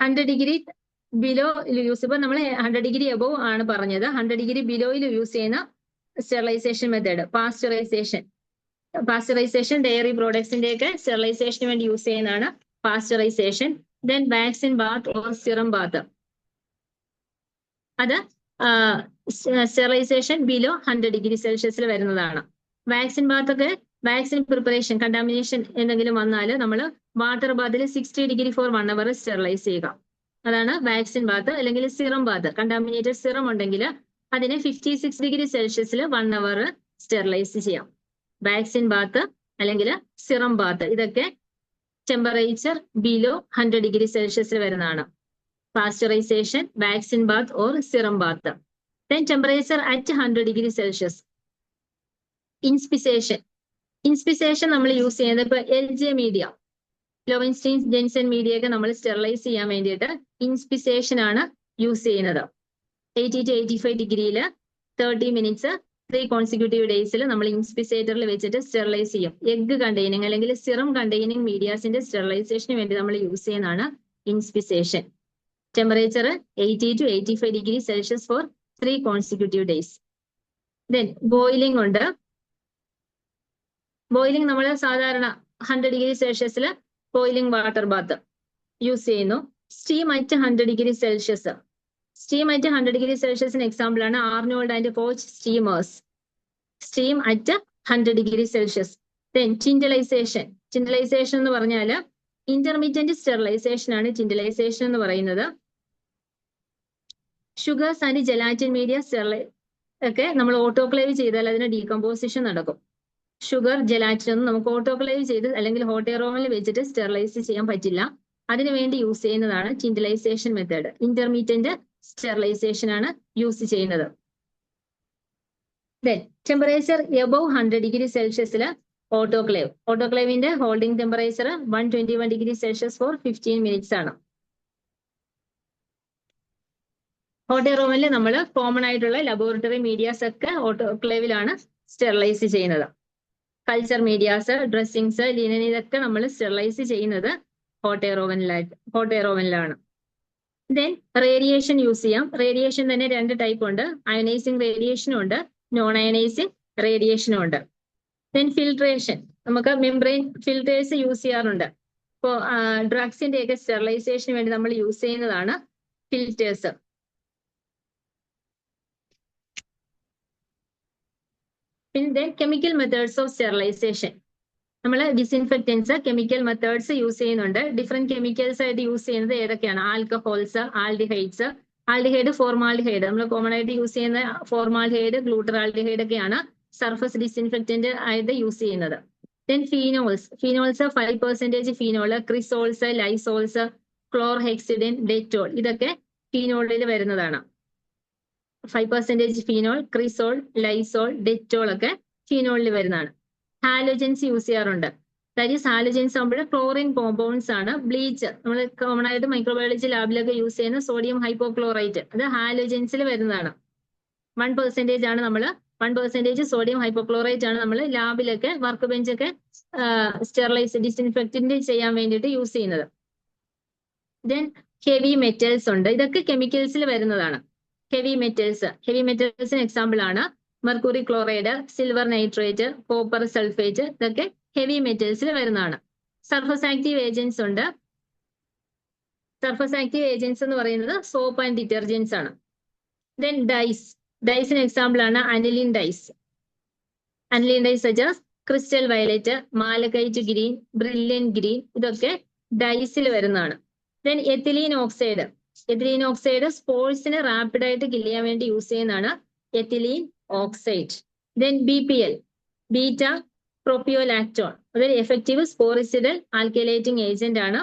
100 degree below use, ഇപ്പൊ നമ്മൾ 100 ഡിഗ്രി എബോവ് ആണ് പറഞ്ഞത്. 100 ഡിഗ്രി ബിലോയിൽ യൂസ് ചെയ്യുന്ന സ്റ്റെറിലൈസേഷൻ മെത്തേഡ് പാസ്ചറൈസേഷൻ ഡയറി പ്രോഡക്ട്സിന്റെ ഒക്കെ സ്റ്റെറിലൈസേഷന് വേണ്ടി യൂസ് ചെയ്യുന്നതാണ് pasteurisation. Then vaccine bath or serum bath, അത് സ്റ്റെറിലൈസേഷൻ ബിലോ 100 ഡിഗ്രി സെൽഷ്യസിൽ വരുന്നതാണ്. വാക്സിൻ ബാത്ത് ഒക്കെ വാക്സിൻ പ്രിപ്പറേഷൻ കണ്ടാമിനേഷൻ എന്തെങ്കിലും വന്നാൽ നമ്മൾ വാട്ടർ ബാത്തിൽ 60 ഡിഗ്രി ഫോർ 1 അവർ സ്റ്റെറിലൈസ് ചെയ്യുക, അതാണ് വാക്സിൻ ബാത്ത്. അല്ലെങ്കിൽ സിറം ബാത്ത്, കണ്ടാമിനേറ്റഡ് സിറം ഉണ്ടെങ്കിൽ അതിനെ 56 ഡിഗ്രി സെൽഷ്യസിൽ 1 അവർ സ്റ്റെറിലൈസ് ചെയ്യാം. വാക്സിൻ ബാത്ത് അല്ലെങ്കിൽ സിറം ബാത്ത്, ഇതൊക്കെ ടെമ്പറേച്ചർ ബിലോ 100 ഡിഗ്രി സെൽഷ്യസിൽ വരുന്നതാണ്. Pasteurisation, vaccine bath or serum bath. Then temperature at 100 degree Celsius. Inspissation നമ്മൾ യൂസ് ചെയ്യുന്നത് ഇപ്പൊ LJ media, Lowenstein Jensen media ഒക്കെ നമ്മൾ സ്റ്റെറിലൈസ് ചെയ്യാൻ വേണ്ടിയിട്ട് ഇൻസ്പിസേഷൻ ആണ് യൂസ് ചെയ്യുന്നത്. 80 to 85 ഡിഗ്രിയിൽ 30 മിനിറ്റ്സ് 3 കോൺസിക്യൂട്ടീവ് ഡേയ്സിൽ നമ്മൾ ഇൻസ്പിസേറ്ററിൽ വെച്ചിട്ട് സ്റ്റെറിലൈസ് ചെയ്യും. എഗ് കണ്ടെയ്നിങ് അല്ലെങ്കിൽ സിറം കണ്ടെയ്നിങ് മീഡിയാസിന്റെ സ്റ്റെറിലൈസേഷന് വേണ്ടി നമ്മൾ യൂസ് ചെയ്യുന്നതാണ് inspissation. Temperature 80 to 85 degree Celsius for 3 consecutive days. Then boiling ഉണ്ട്. ബോയിലിംഗ് നമ്മൾ സാധാരണ 100 ഡിഗ്രി സെൽഷ്യസിൽ ബോയിലിംഗ് വാട്ടർ ബാത്ത് യൂസ് ചെയ്യുന്നു. Steam at 100 degree Celsius. Steam at 100 degree സെൽഷ്യസിന് എക്സാമ്പിൾ ആണ് Arnold and Koch steamers. Steam at 100 degree Celsius. Then tyndallisation. Tyndallisation എന്ന് പറഞ്ഞാൽ ഇന്റർമീഡിയന്റ് sterilisation ആണ് ടിൻഡലൈസേഷൻ എന്ന് പറയുന്നത്. ഷുഗേഴ്സ് ആൻഡ് ജെലാറ്റിൻ മീഡിയ ഒക്കെ നമ്മൾ ഓട്ടോക്ലേവ് ചെയ്താൽ അതിന് ഡീകമ്പോസിഷൻ നടക്കും. ഷുഗർ, ജെലാറ്റിൻ ഒന്നും നമുക്ക് ഓട്ടോക്ലേവ് ചെയ്ത് അല്ലെങ്കിൽ ഹോട്ട് എയർ ഓവനിൽ വെച്ചിട്ട് സ്റ്റെറിലൈസ് ചെയ്യാൻ പറ്റില്ല. അതിനുവേണ്ടി യൂസ് ചെയ്യുന്നതാണ് ടിൻഡലൈസേഷൻ മെത്തേഡ്. ഇന്റർമീഡിയന്റ് സ്റ്റെറിലൈസേഷൻ ആണ് യൂസ് ചെയ്യുന്നത്. ദെൻ ടെമ്പറേച്ചർ എബവ് 100 ഡിഗ്രി സെൽഷ്യസിൽ ഓട്ടോക്ലേവ്. ഓട്ടോക്ലേവിന്റെ holding temperature 121 degree Celsius for 15 minutes ആണ്. ഹോട്ട് എയർ ഓവനിൽ നമ്മൾ കോമൺ ആയിട്ടുള്ള ലബോറട്ടറി മീഡിയാസ് ഒക്കെ ഓട്ടോക്ലേവിലാണ് സ്റ്റെറിലൈസ് ചെയ്യുന്നത്. കൾച്ചർ മീഡിയാസ്, ഡ്രസ്സിങ്സ്, ലിനൻ ഇതൊക്കെ നമ്മൾ സ്റ്റെറിലൈസ് ചെയ്യുന്നത് ഹോട്ട് എയർ ഓവനിലാണ്. ദെൻ റേഡിയേഷൻ യൂസ് ചെയ്യാം. റേഡിയേഷൻ തന്നെ 2 ടൈപ്പ് ഉണ്ട്. അയണൈസിങ് റേഡിയേഷനും ഉണ്ട്, നോൺ അയണൈസിങ് റേഡിയേഷനും ഉണ്ട്. Then filtration. നമുക്ക് മെംബ്രെയിൻ ഫിൽറ്റേഴ്സ് യൂസ് ചെയ്യാറുണ്ട്. ഇപ്പോൾ ഡ്രഗ്സിന്റെ ഒക്കെ സ്റ്റെറിലൈസേഷന് വേണ്ടി നമ്മൾ യൂസ് ചെയ്യുന്നതാണ് ഫിൽറ്റേഴ്സ്. പിന്നെ കെമിക്കൽ മെത്തേഡ്സ് ഓഫ് സ്റ്റെറിലൈസേഷൻ. നമ്മൾ ഡിസിൻഫെക്റ്റൻസ്, കെമിക്കൽ മെത്തേഡ്സ് യൂസ് ചെയ്യുന്നുണ്ട്. ഡിഫറെന്റ് കെമിക്കൽസ് ആയിട്ട് യൂസ് ചെയ്യുന്നത് ഏതൊക്കെയാണ്? Alcohols, aldehydes. Aldehyde, formaldehyde. നമ്മൾ കോമൺ ആയിട്ട് യൂസ് ചെയ്യുന്ന ഫോർമാൽഡിഹൈഡ്, ഗ്ലൂട്ടറാൽഡിഹൈഡ് ഒക്കെയാണ് സർഫസ് ഡിസിൻഫെക്റ്റന്റ് ആയിട്ട് യൂസ് ചെയ്യുന്നത്. Then phenols. Phenols 5% phenol, cresols, lysols, chlorhexidine, Dettol ഇതൊക്കെ ഫീനോളിൽ വരുന്നതാണ്. 5% ഫീനോൾ, ക്രിസോൾ, ലൈസോൾ, ഡെറ്റോൾ ഒക്കെ ഫീനോളിൽ വരുന്നതാണ്. ഹാലോജൻസ് യൂസ് ചെയ്യാറുണ്ട്. ദാറ്റ് ഈസ് ഹാലോജൻസ് ആകുമ്പോൾ ക്ലോറിൻ കോമ്പൗണ്ട്സ് ആണ്. ബ്ലീച്ച് നമ്മൾ കോമൺ ആയിട്ട് മൈക്രോബയോളജി ലാബിലൊക്കെ യൂസ് ചെയ്യുന്ന സോഡിയം ഹൈപ്പോക്ലോറൈറ്റ്, അത് ഹാലോജൻസിൽ വരുന്നതാണ്. 1% ആണ് നമ്മൾ 1% സോഡിയം ഹൈപ്പോക്ലോറൈറ്റ് ആണ് നമ്മൾ ലാബിലൊക്കെ വർക്ക് ബെഞ്ചൊക്കെ സ്റ്റെറിലൈസ് ഡിസിൻഫെക്റ്റന്റ് ചെയ്യാൻ വേണ്ടിയിട്ട് യൂസ് ചെയ്യുന്നത്. ദെൻ ഹെവി മെറ്റൽസ് ഉണ്ട്. ഇതൊക്കെ കെമിക്കൽസിൽ വരുന്നതാണ്. ഹെവി മെറ്റൽസിന് എക്സാമ്പിൾ ആണ് mercury chloride, silver nitrate, copper sulphate. ഇതൊക്കെ ഹെവി മെറ്റൽസിൽ വരുന്നതാണ്. സർഫസ് ആക്റ്റീവ് ഏജൻസ് ഉണ്ട്. സർഫസ് ആക്റ്റീവ് ഏജൻസ് എന്ന് പറയുന്നത് സോപ്പ് ആൻഡ് ഡിറ്റർജൻസ് ആണ്. ദെൻ ഡൈസിന് എക്സാമ്പിൾ ആണ് aniline dyes. Such as crystal violet, malachite green, brilliant green ഇതൊക്കെ ഡൈസിൽ വരുന്നതാണ്. ദെൻ എത്തിലീൻ ഓക്സൈഡ് സ്പോർട്സിനെ റാപ്പിഡായിട്ട് കില്ല് ചെയ്യാൻ വേണ്ടി യൂസ് ചെയ്യുന്നതാണ് ethylene oxide. Then BPL, beta propiolactone, അതൊരു എഫക്റ്റീവ് സ്പോറിസിഡൽ ആൽക്കൈലേറ്റിംഗ് ഏജന്റ് ആണ്.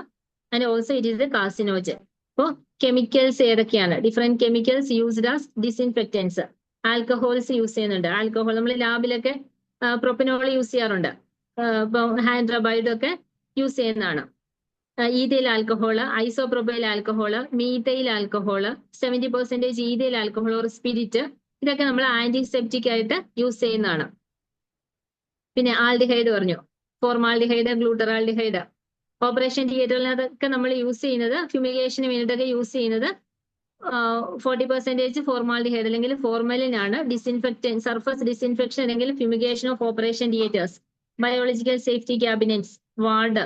And also it is A carcinogen. അപ്പോൾ കെമിക്കൽസ് ഏതൊക്കെയാണ്? Different chemicals used as disinfectants. Alcohols use ചെയ്യുന്നുണ്ട്. ആൽക്കഹോൾ നമ്മൾ ലാബിലൊക്കെ പ്രൊപ്പനോൾ യൂസ് ചെയ്യാറുണ്ട്. ഇപ്പം ഹൈഡ്രബൈഡ് ഒക്കെ യൂസ് ചെയ്യുന്നതാണ്. Ethyl alcohol, isopropyl alcohol, methyl alcohol, 70% ethyl alcohol or spirit ഇതൊക്കെ നമ്മൾ ആന്റിസെപ്റ്റിക് ആയിട്ട് യൂസ് ചെയ്യുന്നതാണ്. പിന്നെ ആൽഡിഹൈഡ് പറഞ്ഞു, ഫോർമാൽഡിഹൈഡ്, ഗ്ലൂട്ടറാൽഡിഹൈഡ്. ഓപ്പറേഷൻ തിയേറ്ററിനകത്തൊക്കെ നമ്മൾ യൂസ് ചെയ്യുന്നത് ഫ്യൂമിഗേഷന് വേണ്ടിയിട്ടൊക്കെ യൂസ് ചെയ്യുന്നത് 40% ഫോർമാൽഡിഹൈഡ് അല്ലെങ്കിൽ ഫോർമലിൻ ആണ്. ഡിസിൻഫെക്റ്റന്റ്, സർഫസ് ഡിസിൻഫെക്ഷൻ അല്ലെങ്കിൽ fumigation of operation theatres, biological safety cabinets, ward,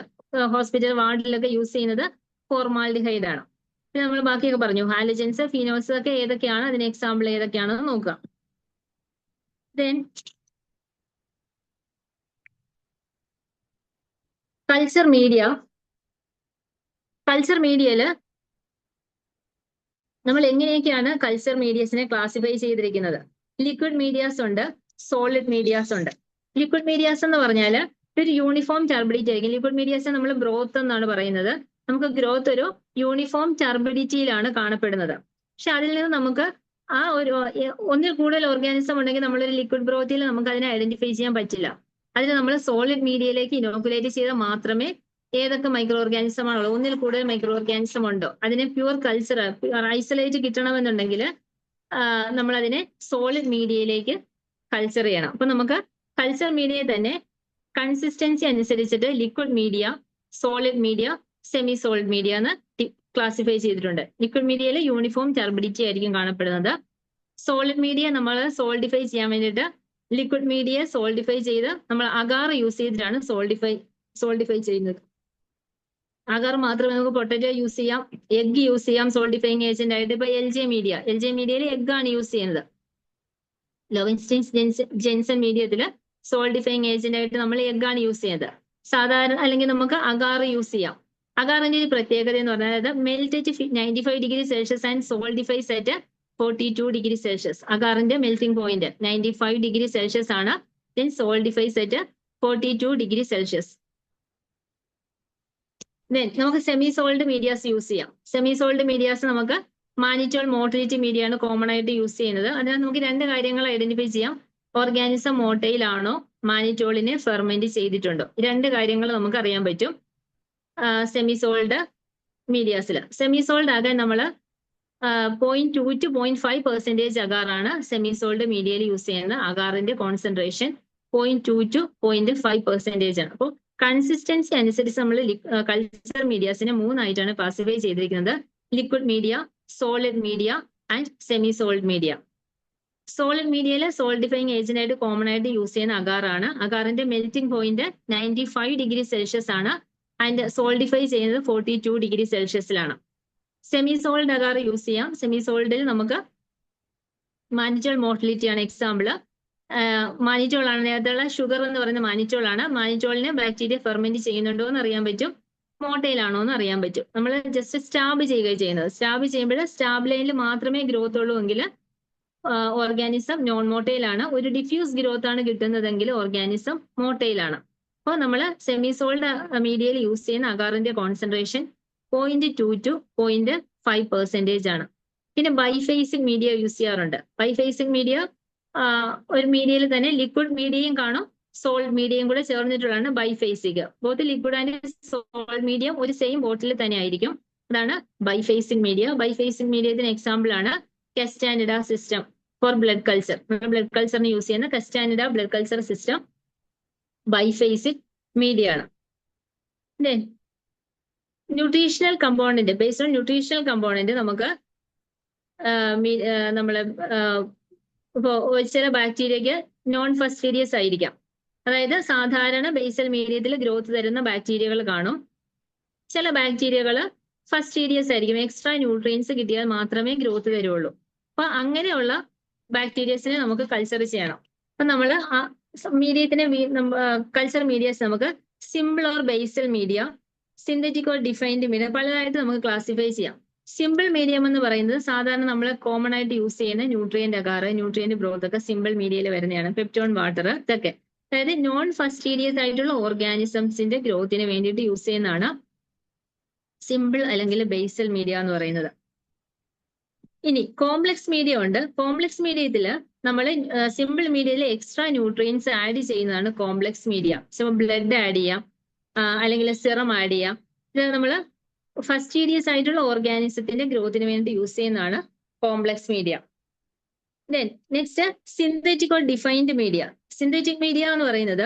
hospital വാർഡിലൊക്കെ യൂസ് ചെയ്യുന്നത് ഫോർമാൽഡിഹൈഡ് ആണ്. പിന്നെ നമ്മൾ ബാക്കിയൊക്കെ പറഞ്ഞു. ഹാലജൻസ്, ഫീനോൾസ് ഒക്കെ ഏതൊക്കെയാണ്, അതിന് എക്സാമ്പിൾ ഏതൊക്കെയാണെന്ന് നോക്കാം. ദെൻ കൾച്ചർ മീഡിയയില് നമ്മൾ എങ്ങനെയൊക്കെയാണ് കൾച്ചർ മീഡിയസിനെ ക്ലാസിഫൈ ചെയ്തിരിക്കുന്നത്? ലിക്വിഡ് മീഡിയാസ് ഉണ്ട്, സോളിഡ് മീഡിയാസ് ഉണ്ട്. ലിക്വിഡ് മീഡിയാസ് എന്ന് പറഞ്ഞാൽ ഒരു യൂണിഫോം ടർബിഡിറ്റി ആയിരിക്കും. ലിക്വിഡ് മീഡിയാസ് നമ്മൾ ഗ്രോത്ത് എന്നാണ് പറയുന്നത്. നമുക്ക് ഗ്രോത്ത് ഒരു യൂണിഫോം ടർബിഡിറ്റിയിലാണ് കാണപ്പെടുന്നത്. പക്ഷെ അതിൽ നിന്ന് നമുക്ക് ആ ഒരു ഒന്നിൽ കൂടുതൽ ഓർഗാനിസം ഉണ്ടെങ്കിൽ നമ്മളൊരു ലിക്വിഡ് ഗ്രോത്തിൽ നമുക്ക് അതിനെ ഐഡന്റിഫൈ ചെയ്യാൻ പറ്റില്ല. അതിന് നമ്മൾ സോളിഡ് മീഡിയയിലേക്ക് ഇനോക്കുലേറ്റ് ചെയ്താൽ മാത്രമേ ഏതൊക്കെ മൈക്രോ ഓർഗാനിസം ആണുള്ളത്, ഒന്നിൽ കൂടുതൽ മൈക്രോ ഓർഗാനിസം ഉണ്ടോ, അതിനെ പ്യുവർ കൾച്ചർ ഐസൊലേറ്റ് കിട്ടണമെന്നുണ്ടെങ്കിൽ നമ്മൾ അതിനെ സോളിഡ് മീഡിയയിലേക്ക് കൾച്ചർ ചെയ്യണം. അപ്പൊ നമുക്ക് കൾച്ചർ മീഡിയയെ തന്നെ കൺസിസ്റ്റൻസി അനുസരിച്ചിട്ട് liquid media, solid media, semi solid media എന്ന് ക്ലാസിഫൈ ചെയ്തിട്ടുണ്ട്. ലിക്വിഡ് മീഡിയയിൽ യൂണിഫോം ടർബിഡിറ്റി ആയിരിക്കും കാണപ്പെടുന്നത്. സോളിഡ് മീഡിയ നമ്മൾ സോൾഡിഫൈ ചെയ്യാൻ വേണ്ടിയിട്ട് ലിക്വിഡ് മീഡിയയെ സോൾഡിഫൈ ചെയ്ത് നമ്മൾ അഗാർ യൂസ് ചെയ്തിട്ടാണ് സോൾഡിഫൈ ചെയ്യുന്നത്. അഗാർ മാത്രമേ നമുക്ക് പൊട്ടറ്റോ യൂസ് ചെയ്യാം, എഗ് യൂസ് ചെയ്യാം സോൾഡിഫൈങ് ഏജന്റ് ആയിട്ട്. ഇപ്പൊ എൽ ജെ മീഡിയയിൽ എഗ് ആണ് യൂസ് ചെയ്യുന്നത്. ലോവൻസ്റ്റൈൻസ് ജെൻസൺ മീഡിയത്തിൽ സോൾഡിഫൈങ് ഏജന്റ് ആയിട്ട് നമ്മൾ എഗ് ആണ് യൂസ് ചെയ്യുന്നത്. സാധാരണ അല്ലെങ്കിൽ നമുക്ക് അഗാർ യൂസ് ചെയ്യാം. അഗാറിന്റെ ഒരു പ്രത്യേകത എന്ന് പറഞ്ഞാൽ melt at 95 degree Celsius and solidifies at 42 degree Celsius. അഗാറിന്റെ മെൽറ്റിംഗ് പോയിന്റ് 95 ഡിഗ്രി സെൽഷ്യസ് ആണ്. Then solidifies at 42 degree Celsius. Then നമുക്ക് സെമി സോൾഡ് മീഡിയാസ് യൂസ് ചെയ്യാം. സെമി സോൾഡ് മീഡിയാസ് നമുക്ക് മാനിറ്റോൾ മോട്ടിലിറ്റി മീഡിയ ആണ് കോമൺ ആയിട്ട് യൂസ് ചെയ്യുന്നത്. അതിനാൽ നമുക്ക് രണ്ട് കാര്യങ്ങൾ ഐഡന്റിഫൈ ചെയ്യാം. ഓർഗാനിസം മോട്ടൈൽ ആണോ, മാനിറ്റോളിനെ ഫെർമെന്റ് ചെയ്തിട്ടുണ്ടോ, രണ്ട് കാര്യങ്ങൾ നമുക്ക് അറിയാൻ പറ്റും സെമി സോൾഡ് മീഡിയാസിൽ. സെമി സോൾഡ് ആകാൻ നമ്മൾ 0.2 to 0.5% അഗാറാണ് സെമി സോൾഡ് മീഡിയയിൽ യൂസ് ചെയ്യുന്നത്. അഗാറിന്റെ കോൺസെൻട്രേഷൻ 0.2 to 0.5% ആണ്. അപ്പോൾ കൺസിസ്റ്റൻസി അനുസരിച്ച് നമ്മൾ കൾച്ചർ മീഡിയാസിനെ മൂന്നായിട്ടാണ് ക്ലാസിഫൈ ചെയ്തിരിക്കുന്നത്: liquid media, solid media and semi solid media. Solid മീഡിയയിൽ സോൾഡിഫൈങ് ഏജന്റ് ആയിട്ട് കോമൺ ആയിട്ട് യൂസ് ചെയ്യുന്ന അഗാറാണ്. അഗാറിന്റെ മെൽറ്റിംഗ് പോയിന്റ് 95 ഡിഗ്രി സെൽഷ്യസ് ആണ് ആൻഡ് സോൾഡിഫൈ ചെയ്യുന്നത് 42 ഡിഗ്രി സെൽഷ്യസിലാണ്. സെമി സോൾഡ് അഗാർ യൂസ് ചെയ്യാം. സെമി സോൾഡിൽ നമുക്ക് മാനിറ്റോൾ മോട്ടിലിറ്റി ആണ് എക്സാമ്പിൾ. മാനിറ്റോൾ ആണ്, നേരത്തെയുള്ള ഷുഗർ എന്ന് പറയുന്ന മാനിറ്റോൾ ആണ്. മാനിറ്റോളിനെ ബാക്ടീരിയ ഫെർമെന്റ് ചെയ്യുന്നുണ്ടോ എന്ന് അറിയാൻ പറ്റും, മോട്ടൈൽ ആണോ എന്ന് അറിയാൻ പറ്റും. നമ്മൾ ജസ്റ്റ് സ്റ്റാബ് ചെയ്യുകയാണ് ചെയ്യുന്നത്. സ്റ്റാബ് ചെയ്യുമ്പോൾ സ്റ്റാബ് ലൈനിൽ മാത്രമേ ഗ്രോത്ത് ഉള്ളൂ എങ്കിൽ ഓർഗാനിസം നോൺ മോട്ടൈൽ ആണ്. ഒരു ഡിഫ്യൂസ് ഗ്രോത്ത് ആണ് കിട്ടുന്നതെങ്കിൽ ഓർഗാനിസം മോട്ടൈൽ ആണ്. അപ്പോൾ നമ്മൾ സെമി സോൾഡ് മീഡിയയിൽ യൂസ് ചെയ്യുന്ന അഗാറിന്റെ കോൺസെൻട്രേഷൻ 0.2 to 0.5% ആണ്. പിന്നെ ബൈഫേസിക് മീഡിയ യൂസ് ചെയ്യാറുണ്ട്. ബൈഫേസിക് മീഡിയ ഒരു മീഡിയയിൽ തന്നെ ലിക്വിഡ് മീഡിയയും കാണും, സോൾഡ് മീഡിയയും കൂടെ ചേർന്നിട്ടുള്ളതാണ് biphasic. Both liquid and solid medium ഒരു സെയിം ബോട്ടിൽ തന്നെ ആയിരിക്കും. അതാണ് ബൈഫേസിക് മീഡിയ. ബൈഫേസിക് മീഡിയത്തിന് എക്സാമ്പിൾ ആണ് Castaneda system for blood culture. Blood കൾച്ചറിന് യൂസ് ചെയ്യുന്ന Castaneda blood culture system biphasic media ആണ്. Nutritional component, based on nutritional component നമുക്ക് നമ്മള് ഇപ്പോൾ ചില ബാക്ടീരിയക്ക് നോൺ ഫസ്റ്റീരിയസ് ആയിരിക്കാം. അതായത് സാധാരണ ബേസൽ മീഡിയത്തിൽ ഗ്രോത്ത് തരുന്ന ബാക്ടീരിയകൾ കാണും. ചില ബാക്ടീരിയകൾ ഫസ്റ്റീരിയസ് ആയിരിക്കും, എക്സ്ട്രാ ന്യൂട്രിയൻസ് കിട്ടിയാൽ മാത്രമേ ഗ്രോത്ത് തരുള്ളൂ. അപ്പൊ അങ്ങനെയുള്ള ബാക്ടീരിയസിനെ നമുക്ക് കൾച്ചർ ചെയ്യണം. അപ്പൊ നമ്മൾ ആ മീഡിയത്തിനെ കൾച്ചർ മീഡിയസ് നമുക്ക് simple or basal media, synthetic or defined media പലതായിട്ട് നമുക്ക് ക്ലാസിഫൈ ചെയ്യാം. സിമ്പിൾ മീഡിയം എന്ന് പറയുന്നത് സാധാരണ നമ്മൾ കോമൺ ആയിട്ട് യൂസ് ചെയ്യുന്ന ന്യൂട്രിയന്റ് അഗാർ, ന്യൂട്രിയന്റ് ബ്രോത്ത് ഒക്കെ സിമ്പിൾ മീഡിയയിൽ വരുന്നതാണ്. പെപ്റ്റോൺ വാട്ടർ ഇതൊക്കെ, അതായത് നോൺ ഫസ്റ്റീരിയസ് ആയിട്ടുള്ള ഓർഗാനിസംസിന്റെ ഗ്രോത്തിന് വേണ്ടിയിട്ട് യൂസ് ചെയ്യുന്നതാണ് സിമ്പിൾ അല്ലെങ്കിൽ ബേസൽ മീഡിയ എന്ന് പറയുന്നത്. ഇനി കോംപ്ലക്സ് മീഡിയ ഉണ്ട്. കോംപ്ലക്സ് മീഡിയത്തില് നമ്മൾ സിമ്പിൾ മീഡിയയിൽ എക്സ്ട്രാ ന്യൂട്രിയൻസ് ആഡ് ചെയ്യുന്നതാണ് കോംപ്ലക്സ് മീഡിയ. ബ്ലഡ് ആഡ് ചെയ്യാം, അല്ലെങ്കിൽ സിറം ആഡ് ചെയ്യാം. ഇത് നമ്മൾ ഫസ്റ്റീരിയസ് ആയിട്ടുള്ള ഓർഗാനിസത്തിന്റെ ഗ്രോത്തിന് വേണ്ടി യൂസ് ചെയ്യുന്നതാണ് complex media. Then next synthetic or defined media. Synthetic media എന്ന് പറയുന്നത്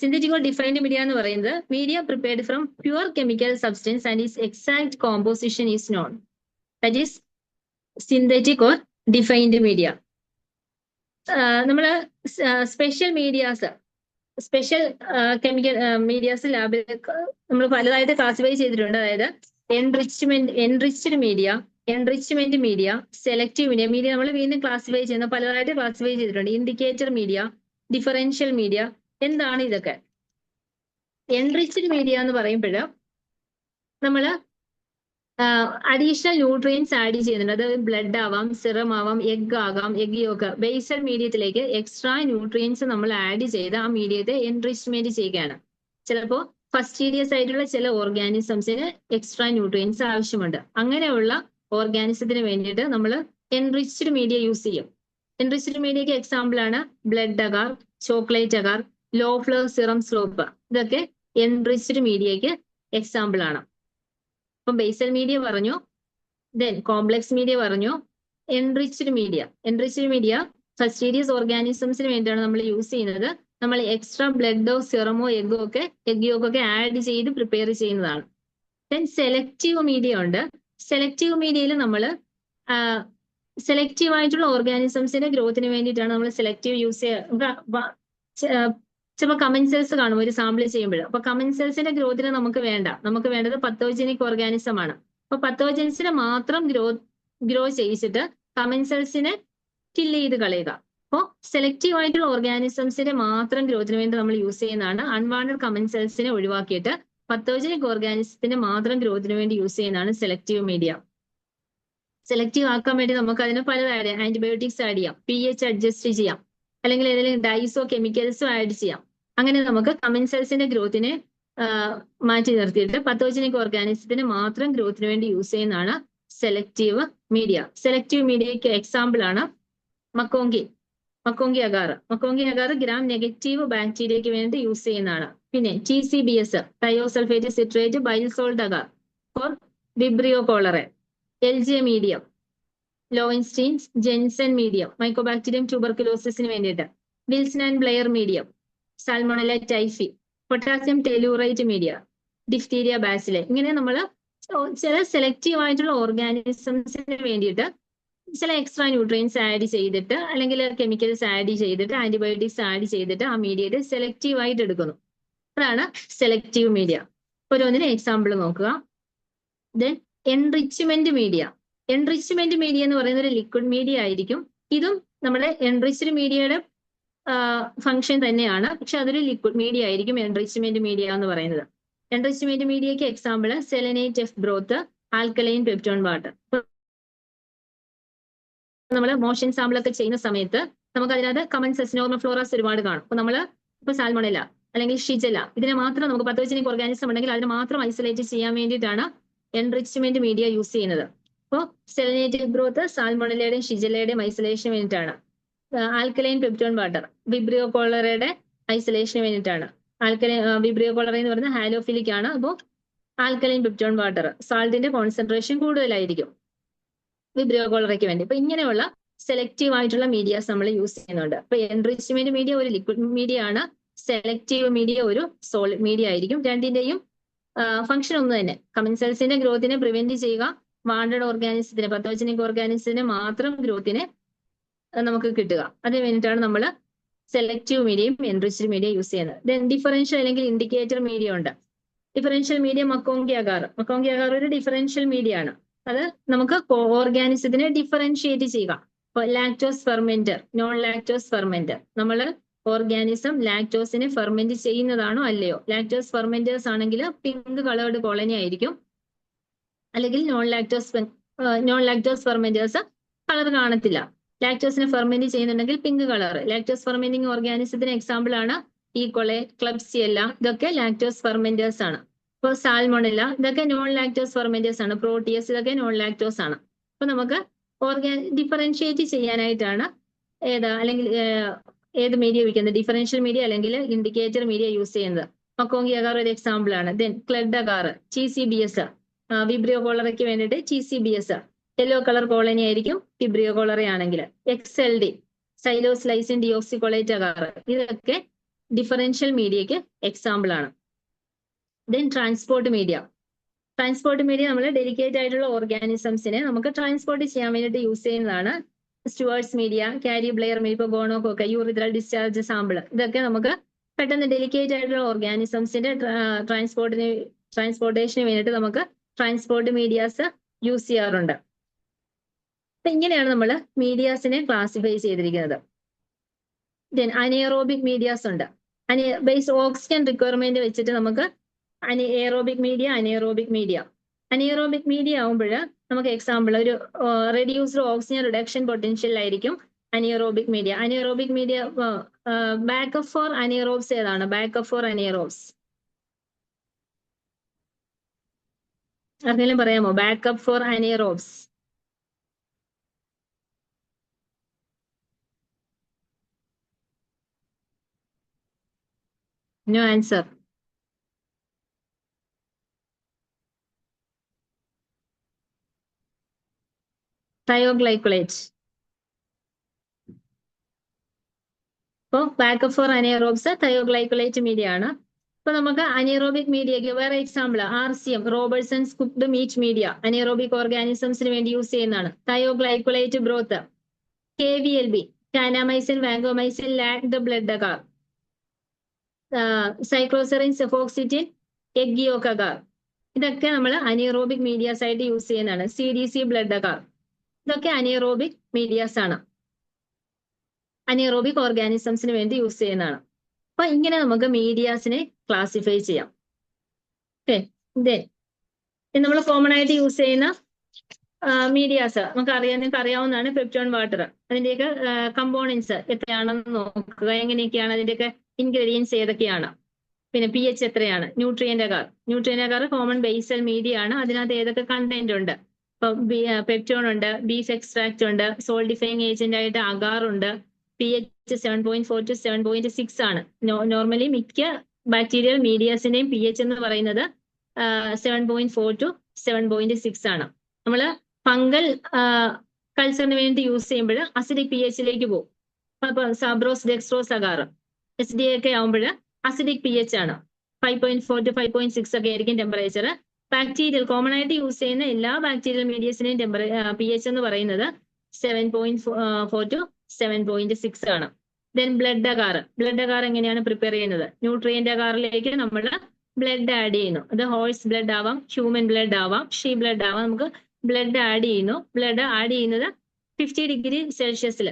സിന്തറ്റിക് ഓർ ഡിഫൈൻഡ് മീഡിയ എന്ന് പറയുന്നത് media prepared from pure chemical substance and is exact composition is known. That is synthetic or defined media. നമ്മൾ special medias, special chemical medias ലാബിൽ നമ്മൾ പലതായിട്ട് classify ചെയ്തിട്ടുണ്ട്. അതായത് enriched media, selective media നമ്മൾ വീണ്ടും classify ചെയ്യുന്ന പലതായിട്ട് ക്ലാസിഫൈ ചെയ്തിട്ടുണ്ട്. Indicator media, differential media. എന്താണ് ഇതൊക്കെ? എൻറിച്ച്ഡ് മീഡിയ എന്ന് പറയുമ്പോൾ നമ്മൾ അഡീഷണൽ ന്യൂട്രിയൻസ് ആഡ് ചെയ്യുന്നുണ്ട്. അത് ബ്ലഡ് ആവാം, സിറം ആവാം, എഗ് ആകാം, എഗ് യോക്ക്. ബേസൽ മീഡിയത്തിലേക്ക് എക്സ്ട്രാ ന്യൂട്രിയൻസ് നമ്മൾ ആഡ് ചെയ്ത് ആ മീഡിയത്തെ എൻറിച്ച്മെന്റ് ചെയ്യുകയാണ്. ചിലപ്പോൾ ഫസ്റ്റീരിയസ് ആയിട്ടുള്ള ചില ഓർഗാനിസംസിന് എക്സ്ട്രാ ന്യൂട്രിയൻസ് ആവശ്യമുണ്ട്. അങ്ങനെയുള്ള ഓർഗാനിസത്തിന് വേണ്ടിയിട്ട് നമ്മൾ എൻറിച്ച്ഡ് മീഡിയ യൂസ് ചെയ്യും. എൻറിച്ച്ഡ് മീഡിയക്ക് എക്സാമ്പിൾ ആണ് blood agar, chocolate agar, low flow serum slope. ഇതൊക്കെ എൻറിച്ച്ഡ് മീഡിയക്ക് എക്സാമ്പിൾ ആണ്. അപ്പം ബേസൽ മീഡിയ പറഞ്ഞു, ദെൻ കോംപ്ലക്സ് മീഡിയ പറഞ്ഞു, എൻറിച്ച്ഡ് മീഡിയ ഫസ്റ്റീരിയസ് ഓർഗാനിസംസിന് വേണ്ടിയാണ് നമ്മൾ യൂസ് ചെയ്യുന്നത്. നമ്മൾ എക്സ്ട്രാ ബ്ലഡോ സിറമോ എഗ് യോക്കൊക്കെ ആഡ് ചെയ്ത് പ്രിപ്പയർ ചെയ്യുന്നതാണ്. ദെൻ സെലക്റ്റീവ് മീഡിയ ഉണ്ട്. സെലക്റ്റീവ് മീഡിയയിൽ നമ്മൾ സെലക്റ്റീവ് ആയിട്ടുള്ള ഓർഗാനിസംസിന്റെ ഗ്രോത്തിന് വേണ്ടിയിട്ടാണ് നമ്മൾ സെലക്റ്റീവ് യൂസ് ചിലപ്പോൾ കമൻസെൽസ് കാണും ഒരു സാമ്പിൾ ചെയ്യുമ്പോൾ. അപ്പൊ കമൻസെൽസിന്റെ ഗ്രോത്തിന് നമുക്ക് വേണ്ടത് പത്തോജനിക് ഓർഗാനിസം ആണ്. അപ്പൊ പത്തോജൻസിനെ മാത്രം ഗ്രോ ചെയ്യിച്ചിട്ട് കമൻസെൽസിനെ കില്ല് ചെയ്ത് കളയുക. അപ്പോൾ സെലക്റ്റീവ് ആയിട്ടുള്ള ഓർഗാനിസംസിന്റെ മാത്രം ഗ്രോത്തിന് വേണ്ടി നമ്മൾ യൂസ് ചെയ്യുന്നതാണ്. അൺവാണ്ടഡ് കമൻസെൽസിനെ ഒഴിവാക്കിയിട്ട് പത്തോജനിക് ഓർഗാനിസത്തിന്റെ മാത്രം ഗ്രോത്തിന് വേണ്ടി യൂസ് ചെയ്യുന്നതാണ് സെലക്റ്റീവ് മീഡിയ. സെലക്റ്റീവ് ആക്കാൻ വേണ്ടി നമുക്ക് അതിന് പലത് ആഡ് ചെയ്യാം. ആന്റിബയോട്ടിക്സ് ആഡ് ചെയ്യാം, pH അഡ്ജസ്റ്റ് ചെയ്യാം, അല്ലെങ്കിൽ ഏതെങ്കിലും ഡൈസോ കെമിക്കൽസോ ആഡ് ചെയ്യാം. അങ്ങനെ നമുക്ക് കമൻസെൽസിന്റെ ഗ്രോത്തിനെ മാറ്റി നിർത്തിയിട്ട് പത്തോജനിക് ഓർഗാനിസത്തിന് മാത്രം ഗ്രോത്തിന് വേണ്ടി യൂസ് ചെയ്യുന്നതാണ് സെലക്റ്റീവ് മീഡിയ. സെലക്റ്റീവ് മീഡിയയ്ക്ക് എക്സാമ്പിൾ ആണ് MacConkey agar. MacConkey agar Gram negative ബാക്ടീരിയയ്ക്ക് വേണ്ടി യൂസ് ചെയ്യുന്നതാണ്. പിന്നെ TCBS, thiosulphate citrate bile salt agar for Vibrio cholerae. LJ medium, Lowenstein's Jensen medium Mycobacterium ട്യൂബർക്കുലോസിസിന് വേണ്ടിയിട്ട്. Wilson and Blair medium Salmonella typhi. Potassium tellurite media diphtheria bacilli. ഇങ്ങനെ നമ്മൾ ചില selective ആയിട്ടുള്ള ഓർഗാനിസംസിന് വേണ്ടിയിട്ട് ചില എക്സ്ട്രാ ന്യൂട്രിയൻസ് ആഡ് ചെയ്തിട്ട് അല്ലെങ്കിൽ കെമിക്കൽസ് ആഡ് ചെയ്തിട്ട് ആന്റിബയോട്ടിക്സ് ആഡ് ചെയ്തിട്ട് ആ മീഡിയയുടെ സെലക്റ്റീവ് ആയിട്ട് എടുക്കുന്നു. അതാണ് സെലക്റ്റീവ് മീഡിയ. ഓരോന്നിന് എക്സാമ്പിൾ നോക്കുക. Then enrichment media. Enrichment media എന്ന് പറയുന്ന ഒരു ലിക്വിഡ് മീഡിയ ആയിരിക്കും. ഇതും നമ്മുടെ എൻറിച്ച്ഡ് മീഡിയയുടെ ഫംഗ്ഷൻ തന്നെയാണ്, പക്ഷെ അതൊരു ലിക്വിഡ് മീഡിയ ആയിരിക്കും എൻറിച്ച്മെന്റ് മീഡിയ എന്ന് പറയുന്നത്. എൻറിച്ച്മെന്റ് മീഡിയയ്ക്ക് example selenite F broth, alkaline peptone water. നമ്മൾ മോഷൻ സാമ്പിൾ ഒക്കെ ചെയ്യുന്ന സമയത്ത് നമുക്ക് അതിനകത്ത് കമൻസെൽസ് നോർമൽ ഫ്ലോറാസ് ഒരുപാട് കാണും. അപ്പൊ നമ്മൾ ഇപ്പൊ സാൽമോണല്ല അല്ലെങ്കിൽ ഷിജല ഇതിനെ മാത്രം നമുക്ക് പത്തോജനിക് ഓർഗാനിസം ഉണ്ടെങ്കിൽ അതിനെ മാത്രം ഐസൊലേറ്റ് ചെയ്യാൻ വേണ്ടിയിട്ടാണ് എൻറിച്ച്മെന്റ് മീഡിയ യൂസ് ചെയ്യുന്നത്. അപ്പോൾ സെലനേറ്റ് എഫ് ബ്രോത്ത് സാൽമോണലയുടെയും ഷിജലയുടെയും ഐസൊലേഷന് വേണ്ടിയിട്ടാണ്. ആൽക്കലൈൻ പെപ്റ്റോൺ വാട്ടർ വിബ്രിയോ കോളറയുടെ ഐസൊലേഷന് വേണ്ടിയിട്ടാണ്. വിബ്രിയോ കോളറ എന്ന് പറയുന്നത് ഹാലോഫിലിക് ആണ്. അപ്പോൾ ആൽക്കലൈൻ പെപ്റ്റോൺ വാട്ടർ സാൾട്ടിന്റെ കോൺസെൻട്രേഷൻ കൂടുതലായിരിക്കും വിബ്രിയോ കോളറയ്ക്ക് വേണ്ടി. അപ്പൊ ഇങ്ങനെയുള്ള സെലക്റ്റീവ് ആയിട്ടുള്ള മീഡിയാസ് നമ്മൾ യൂസ് ചെയ്യുന്നുണ്ട്. അപ്പൊ എൻറിച്ച്മെന്റ് മീഡിയ ഒരു ലിക്വിഡ് മീഡിയ ആണ്, സെലക്റ്റീവ് മീഡിയ ഒരു സോളിഡ് മീഡിയ ആയിരിക്കും. രണ്ടിന്റെയും ഫംഗ്ഷൻ ഒന്ന് തന്നെ. കമൻസെൽസിന്റെ ഗ്രോത്തിനെ പ്രിവെന്റ് ചെയ്യുക, വാണ്ടഡ് ഓർഗാനിസത്തിന് പത്തോജനിക് ഓർഗാനിസത്തിന് മാത്രം ഗ്രോത്തിനെ നമുക്ക് കിട്ടുക. അതിന് വേണ്ടിയിട്ടാണ് നമ്മൾ സെലക്റ്റീവ് മീഡിയയും എൻറിച്ച്ഡ് മീഡിയ യൂസ് ചെയ്യുന്നത്. ദെൻ ഡിഫറൻഷ്യൽ അല്ലെങ്കിൽ ഇൻഡിക്കേറ്റർ മീഡിയ ഉണ്ട്. ഡിഫറൻഷ്യൽ മീഡിയ മക്കോങ്കി അഗാർ ഒരു ഡിഫറൻഷ്യൽ മീഡിയ ആണ്. അത് നമുക്ക് ഓർഗാനിസത്തിനെ ഡിഫറൻഷിയേറ്റ് ചെയ്യുക. Lactose fermenter, non lactose fermenter. നമ്മൾ ഓർഗാനിസം ലാക്ടോസിനെ ഫെർമെന്റ് ചെയ്യുന്നതാണോ അല്ലയോ. ലാക്ടോസ് ഫെർമെന്റേഴ്സ് ആണെങ്കിൽ പിങ്ക് കളേർഡ് കോളനി ആയിരിക്കും, അല്ലെങ്കിൽ നോൺ ലാക്ടോസ് ഫെർമെന്റേഴ്സ് കളർ കാണത്തില്ല. ലാക്ടോസിനെ ഫെർമെന്റ് ചെയ്യുന്നുണ്ടെങ്കിൽ pink colour. Lactose fermenting ഓർഗാനിസത്തിന് example ആണ് ഈക്കോളെ, ക്ലബ്സിയെല്ല. ഇതൊക്കെ ലാക്ടോസ് ഫെർമെന്റേഴ്സ് ആണ്. ഇപ്പോൾ സാൽമോണല്ല ഇതൊക്കെ നോൺ ലാക്ടോസ് ഫെർമെന്റേഴ്സ് ആണ്. പ്രോട്ടിയസ് ഇതൊക്കെ നോൺ ലാക്ടോസ് ആണ്. അപ്പൊ നമുക്ക് ഡിഫറൻഷിയേറ്റ് ചെയ്യാനായിട്ടാണ് ഏത് മീഡിയ ഉപയോഗിക്കുന്നത്, ഡിഫറൻഷ്യൽ മീഡിയ അല്ലെങ്കിൽ ഇൻഡിക്കേറ്റർ മീഡിയ യൂസ് ചെയ്യുന്നത്. മക്കോങ്കി അഗാർ ഒരു എക്സാമ്പിൾ ആണ്. ദെൻ ക്ലെഡ് അഗാർ, TCBS വിബ്രിയോ കോളറയ്ക്ക് വേണ്ടിയിട്ട് TCBS യെല്ലോ കളർ കോളനി ആയിരിക്കും വിബ്രിയോ കോളറ ആണെങ്കിൽ. XLD സൈലോസ് ലൈസിൻ ഡിയോക്സിക്കോളേറ്റ് അഗാർ ഇതൊക്കെ ഡിഫറൻഷ്യൽ മീഡിയക്ക് എക്സാമ്പിൾ ആണ്. Then transport media. Transport media നമ്മൾ ഡെലിക്കേറ്റ് ആയിട്ടുള്ള ഓർഗാനിസംസിനെ നമുക്ക് ട്രാൻസ്പോർട്ട് ചെയ്യാൻ വേണ്ടിയിട്ട് യൂസ് ചെയ്യുന്നതാണ്. സ്റ്റുവേർട്സ് മീഡിയ, കാരി ബ്ലെയർ മീഡിയ, ഇപ്പോൾ ഗോണോകോക്ക, യൂറിത്രൽ ഡിസ്ചാർജ് സാമ്പിൾ ഇതൊക്കെ നമുക്ക് പെട്ടെന്ന് ഡെലിക്കേറ്റ് ആയിട്ടുള്ള ഓർഗാനിസംസിന്റെ ട്രാൻസ്പോർട്ടേഷന് വേണ്ടിയിട്ട് നമുക്ക് ട്രാൻസ്പോർട്ട് മീഡിയാസ് യൂസ് ചെയ്യാറുണ്ട്. അപ്പൊ ഇങ്ങനെയാണ് നമ്മൾ മീഡിയാസിനെ ക്ലാസിഫൈ ചെയ്തിരിക്കുന്നത്. ദെൻ അനേറോബിക് മീഡിയാസ് ഉണ്ട്. ബേസ്ഡ് ഓക്സിജൻ റിക്വയർമെന്റ് വെച്ചിട്ട് നമുക്ക് എയറോബിക് മീഡിയ ആവുമ്പോൾ നമുക്ക് എക്സാമ്പിൾ ഒരു റെഡ്യൂസ്ഡ് ഓക്സിജൻ റിഡക്ഷൻ പൊട്ടൻഷ്യൽ ആയിരിക്കും anaerobic media. Backup for anaerobes ഏതാണ്? ബാക്കപ്പ് ഫോർ അനേറോബ്സ് ആർക്കെങ്കിലും പറയാമോ? Backup for anaerobes. No answer. Thioglycollate. അപ്പോൾ backup for anaerobes thioglycollate media ആണ്. ഇപ്പൊ നമുക്ക് അനേറോബിക് മീഡിയക്ക് വേറെ example RCM Robertson's cooked meat media anaerobic ഓർഗാനിസംസിന് വേണ്ടി യൂസ് ചെയ്യുന്നതാണ്. Thioglycollate broth. KVLB കാനാമൈസിൻ, vancomycin, laked blood agar. Cycloserine, cefoxitin, egg yolk agar, ഇതൊക്കെ നമ്മൾ അനിയറോബിക് മീഡിയാസ് ആയിട്ട് യൂസ് ചെയ്യുന്നതാണ്. CDC, ബ്ലഡ് അഗാർ, ഇതൊക്കെ അനിയറോബിക് മീഡിയാസ് ആണ്, അനിയറോബിക് ഓർഗാനിസംസിന് വേണ്ടി യൂസ് ചെയ്യുന്നതാണ്. അപ്പൊ ഇങ്ങനെ നമുക്ക് മീഡിയാസിനെ ക്ലാസിഫൈ ചെയ്യാം. ഓക്കെ, നമ്മൾ കോമൺ ആയിട്ട് യൂസ് ചെയ്യുന്ന മീഡിയാസ് നിങ്ങൾക്ക് അറിയാവുന്നതാണ്. പെപ്റ്റോൺ വാട്ടർ, അതിന്റെയൊക്കെ കമ്പോണൻസ് എത്രയാണെന്ന് നോക്കുക. എങ്ങനെയൊക്കെയാണ് അതിന്റെയൊക്കെ ഇൻഗ്രീഡിയൻസ് ഏതൊക്കെയാണ്, പിന്നെ pH എത്രയാണ്. Nutrient agar common basal media ആണ്. അതിനകത്ത് ഏതൊക്കെ കണ്ടന്റ് ഉണ്ട്? ഇപ്പൊ പെപ്റ്റോൺ ഉണ്ട്, ബീഫ് എക്സ്ട്രാക്ട് ഉണ്ട്, സോൾഡിഫൈങ് ഏജന്റ് ആയിട്ട് അഗാർ ഉണ്ട്. pH 7.4 to 7.6 ആണ്. നോർമലി മിക്ക ബാക്ടീരിയൽ മീഡിയാസിന്റെയും pH എന്ന് പറയുന്നത് 7.4 to 7.6 ആണ്. നമ്മൾ ഫംഗൽ കൾച്ചറിന് വേണ്ടി യൂസ് ചെയ്യുമ്പോൾ അസിഡിക് pH പോകും. അപ്പൊ സാബ്രോസ്, ഡെക്സ്ട്രോസ് അഗാർ, SDA ഒക്കെ ആവുമ്പോൾ അസിഡിക് pH ആണ്. 5.4 to 5.6 ഒക്കെ ആയിരിക്കും ടെമ്പറേച്ചർ. ബാക്ടീരിയൽ കോമൺ ആയിട്ട് യൂസ് ചെയ്യുന്ന എല്ലാ ബാക്ടീരിയൽ മീഡിയസിന്റെയും pH എന്ന് പറയുന്നത് 7.4 to 7.6 ആണ്. ദെൻ ബ്ലഡ് അഗാർ എങ്ങനെയാണ് പ്രിപ്പയർ ചെയ്യുന്നത്? ന്യൂട്രിയന്റ് അഗാറിലേക്ക് നമ്മൾ ബ്ലഡ് ആഡ് ചെയ്യുന്നു. അത് ഹോഴ്സ് ബ്ലഡ് ആവാം, ഹ്യൂമൻ ബ്ലഡ് ആവാം, ഷീ ബ്ലഡ് ആവാം. നമുക്ക് ബ്ലഡ് ആഡ് ചെയ്യുന്നു. ബ്ലഡ് ആഡ് ചെയ്യുന്നത് 50 ഡിഗ്രി സെൽഷ്യസിൽ,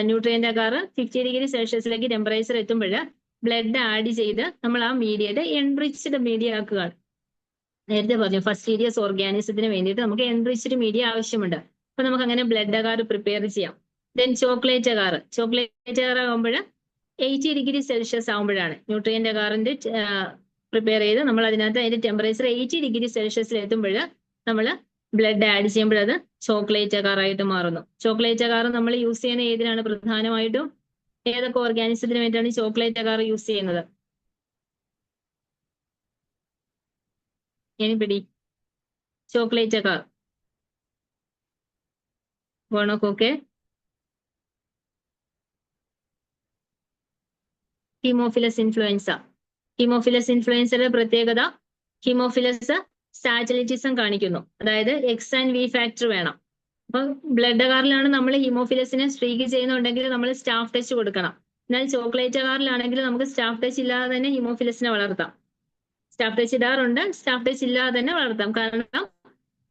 ന്യൂട്രിയന്റ് അഗാർ 50 ഡിഗ്രി സെൽഷ്യസിലേക്ക് ടെമ്പറേച്ചർ എത്തുമ്പോൾ ബ്ലഡ് ആഡ് ചെയ്ത് നമ്മൾ ആ മീഡിയയുടെ എൻറിച്ച്ഡ് മീഡിയ ആക്കുകയാണ്. നേരത്തെ പറഞ്ഞു ഫസ്റ്റീരിയസ് ഓർഗാനിസത്തിന് വേണ്ടിയിട്ട് നമുക്ക് എൻറിച്ച്ഡ് മീഡിയ ആവശ്യമുണ്ട്. അപ്പൊ നമുക്ക് അങ്ങനെ ബ്ലഡ് അഗാർ പ്രിപ്പയർ ചെയ്യാം. ദെൻ ചോക്ലേറ്റ് അഗാർ ആകുമ്പോൾ 80 ഡിഗ്രി സെൽഷ്യസ് ആകുമ്പോഴാണ് ന്യൂട്രിയന്റ് അഗാറിന്റെ പ്രിപ്പയർ ചെയ്ത് നമ്മൾ അതിനകത്ത് അതിന്റെ ടെമ്പറേച്ചർ 80 ഡിഗ്രി സെൽഷ്യസിൽ എത്തുമ്പോൾ നമ്മൾ ബ്ലഡ് ആഡ് ചെയ്യുമ്പോൾ അത് ചോക്ലേറ്റ് അഗാർ ആയിട്ട് മാറുന്നു. ചോക്ലേറ്റ് അഗാർ നമ്മൾ യൂസ് ചെയ്യുന്ന ഏതിനാണ്? പ്രധാനമായിട്ടും ഏതൊക്കെ ഓർഗാനിസത്തിന് വേണ്ടിയാണ് ചോക്ലേറ്റ് അഗാർ യൂസ് ചെയ്യുന്നത്? എനിപ്പിടി ചോക്ലേറ്റ് അഗാർ ഗോണോകോക്കെ, ഹീമോഫിലസ് ഇൻഫ്ലുവൻസയുടെ പ്രത്യേകത ഹീമോഫിലസ് സാറ്റലൈറ്റിസം കാണിക്കുന്നു. അതായത് X and V ഫാക്ടർ വേണം. അപ്പൊ ബ്ലഡ് അഗാറിലാണ് നമ്മൾ ഹീമോഫിലസിനെ സ്ട്രീക്ക് ചെയ്യുന്നുണ്ടെങ്കിൽ നമ്മൾ സ്റ്റാഫ് ടെസ്റ്റ് കൊടുക്കണം. എന്നാൽ ചോക്ലേറ്റ് അഗാറിലാണെങ്കിൽ നമുക്ക് സ്റ്റാഫ് ടെസ്റ്റ് ഇല്ലാതെ തന്നെ ഹീമോഫിലസിനെ വളർത്താം. സ്റ്റാഫ് ടെസ്റ്റ് ഇടാറുണ്ട്, സ്റ്റാഫ് ടെസ്റ്റ് ഇല്ലാതെ തന്നെ വളർത്താം. കാരണം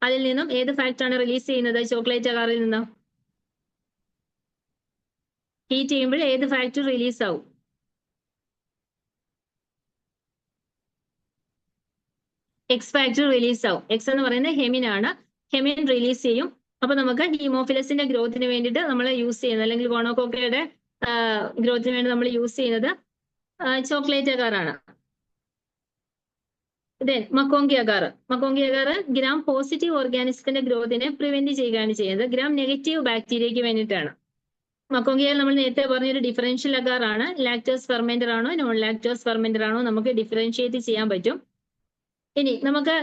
അതിൽ നിന്നും ഏത് ഫാക്ടറാണ് റിലീസ് ചെയ്യുന്നത്? ചോക്ലേറ്റ് അഗാറിൽ നിന്ന് ഹീറ്റ് ചെയ്യുമ്പോൾ ഏത് ഫാക്ടർ റിലീസ് ആവും? X ഫാക്ടർ റിലീസ് ആവും. X എന്ന് പറയുന്നത് ഹെമിൻ ആണ്. ഹെമിൻ റിലീസ് ചെയ്യും. അപ്പൊ നമുക്ക് ഹീമോഫിലസിന്റെ ഗ്രോത്തിന് വേണ്ടിയിട്ട് നമ്മൾ യൂസ് ചെയ്യുന്നത്, അല്ലെങ്കിൽ ഗോണോകോക്കയുടെ ഗ്രോത്തിന് വേണ്ടി നമ്മൾ യൂസ് ചെയ്യുന്നത് ചോക്ലേറ്റ് അഗാറാണ്. Then MacConkey agar gram positive ഓർഗാനിസത്തിന്റെ ഗ്രോത്തിനെ പ്രിവെന്റ് ചെയ്യുകയാണ് ചെയ്യുന്നത്. ഗ്രാം നെഗറ്റീവ് ബാക്ടീരിയയ്ക്ക് വേണ്ടിയിട്ടാണ്. മക്കോങ്കി നമ്മൾ നേരത്തെ പറഞ്ഞൊരു ഡിഫറൻഷ്യൽ അഗാർ ആണ്. ലാക്ടോസ് ഫെർമെന്റർ ആണോ നോൺ ലാക്ടോസ് ഫെർമെന്റർ ആണോ നമുക്ക് ഡിഫറൻഷിയേറ്റ് ചെയ്യാൻ പറ്റും. ഇനി നമുക്ക്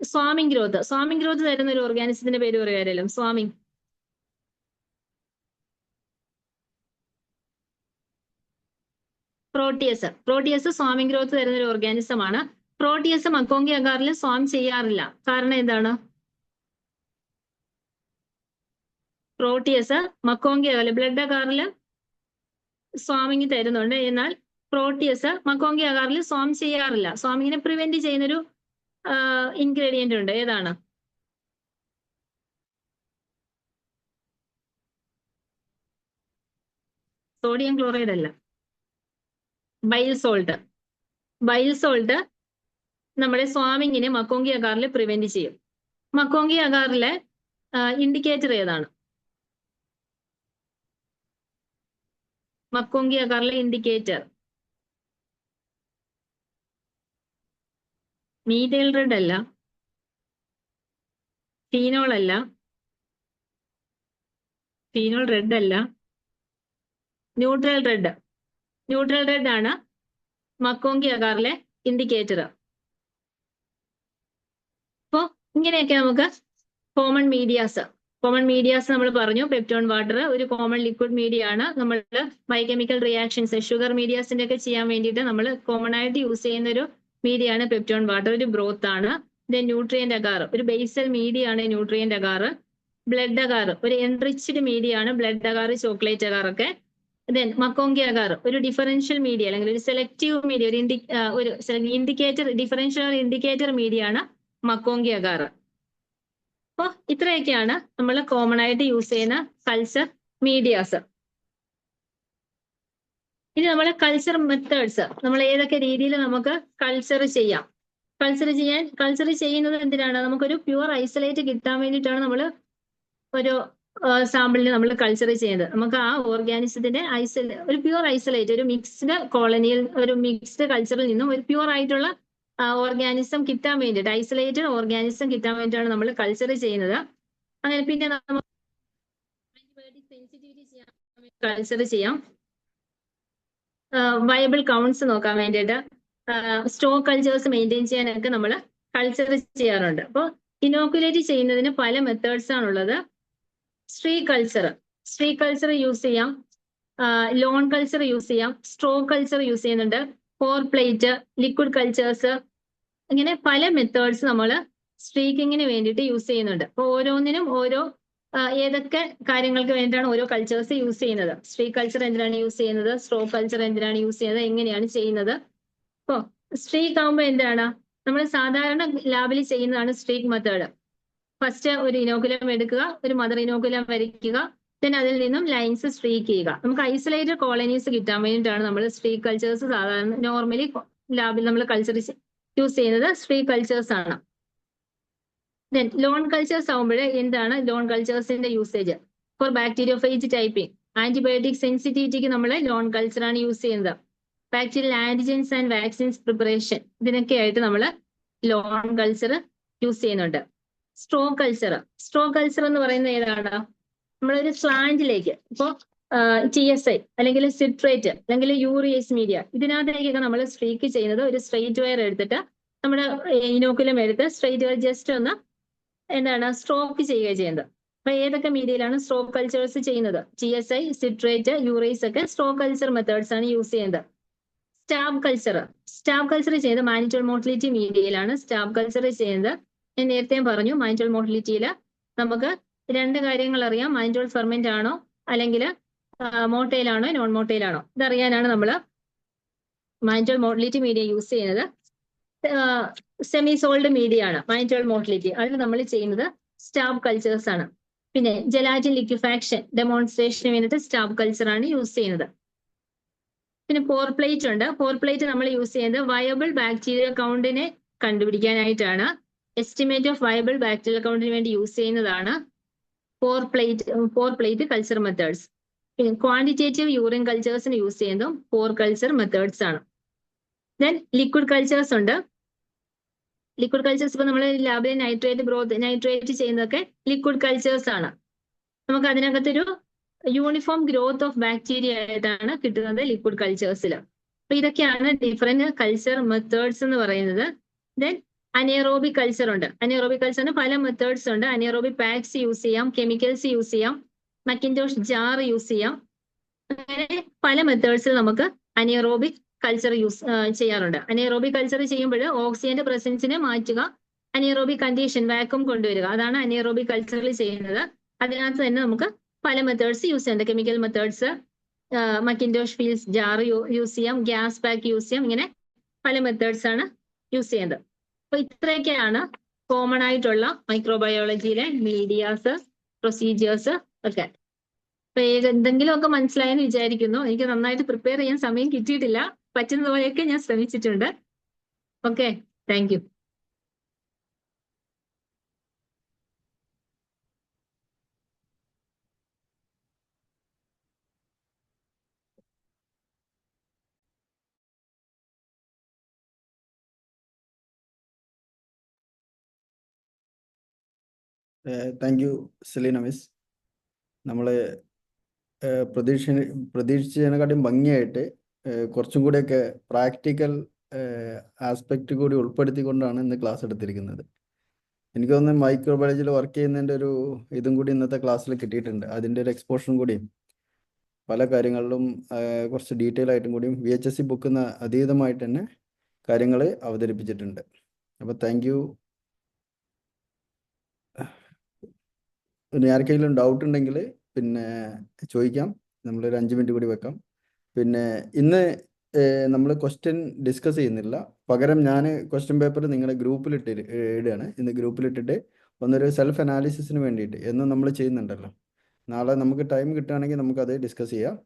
സ്വാമിംഗ് ഗ്രോത്ത് തരുന്ന ഒരു ഓർഗാനിസത്തിന്റെ പേര് പറയുമല്ലോ. പ്രോട്ടിയസ് സ്വാമിംഗ് ഗ്രോത്ത് തരുന്ന ഒരു ഓർഗാനിസം ആണ്. പ്രോട്ടിയസ് മക്കോങ്കി അഗാറിൽ സ്വാം ചെയ്യാറില്ല. കാരണം എന്താണ്? പ്രോട്ടിയസ് മക്കോങ്കി അഗാറിൽ ബ്ലഡ് അഗാറിൽ സ്വാമിങ് തരുന്നുണ്ട്. എന്നാൽ പ്രോട്ടിയസ് മക്കോങ്കി അഗാറിൽ സ്വാം ചെയ്യാറില്ല. സ്വാമിങ്ങിനെ പ്രിവെന്റ് ചെയ്യുന്നൊരു ഇൻഗ്രീഡിയന്റ് ഉണ്ട്. ഏതാണ്? സോഡിയം ക്ലോറൈഡ് അല്ല, ബൈൽ സോൾട്ട് നമ്മുടെ സ്വാമിങ്ങിനെ മക്കോങ്കി അഗാറിൽ പ്രിവെന്റ് ചെയ്യും. മക്കോങ്കി അഗാറിലെ ഇൻഡിക്കേറ്റർ ഏതാണ്? മക്കോങ്കി അഗാറിലെ ഇൻഡിക്കേറ്റർ മീഥൈൽ റെഡ് അല്ല, ഫീനോൾ റെഡ് അല്ല, ന്യൂട്രൽ റെഡ് ആണ് മക്കോങ്കി അഗാറിലെ ഇൻഡിക്കേറ്റർ. അപ്പോ ഇങ്ങനെയൊക്കെ നമുക്ക് കോമൺ മീഡിയാസ് നമ്മൾ പറഞ്ഞു. പെപ്റ്റോൺ വാട്ടർ ഒരു കോമൺ ലിക്വിഡ് മീഡിയ ആണ്. നമ്മൾ ബയോകെമിക്കൽ റിയാക്ഷൻസ് ഷുഗർ മീഡിയാസിന്റെ ഒക്കെ ചെയ്യാൻ വേണ്ടിയിട്ട് നമ്മൾ കോമൺ ആയിട്ട് യൂസ് ചെയ്യുന്ന ഒരു മീഡിയ ആണ് പെപ്റ്റോൺ വാട്ടർ. ഒരു ബ്രോത്ത് ആണ്. ദെൻ ന്യൂട്രിയന്റ് അഗാർ ഒരു ബേസൽ മീഡിയ ആണ് ന്യൂട്രിയന്റ് അഗാർ. ബ്ലഡ് അഗാർ ഒരു എൻറിച്ച്ഡ് മീഡിയ ആണ് ബ്ലഡ് അഗാർ, ചോക്ലേറ്റ് അഗാർ ഒക്കെ. ദെൻ മക്കോങ്കി അഗാർ ഒരു ഡിഫറൻഷ്യൽ മീഡിയ അല്ലെങ്കിൽ ഒരു സെലക്റ്റീവ് മീഡിയ ഒരു ഇൻഡിക്കേറ്റർ ഡിഫറൻഷ്യൽ ഇൻഡിക്കേറ്റർ മീഡിയ ആണ് മക്കോങ്കി അഗാർ. അപ്പോൾ ഇത്രയൊക്കെയാണ് നമ്മൾ കോമൺ ആയിട്ട് യൂസ് ചെയ്യുന്ന കൾച്ചർ മീഡിയാസ്. ഇനി നമ്മൾ കൾച്ചർ മെത്തേഡ്സ്, നമ്മൾ ഏതൊക്കെ രീതിയിൽ നമുക്ക് കൾച്ചർ ചെയ്യാം. കൾച്ചർ ചെയ്യുന്നത് എന്തിനാണ്? നമുക്കൊരു പ്യുവർ ഐസൊലേറ്റ് കിട്ടാൻ വേണ്ടിയിട്ടാണ് നമ്മൾ ഒരു സാമ്പിളിന് നമ്മൾ കൾച്ചർ ചെയ്യുന്നത്. നമുക്ക് ആ ഓർഗാനിസത്തിന്റെ ഒരു പ്യുവർ ഐസൊലേറ്റ്, ഒരു മിക്സ്ഡ് കോളനിയിൽ, ഒരു മിക്സ്ഡ് കൾച്ചറിൽ നിന്നും ഒരു പ്യുവർ ആയിട്ടുള്ള ഓർഗാനിസം കിട്ടാൻ വേണ്ടിയിട്ട്, ഐസൊലേറ്റഡ് ഓർഗാനിസം കിട്ടാൻ വേണ്ടിയിട്ടാണ് നമ്മൾ കൾച്ചർ ചെയ്യുന്നത്. അങ്ങനെ പിന്നെ നമ്മൾ സെൻസിറ്റിവിറ്റി ചെയ്യാൻ കൾച്ചർ ചെയ്യാം. വയബിൾ കൗണ്ട്സ് നോക്കാൻ വേണ്ടിയിട്ട്, സ്റ്റോക്ക് കൾച്ചേഴ്സ് മെയിൻറ്റെയിൻ ചെയ്യാനൊക്കെ നമ്മൾ കൾച്ചർ ചെയ്യാറുണ്ട്. അപ്പോൾ ഇനോക്കുലേറ്റ് ചെയ്യുന്നതിന് പല മെത്തേഡ്സ് ആണുള്ളത്. സ്ട്രീ കൾച്ചർ യൂസ് ചെയ്യാം, ലോൺ കൾച്ചർ യൂസ് ചെയ്യാം, സ്ട്രോ കൾച്ചർ യൂസ് ചെയ്യുന്നുണ്ട്, പോർ പ്ലേറ്റ്, ലിക്വിഡ് കൾച്ചേഴ്സ്, ഇങ്ങനെ പല മെത്തേഡ്സ് നമ്മൾ സ്ട്രീക്കിങ്ങിന് വേണ്ടിയിട്ട് യൂസ് ചെയ്യുന്നുണ്ട്. അപ്പോൾ ഓരോന്നിനും ഓരോ ഏതൊക്കെ കാര്യങ്ങൾക്ക് വേണ്ടിയിട്ടാണ് ഓരോ കൾച്ചേഴ്സ് യൂസ് ചെയ്യുന്നത്. സ്ട്രീ കൾച്ചർ എന്തിനാണ് യൂസ് ചെയ്യുന്നത്, സ്ട്രോ കൾച്ചർ എന്തിനാണ് യൂസ് ചെയ്യുന്നത്, എങ്ങനെയാണ് ചെയ്യുന്നത്. അപ്പോൾ സ്ട്രീക്ക് ആകുമ്പോൾ എന്താണ്, നമ്മൾ സാധാരണ ലാബിൽ ചെയ്യുന്നതാണ് സ്ട്രീക്ക് മെത്തേഡ്. ഫസ്റ്റ് ഒരു ഇനോക്കുലം എടുക്കുക, ഒരു മദർ ഇനോക്കുലം വരയ്ക്കുക, then അതിൽ നിന്നും ലൈൻസ് സ്ട്രീക്ക് ചെയ്യുക. നമുക്ക് ഐസൊലേറ്റഡ് കോളനീസ് കിട്ടാൻ വേണ്ടിയിട്ടാണ് നമ്മൾ സ്ട്രീക്ക് കൾച്ചേഴ്സ് സാധാരണ നോർമലി ലാബിൽ നമ്മൾ കൾച്ചർ യൂസ് ചെയ്യുന്നത് സ്ട്രീക്ക് കൾച്ചേഴ്സ് ആണ്. ദെൻ ലോൺ കൾച്ചേഴ്സ് ആകുമ്പോൾ എന്താണ് ലോൺ കൾച്ചേഴ്സിന്റെ usage? For bacteriophage typing, antibiotic സെൻസിറ്റിവിറ്റിക്ക് നമ്മൾ ലോൺ കൾച്ചറാണ് യൂസ് ചെയ്യുന്നത്. Bacterial antigens and vaccines preparation, ഇതിനൊക്കെ ആയിട്ട് നമ്മൾ ലോൺ കൾച്ചർ യൂസ് ചെയ്യുന്നുണ്ട്. സ്ട്രോ കൾച്ചർ എന്ന് പറയുന്നത് ഏതാണ്? നമ്മളൊരു സ്ലാൻഡിലേക്ക്, ഇപ്പോൾ TSI അല്ലെങ്കിൽ സിട്രേറ്റ് അല്ലെങ്കിൽ യൂറിയേസ് മീഡിയ, ഇതിനകത്തേക്കൊക്കെ നമ്മൾ സ്ട്രീക്ക് ചെയ്യുന്നത് ഒരു സ്ട്രെയിറ്റ് വയർ എടുത്തിട്ട് നമ്മുടെ ഇനോക്കുലം എടുത്ത് സ്ട്രെയിറ്റ് വയർ ജസ്റ്റ് ഒന്ന് സ്ട്രോക്ക് ചെയ്യുക ചെയ്യുന്നത്. അപ്പൊ ഏതൊക്കെ മീഡിയയിലാണ് സ്ട്രോക്ക് കൾച്ചേഴ്സ് ചെയ്യുന്നത്? TSI, സിട്രേറ്റ്, യൂറേസ് ഒക്കെ സ്ട്രോക്ക് കൾച്ചർ മെത്തേഡ്സ് ആണ് യൂസ് ചെയ്യുന്നത്. സ്റ്റാബ് കൾച്ചർ ചെയ്യുന്നത് മാനിറ്റോൾ മോട്ടിലിറ്റി മീഡിയയിലാണ് സ്റ്റാബ് കൾച്ചർ ചെയ്യുന്നത്. ഞാൻ നേരത്തെ പറഞ്ഞു, മാനിറ്റോൾ മോട്ടിലിറ്റിയിൽ നമുക്ക് രണ്ട് കാര്യങ്ങൾ അറിയാം. മാനിറ്റോൾ ഫെർമെന്റ് ആണോ അല്ലെങ്കിൽ മോട്ടൈലാണോ നോൺ മോട്ടൈലാണോ, ഇതറിയാനാണ് നമ്മൾ മാനിറ്റോൾ മോട്ടിലിറ്റി മീഡിയ യൂസ് ചെയ്യുന്നത്. സെമി സോൾഡ് മീഡിയ ആണ് മാനിറ്റോൾ മോട്ടിലിറ്റി, അതിൽ നമ്മൾ ചെയ്യുന്നത് സ്റ്റാബ് കൾച്ചേഴ്സ് ആണ്. പിന്നെ ജെലാറ്റിൻ ലിക്വിഫാക്ഷൻ ഡെമോൺസ്ട്രേഷന് വേണ്ടിയിട്ട് സ്റ്റാബ് കൾച്ചർ ആണ് യൂസ് ചെയ്യുന്നത്. പിന്നെ പോർ പ്ലേറ്റ് ഉണ്ട്. പോർ പ്ലേറ്റ് നമ്മൾ യൂസ് ചെയ്യുന്നത് വയബിൾ ബാക്ടീരിയൽ കൗണ്ടിനെ കണ്ടുപിടിക്കാനായിട്ടാണ്. എസ്റ്റിമേറ്റ് ഓഫ് വയബിൾ ബാക്ടീരിയൽ കൗണ്ടിന് വേണ്ടി യൂസ് ചെയ്യുന്നതാണ് പോർ പ്ലേറ്റ് കൾച്ചർ മെത്തേഡ്സ്. പിന്നെ ക്വാണ്ടിറ്റേറ്റീവ് യൂറിൻ കൾച്ചേഴ്സിന് യൂസ് ചെയ്യുന്നതും പോർ കൾച്ചർ മെത്തേഡ്സ് ആണ്. ദെൻ ലിക്വിഡ് കൾച്ചേഴ്സ് ഉണ്ട്. ലിക്വിഡ് കൾച്ചേഴ്സ് ഇപ്പൊ നമ്മൾ ലാബിൽ നൈട്രേറ്റ് ചെയ്യുന്നതൊക്കെ ലിക്വിഡ് കൾച്ചേഴ്സ് ആണ്. നമുക്ക് അതിനകത്തൊരു യൂണിഫോം ഗ്രോത്ത് ഓഫ് ബാക്ടീരിയ ആയിട്ടാണ് കിട്ടുന്നത് ലിക്വിഡ് കൾച്ചേഴ്സിൽ. അപ്പൊ ഇതൊക്കെയാണ് ഡിഫറെന്റ് കൾച്ചർ മെത്തേഡ്സ് എന്ന് പറയുന്നത്. ദെൻ അനേറോബിക് കൾച്ചർ ഉണ്ട്. അനേറോബിക് കൾച്ചറിന് പല മെത്തേഡ്സ് ഉണ്ട്. അനേറോബിക് പാക്സ് യൂസ് ചെയ്യാം, കെമിക്കൽസ് യൂസ് ചെയ്യാം, മക്കിൻടോഷ് ജാർ യൂസ് ചെയ്യാം. അങ്ങനെ പല മെത്തേഡ്സിൽ നമുക്ക് അനേറോബിക് കൾച്ചർ യൂസ് ചെയ്യാറുണ്ട്. അനേറോബിക് കൾച്ചർ ചെയ്യുമ്പോൾ ഓക്സിജന്റെ പ്രസൻസിനെ മാറ്റുക, അനേറോബിക് കണ്ടീഷൻ വാക്വം കൊണ്ടുവരിക, അതാണ് അനേറോബിക് കൾച്ചറിൽ ചെയ്യുന്നത്. അതിനകത്ത് തന്നെ നമുക്ക് പല മെത്തേഡ്സ് യൂസ് ചെയ്യുന്നുണ്ട്. Chemical methods, McIntosh Fildes jar use ചെയ്യാം, ഗ്യാസ് പാക്ക് യൂസ് ചെയ്യാം, ഇങ്ങനെ പല മെത്തേഡ്സ് ആണ് യൂസ് ചെയ്യുന്നത്. അപ്പൊ ഇത്രയൊക്കെയാണ് കോമൺ ആയിട്ടുള്ള മൈക്രോബയോളജിയിലെ മീഡിയാസ്, പ്രൊസീജിയേഴ്സ് ഒക്കെ. അപ്പൊ എന്തെങ്കിലുമൊക്കെ മനസ്സിലായെന്ന് വിചാരിക്കുന്നു. എനിക്ക് നന്നായിട്ട് പ്രിപ്പയർ ചെയ്യാൻ സമയം കിട്ടിയിട്ടില്ല. പറ്റുന്ന പോലെയൊക്കെ ഞാൻ ശ്രമിച്ചിട്ടുണ്ട്. Okay, thank you. Thank you Selina miss. നമ്മൾ പ്രതീക്ഷിച്ചതിനെക്കാട്ടും ഭംഗിയായിട്ട് കുറച്ചും കൂടെയൊക്കെ പ്രാക്ടിക്കൽ ആസ്പെക്റ്റ് കൂടി ഉൾപ്പെടുത്തിക്കൊണ്ടാണ് ഇന്ന് ക്ലാസ് എടുത്തിരിക്കുന്നത്. എനിക്ക് തോന്നുന്നു മൈക്രോബയോളജിയിൽ വർക്ക് ചെയ്യുന്നതിൻ്റെ ഒരു ഇതും കൂടി ഇന്നത്തെ ക്ലാസ്സിൽ കിട്ടിയിട്ടുണ്ട്. അതിൻ്റെ ഒരു എക്സ്പോഷറും കൂടി പല കാര്യങ്ങളിലും കുറച്ച് ഡീറ്റെയിൽ ആയിട്ടും കൂടിയും VHSC ബുക്കിന് അതീതമായിട്ട് തന്നെ കാര്യങ്ങൾ അവതരിപ്പിച്ചിട്ടുണ്ട്. അപ്പോൾ താങ്ക് യു. ഇനി ആർക്കെങ്കിലും ഡൗട്ട് ഉണ്ടെങ്കിൽ പിന്നെ ചോദിക്കാം. നമ്മളൊരു 5 മിനിറ്റ് കൂടി വെക്കാം. പിന്നെ ഇന്ന് നമ്മൾ ക്വസ്റ്റ്യൻ ഡിസ്കസ് ചെയ്യുന്നില്ല, പകരം ഞാൻ ക്വസ്റ്റ്യൻ പേപ്പർ നിങ്ങളുടെ ഗ്രൂപ്പിലിട്ട് ഇടുകയാണ്. ഇന്ന് ഗ്രൂപ്പിലിട്ടിട്ട് ഒന്നൊരു സെൽഫ് അനാലിസിസിന് വേണ്ടിയിട്ട് എന്നും നമ്മൾ ചെയ്യുന്നുണ്ടല്ലോ, നാളെ നമുക്ക് ടൈം കിട്ടുകയാണെങ്കിൽ നമുക്കത് ഡിസ്കസ് ചെയ്യാം.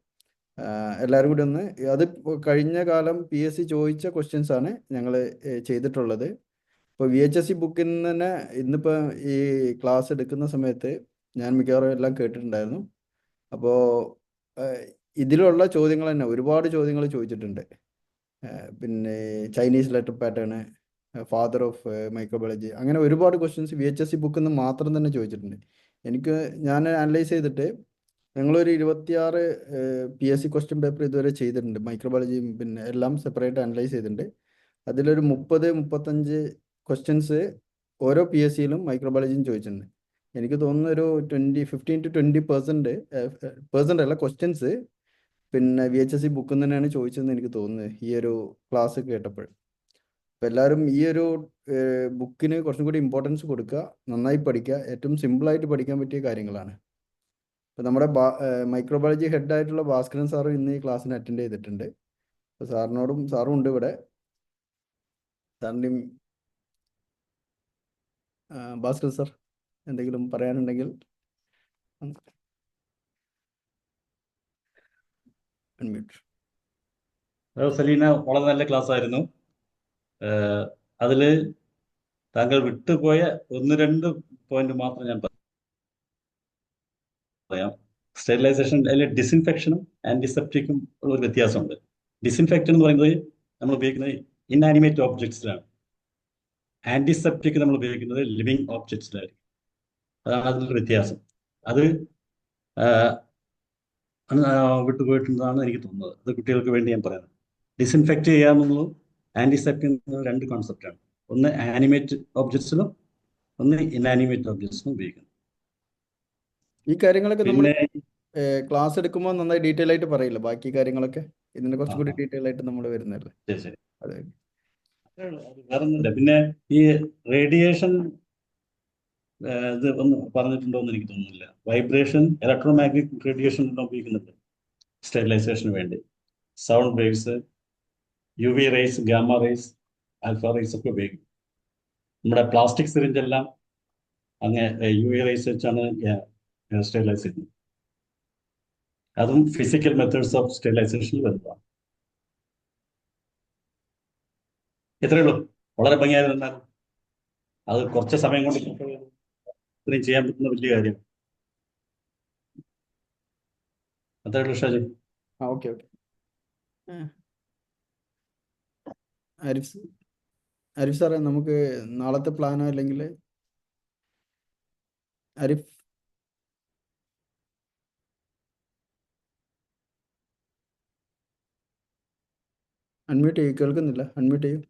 എല്ലാവരും കൂടി ഒന്ന് അത് കഴിഞ്ഞ കാലം PSC ചോദിച്ച ക്വസ്റ്റ്യൻസ് ആണ് ഞങ്ങൾ ചെയ്തിട്ടുള്ളത്. ഇപ്പോൾ VHSC ബുക്കിൽ നിന്ന് തന്നെ ഇന്നിപ്പോൾ ഈ ക്ലാസ് എടുക്കുന്ന സമയത്ത് ഞാൻ മിക്കവാറും എല്ലാം കേട്ടിട്ടുണ്ടായിരുന്നു. അപ്പോൾ ഇതിലുള്ള ചോദ്യങ്ങൾ തന്നെ ഒരുപാട് ചോദ്യങ്ങൾ ചോദിച്ചിട്ടുണ്ട്. പിന്നെ Chinese letter pattern, father of microbiology, അങ്ങനെ ഒരുപാട് ക്വസ്റ്റ്യൻസ് VHSC ബുക്കിൽ നിന്ന് മാത്രം തന്നെ ചോദിച്ചിട്ടുണ്ട്. ഞാൻ അനലൈസ് ചെയ്തിട്ട് ഞങ്ങളൊരു 26 PSC ക്വസ്റ്റ്യൻ പേപ്പർ ഇതുവരെ ചെയ്തിട്ടുണ്ട്. മൈക്രോബയോളജിയും പിന്നെ എല്ലാം സെപ്പറേറ്റ് അനലൈസ് ചെയ്തിട്ടുണ്ട്. അതിലൊരു 30-35 ക്വസ്റ്റ്യൻസ് ഓരോ PSCയിലും മൈക്രോബയോളജിയും ചോദിച്ചിട്ടുണ്ട്. എനിക്ക് തോന്നുന്നു ഒരു 15 to 20% അല്ല ക്വസ്റ്റ്യൻസ് പിന്നെ VHSC ബുക്കിൽ നിന്ന് തന്നെയാണ് ചോദിച്ചതെന്ന് എനിക്ക് തോന്നുന്നത് ഈ ഒരു ക്ലാസ് കേട്ടപ്പോൾ. അപ്പോൾ എല്ലാവരും ഈ ഒരു ബുക്കിന് കുറച്ചും കൂടി ഇമ്പോർട്ടൻസ് കൊടുക്കുക, നന്നായി പഠിക്കുക. ഏറ്റവും സിമ്പിളായിട്ട് പഠിക്കാൻ പറ്റിയ കാര്യങ്ങളാണ്. ഇപ്പോൾ നമ്മുടെ മൈക്രോബയോളജി ഹെഡായിട്ടുള്ള ഭാസ്കരൻ സാറും ഇന്ന് ഈ ക്ലാസ്സിന് അറ്റൻഡ് ചെയ്തിട്ടുണ്ട്. അപ്പോൾ സാറും ഉണ്ട് ഇവിടെ. സാറിൻ്റെയും ഭാസ്കരൻ സാർ എന്തെങ്കിലും പറയാനുണ്ടെങ്കിൽ അൺമ്യൂട്ട്. സലീന, വളരെ നല്ല ക്ലാസ് ആയിരുന്നു. അതിൽ താങ്കൾ വിട്ടുപോയ 1-2 പോയിന്റ് മാത്രം ഞാൻ പറയാം. സ്റ്റെറിലൈസേഷൻ അതിൽ ഡിസിൻഫെക്ഷനും ആന്റിസെപ്റ്റിക്കും ഉള്ള ഒരു വ്യത്യാസമുണ്ട്. ഡിസിൻഫെക്ഷൻ എന്ന് പറയുന്നത് നമ്മൾ ഉപയോഗിക്കുന്നത് ഇൻആനിമേറ്റ് ഓബ്ജക്ട്സിലാണ്. ആന്റിസെപ്റ്റിക് നമ്മൾ ഉപയോഗിക്കുന്നത് ലിവിങ് ഓബ്ജക്ട്സിലായിരിക്കും. അതാണ് അതിലൊരു വ്യത്യാസം. അത് വിട്ടുപോയിട്ടുണ്ടെന്നാണ് എനിക്ക് തോന്നുന്നത്. അത് കുട്ടികൾക്ക് വേണ്ടി ഞാൻ പറയുന്നത്. ഡിസിൻഫെക്റ്റ് ചെയ്യാമെന്നുള്ളതും ആന്റിസെപ്റ്റിക് എന്നത് 2 കോൺസെപ്റ്റാണ്. ഒന്ന് ആനിമേറ്റ് ഓബ്ജക്ട്സിലും ഒന്ന് ഇൻആനിമേറ്റ് ഓബ്ജക്ട്സിലും ഉപയോഗിക്കുന്നു. ഈ കാര്യങ്ങളൊക്കെ നമ്മൾ പിന്നെ ക്ലാസ് എടുക്കുമ്പോൾ നന്നായി ഡീറ്റെയിൽ ആയിട്ട് പറയില്ല, ബാക്കി കാര്യങ്ങളൊക്കെ ഇതിനെ കുറച്ചും കൂടി ഡീറ്റെയിൽ ആയിട്ട് നമ്മൾ വരുന്നല്ലേ. ശരി. അതെ, വേറൊന്നുമില്ല. പിന്നെ ഈ റേഡിയേഷൻ ഇത് ഒന്ന് പറഞ്ഞിട്ടുണ്ടോ എന്ന് എനിക്ക് തോന്നുന്നില്ല. വൈബ്രേഷൻ, ഇലക്ട്രോമാഗ്നറ്റിക് റേഡിയേഷൻ ഉപയോഗിക്കുന്നുണ്ട് സ്റ്റെറിലൈസേഷന് വേണ്ടി. Sound waves, UV rays, gamma rays, alpha rays ഒക്കെ ഉപയോഗിക്കും. നമ്മുടെ പ്ലാസ്റ്റിക് സിറിഞ്ച് എല്ലാം അങ്ങനെ UV റേസ് വെച്ചാണ് സ്റ്റെറിലൈസ് ചെയ്യുന്നത്. അതും ഫിസിക്കൽ മെത്തേഡ്സ് ഓഫ് സ്റ്റെറിലൈസേഷനിൽ വരുന്നതാണ്. ഇത്രയേ ഉള്ളൂ. വളരെ ഭംഗിയായിരുന്നാലും അത് കുറച്ച് സമയം കൊണ്ട് ഇത്രയും ചെയ്യാൻ പറ്റുന്ന വലിയ കാര്യം. അത്രേ ഉള്ളൂ ഷാജി. ഓക്കെ. ആരിഫ് സാറേ, നമുക്ക് നാളത്തെ പ്ലാനോ അല്ലെങ്കിൽ ആരിഫ് അൺമ്യൂട്ട് ചെയ്യും, കേൾക്കുന്നില്ല, അൺമ്യൂട്ട് ചെയ്യും.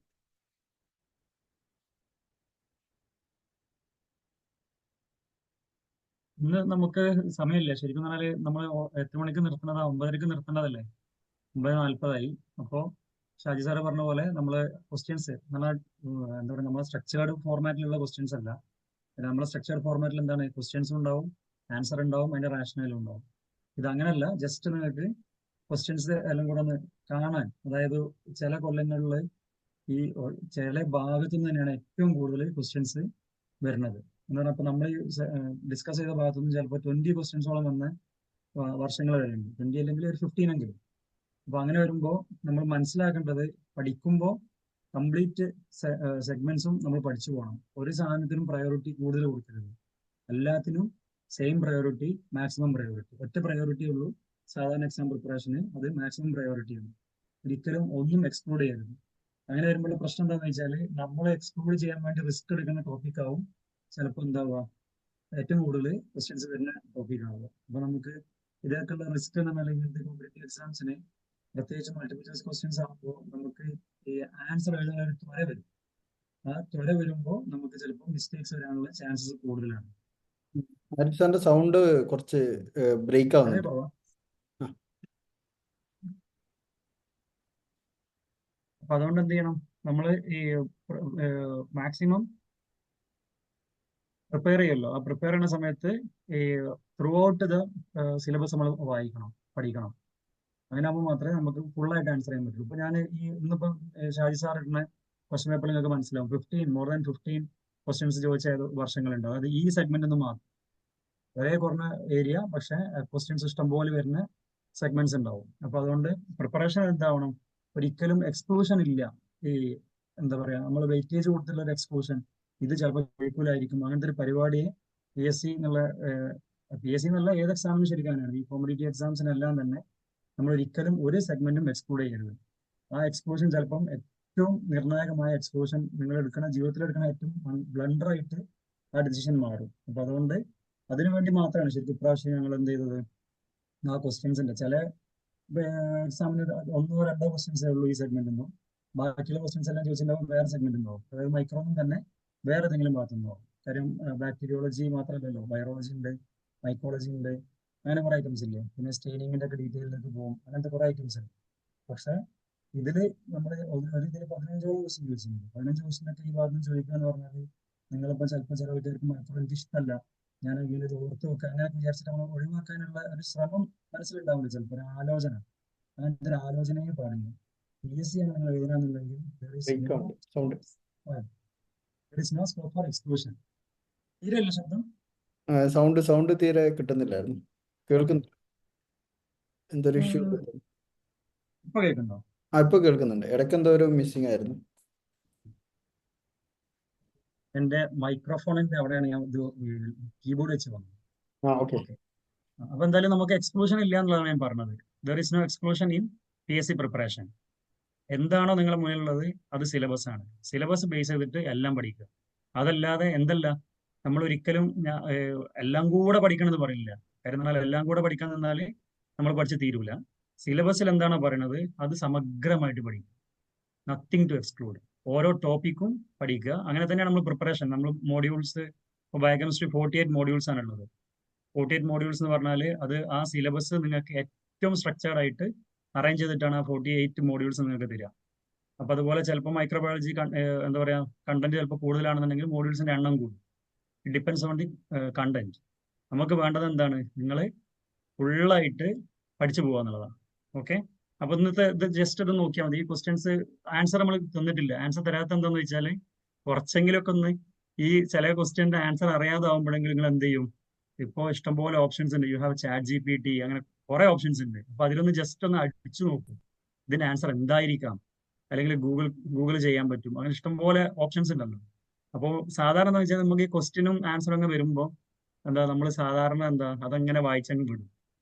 ഇന്ന് നമുക്ക് സമയമില്ല. ശരിക്കും പറഞ്ഞാല് നമ്മൾ എത്ര മണിക്ക് നിർത്തുന്നതാ? 9:30 നിർത്തേണ്ടതല്ലേ? 9:40 അപ്പോൾ ഷാജി സാറ് പറഞ്ഞ പോലെ നമ്മള് ക്വസ്റ്റ്യൻസ് നമ്മളെ എന്താ പറയുക, നമ്മളെ സ്ട്രക്ചേർഡ് ഫോർമാറ്റിലുള്ള ക്വസ്റ്റ്യൻസ് അല്ല. നമ്മളെ സ്ട്രക്ചേർഡ് ഫോർമാറ്റിൽ എന്താണ്, ക്വസ്റ്റ്യൻസും ഉണ്ടാവും, ആൻസർ ഉണ്ടാവും, അതിന്റെ റാഷണലും ഉണ്ടാവും. ഇത് അങ്ങനെയല്ല, ജസ്റ്റ് നിങ്ങൾക്ക് ക്വസ്റ്റ്യൻസ് എല്ലാം കൂടെ ഒന്ന് കാണാൻ. അതായത് ചില കൊല്ലങ്ങളിൽ ഈ ചില ഭാഗത്തു നിന്ന് തന്നെയാണ് ഏറ്റവും കൂടുതൽ ക്വസ്റ്റ്യൻസ് വരുന്നത് എന്ന് പറഞ്ഞാൽ, ഇപ്പൊ നമ്മൾ ഡിസ്കസ് ചെയ്ത ഭാഗത്തുനിന്ന് ചിലപ്പോൾ 20 ക്വസ്റ്റ്യൻസോളം വന്ന വർഷങ്ങൾ വരുന്നുണ്ട്. 20 അല്ലെങ്കിൽ ഒരു 15 എങ്കിലും. അപ്പൊ അങ്ങനെ വരുമ്പോൾ നമ്മൾ മനസ്സിലാക്കേണ്ടത്, പഠിക്കുമ്പോൾ കംപ്ലീറ്റ് സെഗ്മെന്റ്സും നമ്മൾ പഠിച്ചു പോകണം. ഒരു സാധനത്തിനും പ്രയോറിറ്റി കൂടുതൽ കൊടുക്കരുത്. എല്ലാത്തിനും സെയിം പ്രയോറിറ്റി, മാക്സിമം പ്രയോറിറ്റി. ഒറ്റ പ്രയോറിറ്റി ഉള്ളൂ സാധാരണ എക്സാം പ്രിപ്പറേഷന്, അത് മാക്സിമം പ്രയോറിറ്റിയാണ്. ഒരിക്കലും ഒന്നും എക്സ്ക്ലൂഡ് ചെയ്യരുത്. അങ്ങനെ വരുമ്പോൾ പ്രശ്നം എന്താണെന്ന് വെച്ചാൽ, നമ്മൾ എക്സ്ക്ലൂഡ് ചെയ്യാൻ വേണ്ടി റിസ്ക് എടുക്കുന്ന ടോപ്പിക് ആവും ചിലപ്പോൾ എന്താവുക, ഏറ്റവും കൂടുതൽ ക്വസ്റ്റ്യൻസ് വരുന്ന ടോപ്പിക് ആവുക. അപ്പൊ നമുക്ക് ഇതൊക്കെയുള്ള റിസ്ക് എന്ന് പറഞ്ഞാൽ ഇങ്ങനത്തെ കോമ്പറ്റേറ്റീവ് എക്സാംസിന് പ്രത്യേകിച്ച് മൾട്ടിപ്പിൾ ചോയ്സ് ക്വസ്റ്റ്യൻസ് ആകുമ്പോൾ നമുക്ക് ഈ ആൻസർ എഴുതാൻ ഒരു ത്വര വരും. ആ ത്വര വരുമ്പോൾ നമുക്ക് ചിലപ്പോൾ മിസ്റ്റേക്സ് വരാനുള്ള ചാൻസസ് കൂടുതലാണ്. ആരിഫ് സാറിന്റെ സൗണ്ട് കുറച്ച് ബ്രേക്ക് ആവുന്നുണ്ട്. അപ്പൊ അതുകൊണ്ട് എന്ത് ചെയ്യണം, നമ്മൾ ഈ മാക്സിമം പ്രിപ്പയർ ചെയ്യുമല്ലോ. ആ പ്രിപ്പയർ ചെയ്യുന്ന സമയത്ത് ഈ ത്രൂ ഔട്ട് ദ സിലബസ് നമ്മൾ വായിക്കണം. പഠിക്കണം. അങ്ങനെ ആകുമ്പോൾ മാത്രമേ നമുക്ക് ഫുള്ളായിട്ട് ആൻസർ ചെയ്യാൻ പറ്റുള്ളൂ. ഇപ്പൊ ഞാൻ ഇന്നിപ്പം ഷാജി സാർ ഇടുന്ന ക്വസ്റ്റ്യൻ പേപ്പറിൽ നിങ്ങൾക്ക് മനസ്സിലാവും മോർ ദാൻ 15 ക്വസ്റ്റ്യൻസ് ചോദിച്ച വർഷങ്ങളുണ്ട്. അതായത് ഈ സെഗ്മെന്റ് ഒന്നും മാത്രം വളരെ കുറഞ്ഞ ഏരിയ, പക്ഷെ ക്വസ്റ്റ്യൻസ് ഇഷ്ടം പോലെ വരുന്ന സെഗ്മെന്റ്സ് ഉണ്ടാവും. അപ്പൊ അതുകൊണ്ട് പ്രിപ്പറേഷൻ എന്താവണം, ഒരിക്കലും എക്സ്ക്ലൂഷൻ ഇല്ല. ഈ എന്താ പറയാ, നമ്മൾ വെയിറ്റേജ് കൊടുത്തുള്ള ഒരു എക്സ്ക്ലൂഷൻ ഇത് ചിലപ്പോൾ കഴിക്കൂലായിരിക്കും, അങ്ങനത്തെ ഒരു പരിപാടിയെ PSC എന്നുള്ള ഏത് എക്സാമിനും ശരിക്കാനാണ്, ഈ കോമ്പറ്റേറ്റീവ് എക്സാംസിനെല്ലാം തന്നെ നമ്മൾ ഒരിക്കലും ഒരു സെഗ്മെന്റും എക്സ്ക്ലൂഡ് ചെയ്യരുത്. ആ എക്സ്ക്ലൂഷൻ ചിലപ്പം ഏറ്റവും നിർണായകമായ എക്സ്ക്ലൂഷൻ നിങ്ങൾ ജീവിതത്തിൽ എടുക്കുന്ന ഏറ്റവും ബ്ലണ്ടർ ആയിട്ട് ആ ഡിസിഷൻ മാറും. അപ്പൊ അതുകൊണ്ട് അതിനുവേണ്ടി മാത്രമാണ് ശരിക്കും ഇപ്രാവശ്യം ഞങ്ങൾ എന്ത് ചെയ്തത്, ആ ക്വസ്റ്റ്യൻസിന്റെ ചില എക്സാമിന് 1-2 ക്വസ്റ്റ്യൻസേ ഉള്ളൂ ഈ സെഗ്മെന്റ് ഒന്നും, ബാക്കിയുള്ള ക്വസ്റ്റ്യൻസ് എല്ലാം ചോദിച്ചിട്ടുണ്ടാവും വേറെ സെഗ്മെന്റ് ഉണ്ടാവും. അതായത് മൈക്രോന്നും തന്നെ വേറെ ഏതെങ്കിലും ഭാഗത്തുനിന്നോ. കാര്യം ബാക്ടീരിയോളജി മാത്രമല്ലല്ലോ, വൈറോളജി ഉണ്ട്, മൈക്കോളജി ഉണ്ട്, അങ്ങനെ കുറെ ഐറ്റംസ് ഇല്ലേ. പിന്നെ സ്റ്റെയിനിങ്ങിന്റെ ഒക്കെ ഡീറ്റെയിലേക്ക് പോകും, അങ്ങനത്തെ കുറെ ഐറ്റംസ് ഉണ്ട്. പക്ഷെ ഇതില് നമ്മൾ ഒരു ഇതിൽ 15 ക്വസ്റ്റ്യൻ ചോദിച്ചിട്ടുണ്ട്. 15 ക്വസ്റ്റ്യനൊക്കെ ഈ ഭാഗത്ത് ചോദിക്കുക എന്ന് പറഞ്ഞാൽ നിങ്ങളിപ്പോൾ ചിലപ്പോൾ ചില വീട്ടുകാർക്ക് മൈക്രോ എനിക്ക് ഇഷ്ടമല്ല, ഞാൻ ഇതിൽ ഓർത്ത് വെക്കുക അങ്ങനെ വിചാരിച്ചിട്ട് നമ്മൾ ഒഴിവാക്കാനുള്ള ഒരു ശ്രമം മനസ്സിലുണ്ടാവില്ല. ചിലപ്പോൾ ഒരു ആലോചന, അങ്ങനത്തെ ഒരു ആലോചനയെ പാടില്ല. PSC ആണ് നിങ്ങൾ എഴുതാന്നുണ്ടെങ്കിൽ നോ സ്കോപ്പ് ഫോർ എക്സ്ക്ലൂഷൻ. തീരെയല്ല ശബ്ദം, സൗണ്ട് തീരെ കിട്ടുന്നില്ലായിരുന്നു, കേൾക്കുന്നില്ല, എന്തൊരു ഇഷ്യൂ. ഇപ്പൊ കേൾക്കണ്ടോ? ഇപ്പൊ കേൾക്കുന്നുണ്ട്, ഇടയ്ക്ക് എന്തോ ഒരു മിസ്സിംഗ് ആയിരുന്നു. എന്റെ മൈക്രോഫോണിന്റെ അവിടെയാണ് ഞാൻ കീബോർഡ് വെച്ച് വന്നത്. ഓക്കെ. അപ്പൊ എന്തായാലും നമുക്ക് എക്സ്ക്ലൂഷൻ ഇല്ല എന്നുള്ളതാണ് ഞാൻ പറഞ്ഞത്. There is no exclusion in PSC preparation. എന്താണോ നിങ്ങളുടെ മുന്നിലുള്ളത് അത് സിലബസ് ആണ്. സിലബസ് ബേസ് ചെയ്തിട്ട് എല്ലാം പഠിക്കുക. അതല്ലാതെ എന്തല്ല, നമ്മൾ ഒരിക്കലും എല്ലാം കൂടെ പഠിക്കണമെന്ന് പറയില്ല. കാര്യം എന്നാൽ എല്ലാം കൂടെ പഠിക്കാൻ നിന്നാൽ നമ്മൾ പഠിച്ച് തീരൂല. സിലബസിൽ എന്താണോ പറയണത് അത് സമഗ്രമായിട്ട് പഠിക്കുക, നത്തിങ് ടു എക്സ്ക്ലൂഡ്. ഓരോ ടോപ്പിക്കും പഠിക്കുക. അങ്ങനെ തന്നെയാണ് നമ്മൾ പ്രിപ്പറേഷൻ. നമ്മൾ മോഡ്യൂൾസ്, ഇപ്പോൾ ബയോകെമിസ്ട്രി 48 മോഡ്യൂൾസ് ആണുള്ളത്. 48 മോഡ്യൂൾസ് എന്ന് പറഞ്ഞാൽ അത് ആ സിലബസ് നിങ്ങൾക്ക് ഏറ്റവും സ്ട്രക്ചേർഡ് ആയിട്ട് അറേഞ്ച് ചെയ്തിട്ടാണ് ആ 48 മോഡ്യൂൾസ് നിങ്ങൾക്ക് തരിക. അപ്പൊ അതുപോലെ ചിലപ്പോൾ മൈക്രോബയോളജി എന്താ പറയാ, കണ്ടന്റ് ചിലപ്പോൾ കൂടുതലാണെന്നുണ്ടെങ്കിൽ മോഡ്യൂൾസിന്റെ എണ്ണം കൂടും. It depends on the content. നമുക്ക് വേണ്ടത് എന്താണ്, നിങ്ങൾ ഫുള്ളായിട്ട് പഠിച്ചു പോകുക എന്നുള്ളതാണ്. ഓക്കെ. അപ്പൊ ഇന്നത്തെ ഇത് ജസ്റ്റ് ഇത് നോക്കിയാൽ മതി. ഈ ക്വസ്റ്റ്യൻസ് ആൻസർ നമ്മൾ തന്നിട്ടില്ല. ആൻസർ തരാത്ത എന്താന്ന് വെച്ചാൽ കുറച്ചെങ്കിലുമൊക്കെ ഒന്ന് ഈ ചില ക്വസ്റ്റ്യന്റെ ആൻസർ അറിയാതാവുമ്പോഴെങ്കിലും നിങ്ങൾ എന്ത് ചെയ്യും, ഇപ്പോൾ ഇഷ്ടംപോലെ ഓപ്ഷൻസ് ഉണ്ട്. യു ഹാവ് ChatGPT, അങ്ങനെ കുറെ ഓപ്ഷൻസ് ഉണ്ട്. അപ്പൊ അതിലൊന്ന് ജസ്റ്റ് ഒന്ന് അടിച്ചു നോക്കും, ഇതിന്റെ ആൻസർ എന്തായിരിക്കാം, അല്ലെങ്കിൽ ഗൂഗിൾ ചെയ്യാൻ പറ്റും. അങ്ങനെ ഇഷ്ടംപോലെ ഓപ്ഷൻസ് ഉണ്ടല്ലോ. അപ്പോൾ സാധാരണ എന്ന് വെച്ചാൽ നമുക്ക് ഈ ക്വസ്റ്റ്യനും ആൻസറും ഒക്കെ വരുമ്പോൾ നമ്മൾ സാധാരണ അതങ്ങനെ വായിച്ചങ്ങ് വിടും.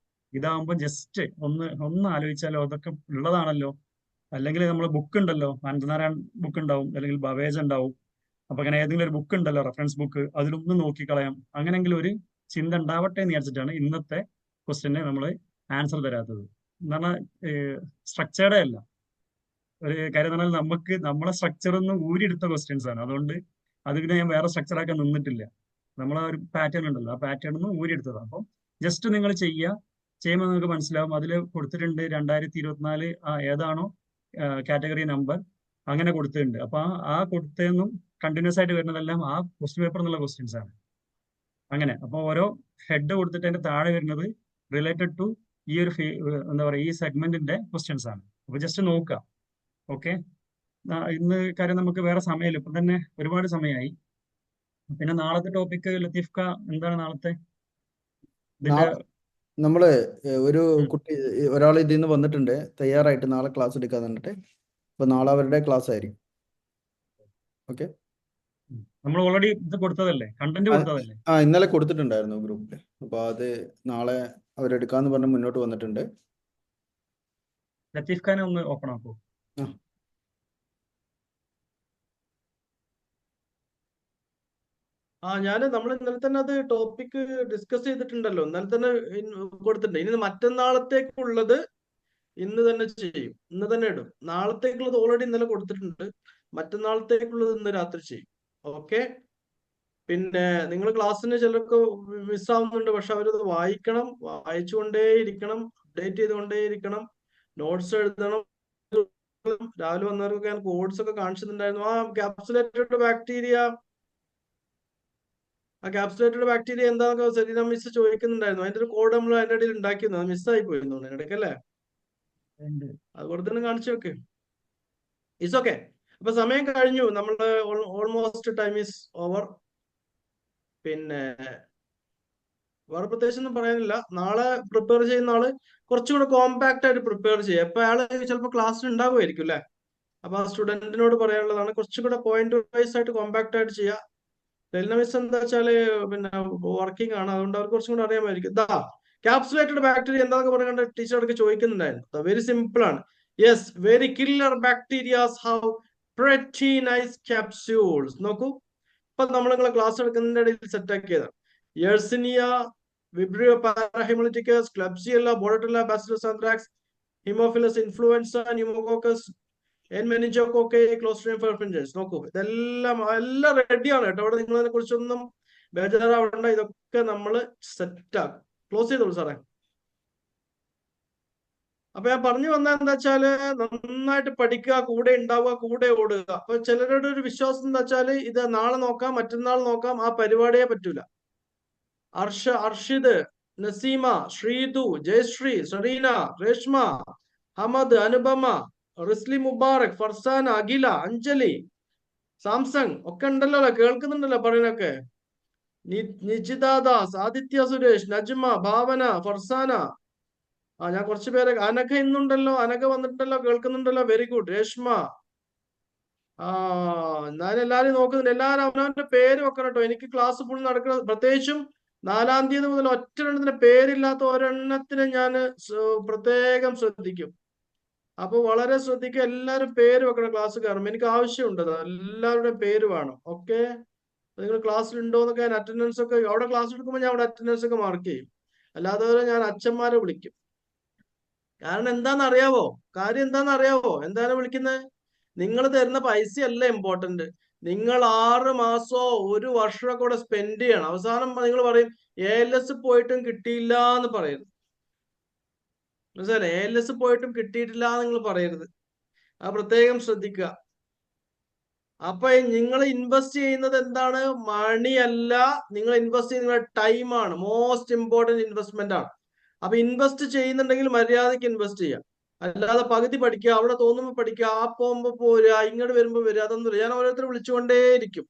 ഇതാവുമ്പോൾ ജസ്റ്റ് ഒന്ന് ആലോചിച്ചാലോ, അതൊക്കെ ഉള്ളതാണല്ലോ. അല്ലെങ്കിൽ നമ്മൾ ബുക്ക് ഉണ്ടല്ലോ, അനന്തനാരായൺ ബുക്ക് ഉണ്ടാവും, അല്ലെങ്കിൽ ബവേജ് ഉണ്ടാവും. അപ്പൊ അങ്ങനെ ഏതെങ്കിലും ഒരു ബുക്ക് ഉണ്ടല്ലോ, റെഫറൻസ് ബുക്ക്, അതിലൊന്ന് നോക്കിക്കളയാം. അങ്ങനെയെങ്കിലും ഒരു ചിന്ത ഉണ്ടാവട്ടെ എന്ന് വിചാരിച്ചിട്ടാണ് ഇന്നത്തെ ക്വസ്റ്റ്യന് നമ്മൾ ആൻസർ തരാത്തത്. എന്ന് പറഞ്ഞാൽ സ്ട്രക്ചേർഡേ അല്ല. ഒരു കാര്യം എന്ന് പറഞ്ഞാൽ നമുക്ക് നമ്മളെ സ്ട്രക്ചർ ഒന്ന് ഊരിയെടുത്ത ക്വസ്റ്റ്യൻസ് ആണ്. അതുകൊണ്ട് അതിനെ ഞാൻ വേറെ സ്ട്രക്ചറാക്കാൻ നിന്നിട്ടില്ല. നമ്മളെ ഒരു പാറ്റേൺ ഉണ്ടല്ലോ, ആ പാറ്റേൺ ഒന്ന് ഊരിയെടുത്തതാണ്. അപ്പം ജസ്റ്റ് നിങ്ങൾ ചെയ്യുമ്പോൾ നിങ്ങൾക്ക് മനസ്സിലാവും. അതിൽ കൊടുത്തിട്ടുണ്ട് 2024 ഏതാണോ കാറ്റഗറി നമ്പർ അങ്ങനെ കൊടുത്തിട്ടുണ്ട്. അപ്പൊ ആ കൊടുത്തതെന്നും കണ്ടിന്യൂസ് ആയിട്ട് വരുന്നതെല്ലാം ആ ക്വസ്റ്റ്യൻ പേപ്പർ എന്നുള്ള ക്വസ്റ്റ്യൻസ് ആണ്. അങ്ങനെ അപ്പൊ ഓരോ ഹെഡ് കൊടുത്തിട്ട് അതിന്റെ താഴെ വരുന്നത് റിലേറ്റഡ് ടു ഈ ഒരു എന്താ പറയുക, ഈ സെഗ്മെന്റിന്റെ ക്വസ്റ്റ്യൻസ് ആണ്. അപ്പൊ ജസ്റ്റ് നോക്കുക. ഓക്കെ. ഇന്ന് കാര്യം നമുക്ക് വേറെ സമയമില്ല, ഇപ്പൊ തന്നെ ഒരുപാട് സമയമായി. പിന്നെ നാളത്തെ ടോപ്പിക് ലത്തീഫ് ക എന്താണ് നാളത്തെ ഇതിന്റെ? നമ്മള് ഒരു കുട്ടി ഒരാൾ ഇതിൽ നിന്ന് വന്നിട്ടുണ്ട് തയ്യാറായിട്ട് നാളെ ക്ലാസ് എടുക്കാൻ തന്നിട്ട്. അപ്പൊ നാളെ അവരുടെ ക്ലാസ് ആയിരിക്കും. ഓക്കെ. നമ്മൾ ഓൾറെഡി ഇത് കൊടുത്തതല്ലേ, കണ്ടന്റ് കൊടുത്തതല്ലേ? ഇന്നലെ കൊടുത്തിട്ടുണ്ടായിരുന്നു ഗ്രൂപ്പിൽ. അപ്പൊ അത് നാളെ അവരെടുക്കാന്ന് പറഞ്ഞ് മുന്നോട്ട് വന്നിട്ടുണ്ട്. ലത്തീഫ് ഖാനെ ഒന്ന് ഓപ്പൺ ആക്കൂ. നമ്മൾ ഇന്നലെ തന്നെ അത് ടോപ്പിക് ഡിസ്കസ് ചെയ്തിട്ടുണ്ടല്ലോ, ഇന്നലെ തന്നെ കൊടുത്തിട്ടുണ്ട്. ഇനി മറ്റന്നാളത്തേക്കുള്ളത് ഇന്ന് തന്നെ ചെയ്യും, ഇന്ന് തന്നെ ഇടും. നാളത്തേക്കുള്ളത് ഓൾറെഡി ഇന്നലെ കൊടുത്തിട്ടുണ്ട്, മറ്റന്നാളത്തേക്കുള്ളത് ഇന്ന് രാത്രി ചെയ്യും. ഓക്കെ. പിന്നെ നിങ്ങൾ ക്ലാസ്സിന് ചിലർക്ക് മിസ്സാവുന്നുണ്ട്, പക്ഷെ അവരത് വായിക്കണം, വായിച്ചുകൊണ്ടേയിരിക്കണം, അപ്ഡേറ്റ് ചെയ്തുകൊണ്ടേയിരിക്കണം, നോട്ട്സ് എഴുതണം. രാവിലെ വന്നവർക്കൊക്കെ ഞാൻ കോഡ്സ് ഒക്കെ കാണിച്ചിട്ടുണ്ടായിരുന്നു. ക്യാപ്സുലേറ്റഡ് ബാക്ടീരിയ ആ ക്യാപ്സുലേറ്റഡ് ബാക്ടീരിയ എന്താണെന്നൊക്കെ സെലീന മിസ് ചോദിക്കുന്നുണ്ടായിരുന്നു. അതിന്റെ ഒരു കോഡ് നമ്മൾ അതിന്റെ ഇടയിൽ ഉണ്ടാക്കിയിരുന്നു. അത് മിസ്സായി പോയി തോന്നുന്നു ഇടയ്ക്കല്ലേ. ഉണ്ട്. അത് വെറുതെ ഒന്ന് കാണിച്ചു വെക്ക്. It's okay. അപ്പൊ സമയം കഴിഞ്ഞു. നമ്മള് ഓൾമോസ്റ്റ് ടൈം ഈസ് ഓവർ. പിന്നെ വേറെ പ്രത്യേകിച്ച് ഒന്നും പറയാനില്ല. നാളെ പ്രിപ്പയർ ചെയ്യുന്ന ആള് കുറച്ചുകൂടെ കോമ്പാക്ട് ആയിട്ട് പ്രിപ്പയർ ചെയ്യുക. ഇപ്പൊ അയാള് ചിലപ്പോൾ ക്ലാസ്സിൽ ഉണ്ടാവുമായിരിക്കും അല്ലെ. അപ്പൊ ആ സ്റ്റുഡന്റിനോട് പറയാനുള്ളതാണ് കുറച്ചുകൂടെ പോയിന്റ് വൈസ് ആയിട്ട് കോമ്പാക്ട് ആയിട്ട് ചെയ്യുക. സെലീന മിസ് എന്താ വെച്ചാല് പിന്നെ വർക്കിംഗ് ആണ്, അതുകൊണ്ട് അവർക്ക് കുറച്ചും കൂടെ അറിയാമായിരിക്കും. ദാ ക്യാപ്സുലേറ്റഡ് ബാക്ടീരിയ എന്താണെന്ന് പറയുന്നത് ടീച്ചറോടൊക്കെ ചോദിക്കുന്നുണ്ടായിരുന്നു. വെരി സിമ്പിൾ ആണ്. Yes, very killer bacterias have pretty nice capsules. നോക്കൂ, ഇപ്പൊ നമ്മൾ നിങ്ങളെ ക്ലാസ് എടുക്കുന്നതിന്റെ ഇടയിൽ സെറ്റ് ആക്കിയതാണ്. Yersinia, Vibrio parahaemolyticus, Klebsiella, Bordetella, Bacillus anthracis, Haemophilus influenzae, pneumococcus, മെനിഞ്ചോകോക്കെ, ക്ലോസ്ട്രിഡിയം പെർഫിൻജൻസ്. നോക്കൂ, എല്ലാം റെഡിയാണ് കേട്ടോ. അവിടെ നിങ്ങൾ അതിനെ കുറിച്ചൊന്നും ബേജാറാവണ്ട. ഇതൊക്കെ നമ്മൾ സെറ്റ് ആക്കും. ക്ലോസ് ചെയ്തോളൂ സാറേ. അപ്പൊ ഞാൻ പറഞ്ഞു വന്ന എന്താ വെച്ചാല് നന്നായിട്ട് പഠിക്കുക, കൂടെ ഉണ്ടാവുക, കൂടെ ഓടുക. അപ്പൊ ചിലരുടെ ഒരു വിശ്വാസം എന്താ വെച്ചാല് ഇത് നാളെ നോക്കാം, മറ്റന്നാൾ നോക്കാം, ആ പരിപാടിയെ പറ്റൂല. Arshid, Naseema, Sreethu, Jayashree, Serena, Reshma, Hamad, Anupama, Risley Mubarak, Farsana, അഖില, അഞ്ജലി, സാംസങ് ഒക്കെ ഉണ്ടല്ലോ, കേൾക്കുന്നുണ്ടല്ലോ പറയുന്നൊക്കെ. നിജിത ദാസ്, ആദിത്യ സുരേഷ്, നജ്മ, ഭാവന, ഫർസാന. ഞാൻ കുറച്ച് പേരെ, അനഘ ഇന്നുണ്ടല്ലോ, അനഘ വന്നിട്ടുണ്ടല്ലോ, കേൾക്കുന്നുണ്ടല്ലോ. Very good. രേഷ്മ. ഞാൻ എല്ലാരും നോക്കുന്നുണ്ട്. എല്ലാരും അവനവന്റെ പേര് വെക്കണം കേട്ടോ. എനിക്ക് ക്ലാസ് ഫുൾ നടക്കുന്നത്, പ്രത്യേകിച്ചും 4-ാം തീയതി മുതൽ ഒറ്റെണ്ണത്തിന് പേരില്ലാത്ത ഒരെണ്ണത്തിന് ഞാൻ പ്രത്യേകം ശ്രദ്ധിക്കും. അപ്പൊ വളരെ ശ്രദ്ധിക്കുക, എല്ലാവരും പേര് വെക്കണം ക്ലാസ് കയറും. എനിക്ക് ആവശ്യമുണ്ട്, എല്ലാവരുടെയും പേര് വേണം. ഓക്കെ, നിങ്ങൾ ക്ലാസ്സിൽ ഉണ്ടോ എന്നൊക്കെ ഞാൻ അറ്റൻഡൻസ് ഒക്കെ അവിടെ ക്ലാസ് എടുക്കുമ്പോൾ ഞാൻ അവിടെ അറ്റൻഡൻസ് ഒക്കെ മാർക്ക് ചെയ്യും. അല്ലാതെ ഞാൻ അച്ഛന്മാരെ വിളിക്കും. കാരണം എന്താണെന്ന് അറിയാവോ? കാര്യം എന്താണെന്ന് അറിയാവോ? എന്താണ് വിളിക്കുന്നത്? നിങ്ങൾ തരുന്ന പൈസയല്ല ഇമ്പോർട്ടന്റ്. നിങ്ങൾ 6 മാസമോ 1 വർഷമോ കൂടെ സ്പെൻഡ് ചെയ്യണം. അവസാനം നിങ്ങൾ പറയും ALS പോയിട്ടും കിട്ടിയില്ല എന്ന് പറയരുത്. മനസ്സിലായി? ALS പോയിട്ടും കിട്ടിയിട്ടില്ല എന്ന് നിങ്ങൾ പറയരുത്. അത് പ്രത്യേകം ശ്രദ്ധിക്കുക. അപ്പൊ നിങ്ങൾ ഇൻവെസ്റ്റ് ചെയ്യുന്നത് എന്താണ്? മണിയല്ല, നിങ്ങൾ ഇൻവെസ്റ്റ് ചെയ്യുന്ന ടൈമാണ്. മോസ്റ്റ് ഇമ്പോർട്ടന്റ് ഇൻവെസ്റ്റ്മെന്റ് ആണ്. അപ്പൊ ഇൻവെസ്റ്റ് ചെയ്യുന്നുണ്ടെങ്കിൽ മര്യാദയ്ക്ക് ഇൻവെസ്റ്റ് ചെയ്യാം. അല്ലാതെ പകുതി പഠിക്കുക, അവിടെ തോന്നുമ്പോൾ പഠിക്കുക, ആ പോകുമ്പോ പോരുക, ഇങ്ങോട്ട് വരുമ്പോ വരിക, അതൊന്നും. ഞാൻ ഓരോരുത്തർ വിളിച്ചുകൊണ്ടേയിരിക്കും,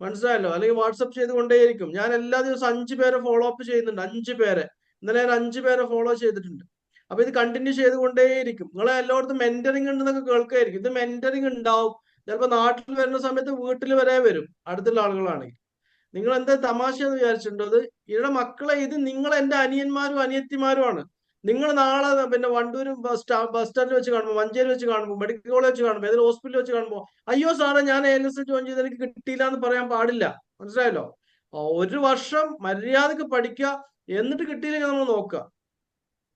മനസ്സിലായല്ലോ. അല്ലെങ്കിൽ വാട്സപ്പ് ചെയ്തുകൊണ്ടേയിരിക്കും. ഞാൻ എല്ലാ ദിവസവും 5 പേരെ ഫോളോ അപ്പ് ചെയ്യുന്നുണ്ട്. 5 പേരെ ഇന്നലെ ഞാൻ 5 പേരെ ഫോളോ ചെയ്തിട്ടുണ്ട്. അപ്പൊ ഇത് കണ്ടിന്യൂ ചെയ്തുകൊണ്ടേയിരിക്കും. നിങ്ങളെ എല്ലായിടത്തും മെന്ററിങ് ഉണ്ടെന്നൊക്കെ കേൾക്കായിരിക്കും. ഇത് മെന്ററിങ് ഉണ്ടാവും. ചിലപ്പോൾ നാട്ടിൽ വരുന്ന സമയത്ത് വീട്ടിൽ വരെ വരും, അടുത്തുള്ള ആളുകളാണെങ്കിൽ. നിങ്ങൾ എന്താ തമാശ എന്ന് വിചാരിച്ചിട്ടുണ്ടോ? ഇവിടെ മക്കളെ, ഇത് നിങ്ങൾ എന്റെ അനിയന്മാരും അനിയത്തിമാരുമാണ്. നിങ്ങൾ നാളെ പിന്നെ വണ്ടൂർ ബസ് സ്റ്റാൻഡിൽ വെച്ച് കാണുമ്പോൾ, മഞ്ചേരി വെച്ച് കാണുമ്പോൾ, മെഡിക്കൽ കോളേജ് വെച്ച് കാണുമ്പോൾ, ഏതൊരു ഹോസ്പിറ്റലിൽ വെച്ച് കാണുമ്പോൾ, അയ്യോ സാറേ ഞാൻ ALS ജോയിൻ ചെയ്ത് എനിക്ക് കിട്ടിയില്ല എന്ന് പറയാൻ പാടില്ല. മനസ്സിലായല്ലോ? 1 വർഷം മര്യാദക്ക് പഠിക്കുക, എന്നിട്ട് കിട്ടിയില്ലെങ്കിൽ നമ്മൾ നോക്കുക.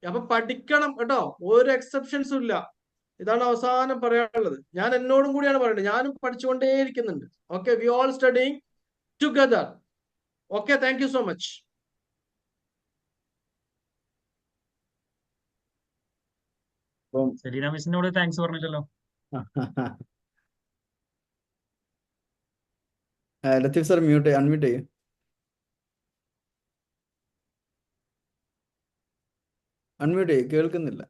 അപ്പൊ പഠിക്കണം കേട്ടോ, ഒരു എക്സെപ്ഷൻസും ഇല്ല. ഇതാണ് അവസാനം പറയാനുള്ളത്. ഞാൻ എന്നോടും കൂടിയാണ് പറയുന്നത്. ഞാനും പഠിച്ചുകൊണ്ടേയിരിക്കുന്നുണ്ട്. Okay, we all studying together. Okay, thank you so much. Selina മിസ്സിനോട് താങ്ക്സ് പറഞ്ഞില്ലല്ലോ. ലത്തീഫ് സാർ അൺമ്യൂട്ട് ചെയ്യും. അൺമ്യൂട്ട് ചെയ്യും, കേൾക്കുന്നില്ല.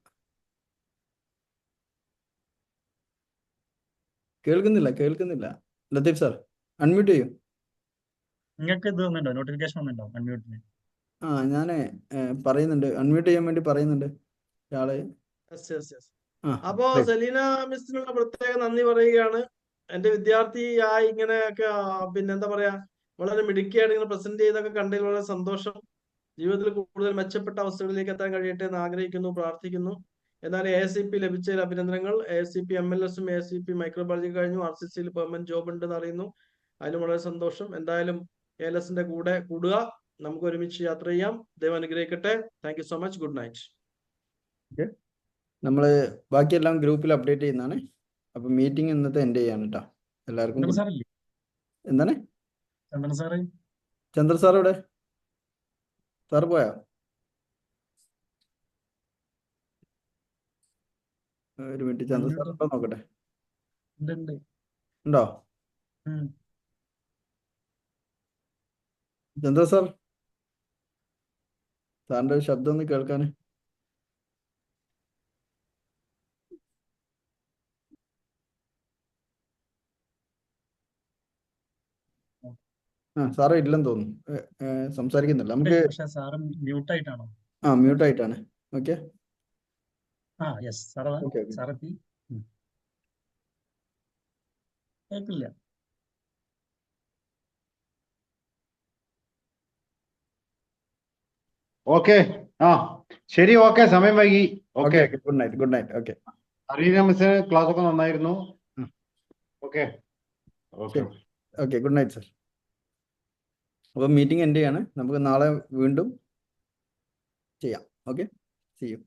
ലത്തീഫ് സാർ അൺമ്യൂട്ട് ചെയ്യും. നിങ്ങൾക്ക് ഇത് വന്നിട്ടുണ്ടോ? നോട്ടിഫിക്കേഷൻ വന്നിട്ടുണ്ടോ അൺമ്യൂട്ടിന്? ഞാൻ പറയുന്നുണ്ട്, അൺമ്യൂട്ട് ചെയ്യാൻ വേണ്ടി പറയുന്നുണ്ട് ഇയാളെ. അപ്പോ സെലീന മിസ്സിനുള്ള പ്രത്യേക നന്ദി പറയുകയാണ്. എന്റെ വിദ്യാർത്ഥിയായി ഇങ്ങനെയൊക്കെ പിന്നെന്താ പറയാ, വളരെ മിടുക്കിയായിട്ട് ഇങ്ങനെ പ്രസന്റ് ചെയ്തൊക്കെ കണ്ടതിൽ വളരെ സന്തോഷം. ജീവിതത്തിൽ കൂടുതൽ മെച്ചപ്പെട്ട അവസ്ഥകളിലേക്ക് എത്താൻ കഴിയട്ടെ എന്ന് ആഗ്രഹിക്കുന്നു, പ്രാർത്ഥിക്കുന്നു. എന്നാൽ ASCP ലഭിച്ചതിൽ അഭിനന്ദനങ്ങൾ. ASCP MLS-ഉം ASCP മൈക്രോബയോളജി കഴിഞ്ഞു. RCC-യിൽ പെർമനന്റ് ജോബ് ഉണ്ടെന്ന് അറിയുന്നു. അതിലും വളരെ സന്തോഷം. എന്തായാലും ALS-ന്റെ കൂടെ കൂടുക, നമുക്ക് ഒരുമിച്ച് യാത്ര ചെയ്യാം. ദൈവം അനുഗ്രഹിക്കട്ടെ. Thank you so much. Good night. നമ്മൾ ബാക്കിയെല്ലാം ഗ്രൂപ്പിൽ അപ്ഡേറ്റ് ചെയ്യുന്നതാണ്. അപ്പൊ മീറ്റിംഗ് ഇന്നത്തെ എൻഡ് ചെയ്യാണ് കേട്ടോ. എല്ലാവർക്കും എന്താണ് ചന്ദ്ര സാർ ഇവിടെ? സാറ് പോയോ? ഒരു മിനിറ്റ്, ചന്ദ്ര സാർ ഉണ്ടോ നോക്കട്ടെ. ഉണ്ടോ? എന്താ സാർ, സാറിന്റെ ശബ്ദം ഒന്ന് കേൾക്കാൻ. സാറ് ഇല്ലെന്ന് തോന്നുന്നു, സംസാരിക്കുന്നില്ല. നമുക്ക് പക്ഷെ സാറ് മ്യൂട്ടായിട്ടാണോ? മ്യൂട്ടായിട്ടാണ്. ഓക്കെ യെസ് സാറേ, ഓക്കെ സാറെത്തി. കേൾക്കില്ല. ഓക്കെ. ശരി, ഓക്കെ, സമയം വൈകി. Okay, good night. Good night. Okay, അറിയാം മിസ്, ക്ലാസ് ഒക്കെ നന്നായിരുന്നു. Okay okay okay, good night sir. അപ്പോൾ മീറ്റിംഗ് എൻഡ് ചെയ്യാണ്. നമുക്ക് നാളെ വീണ്ടും ചെയ്യാം. Okay, see U.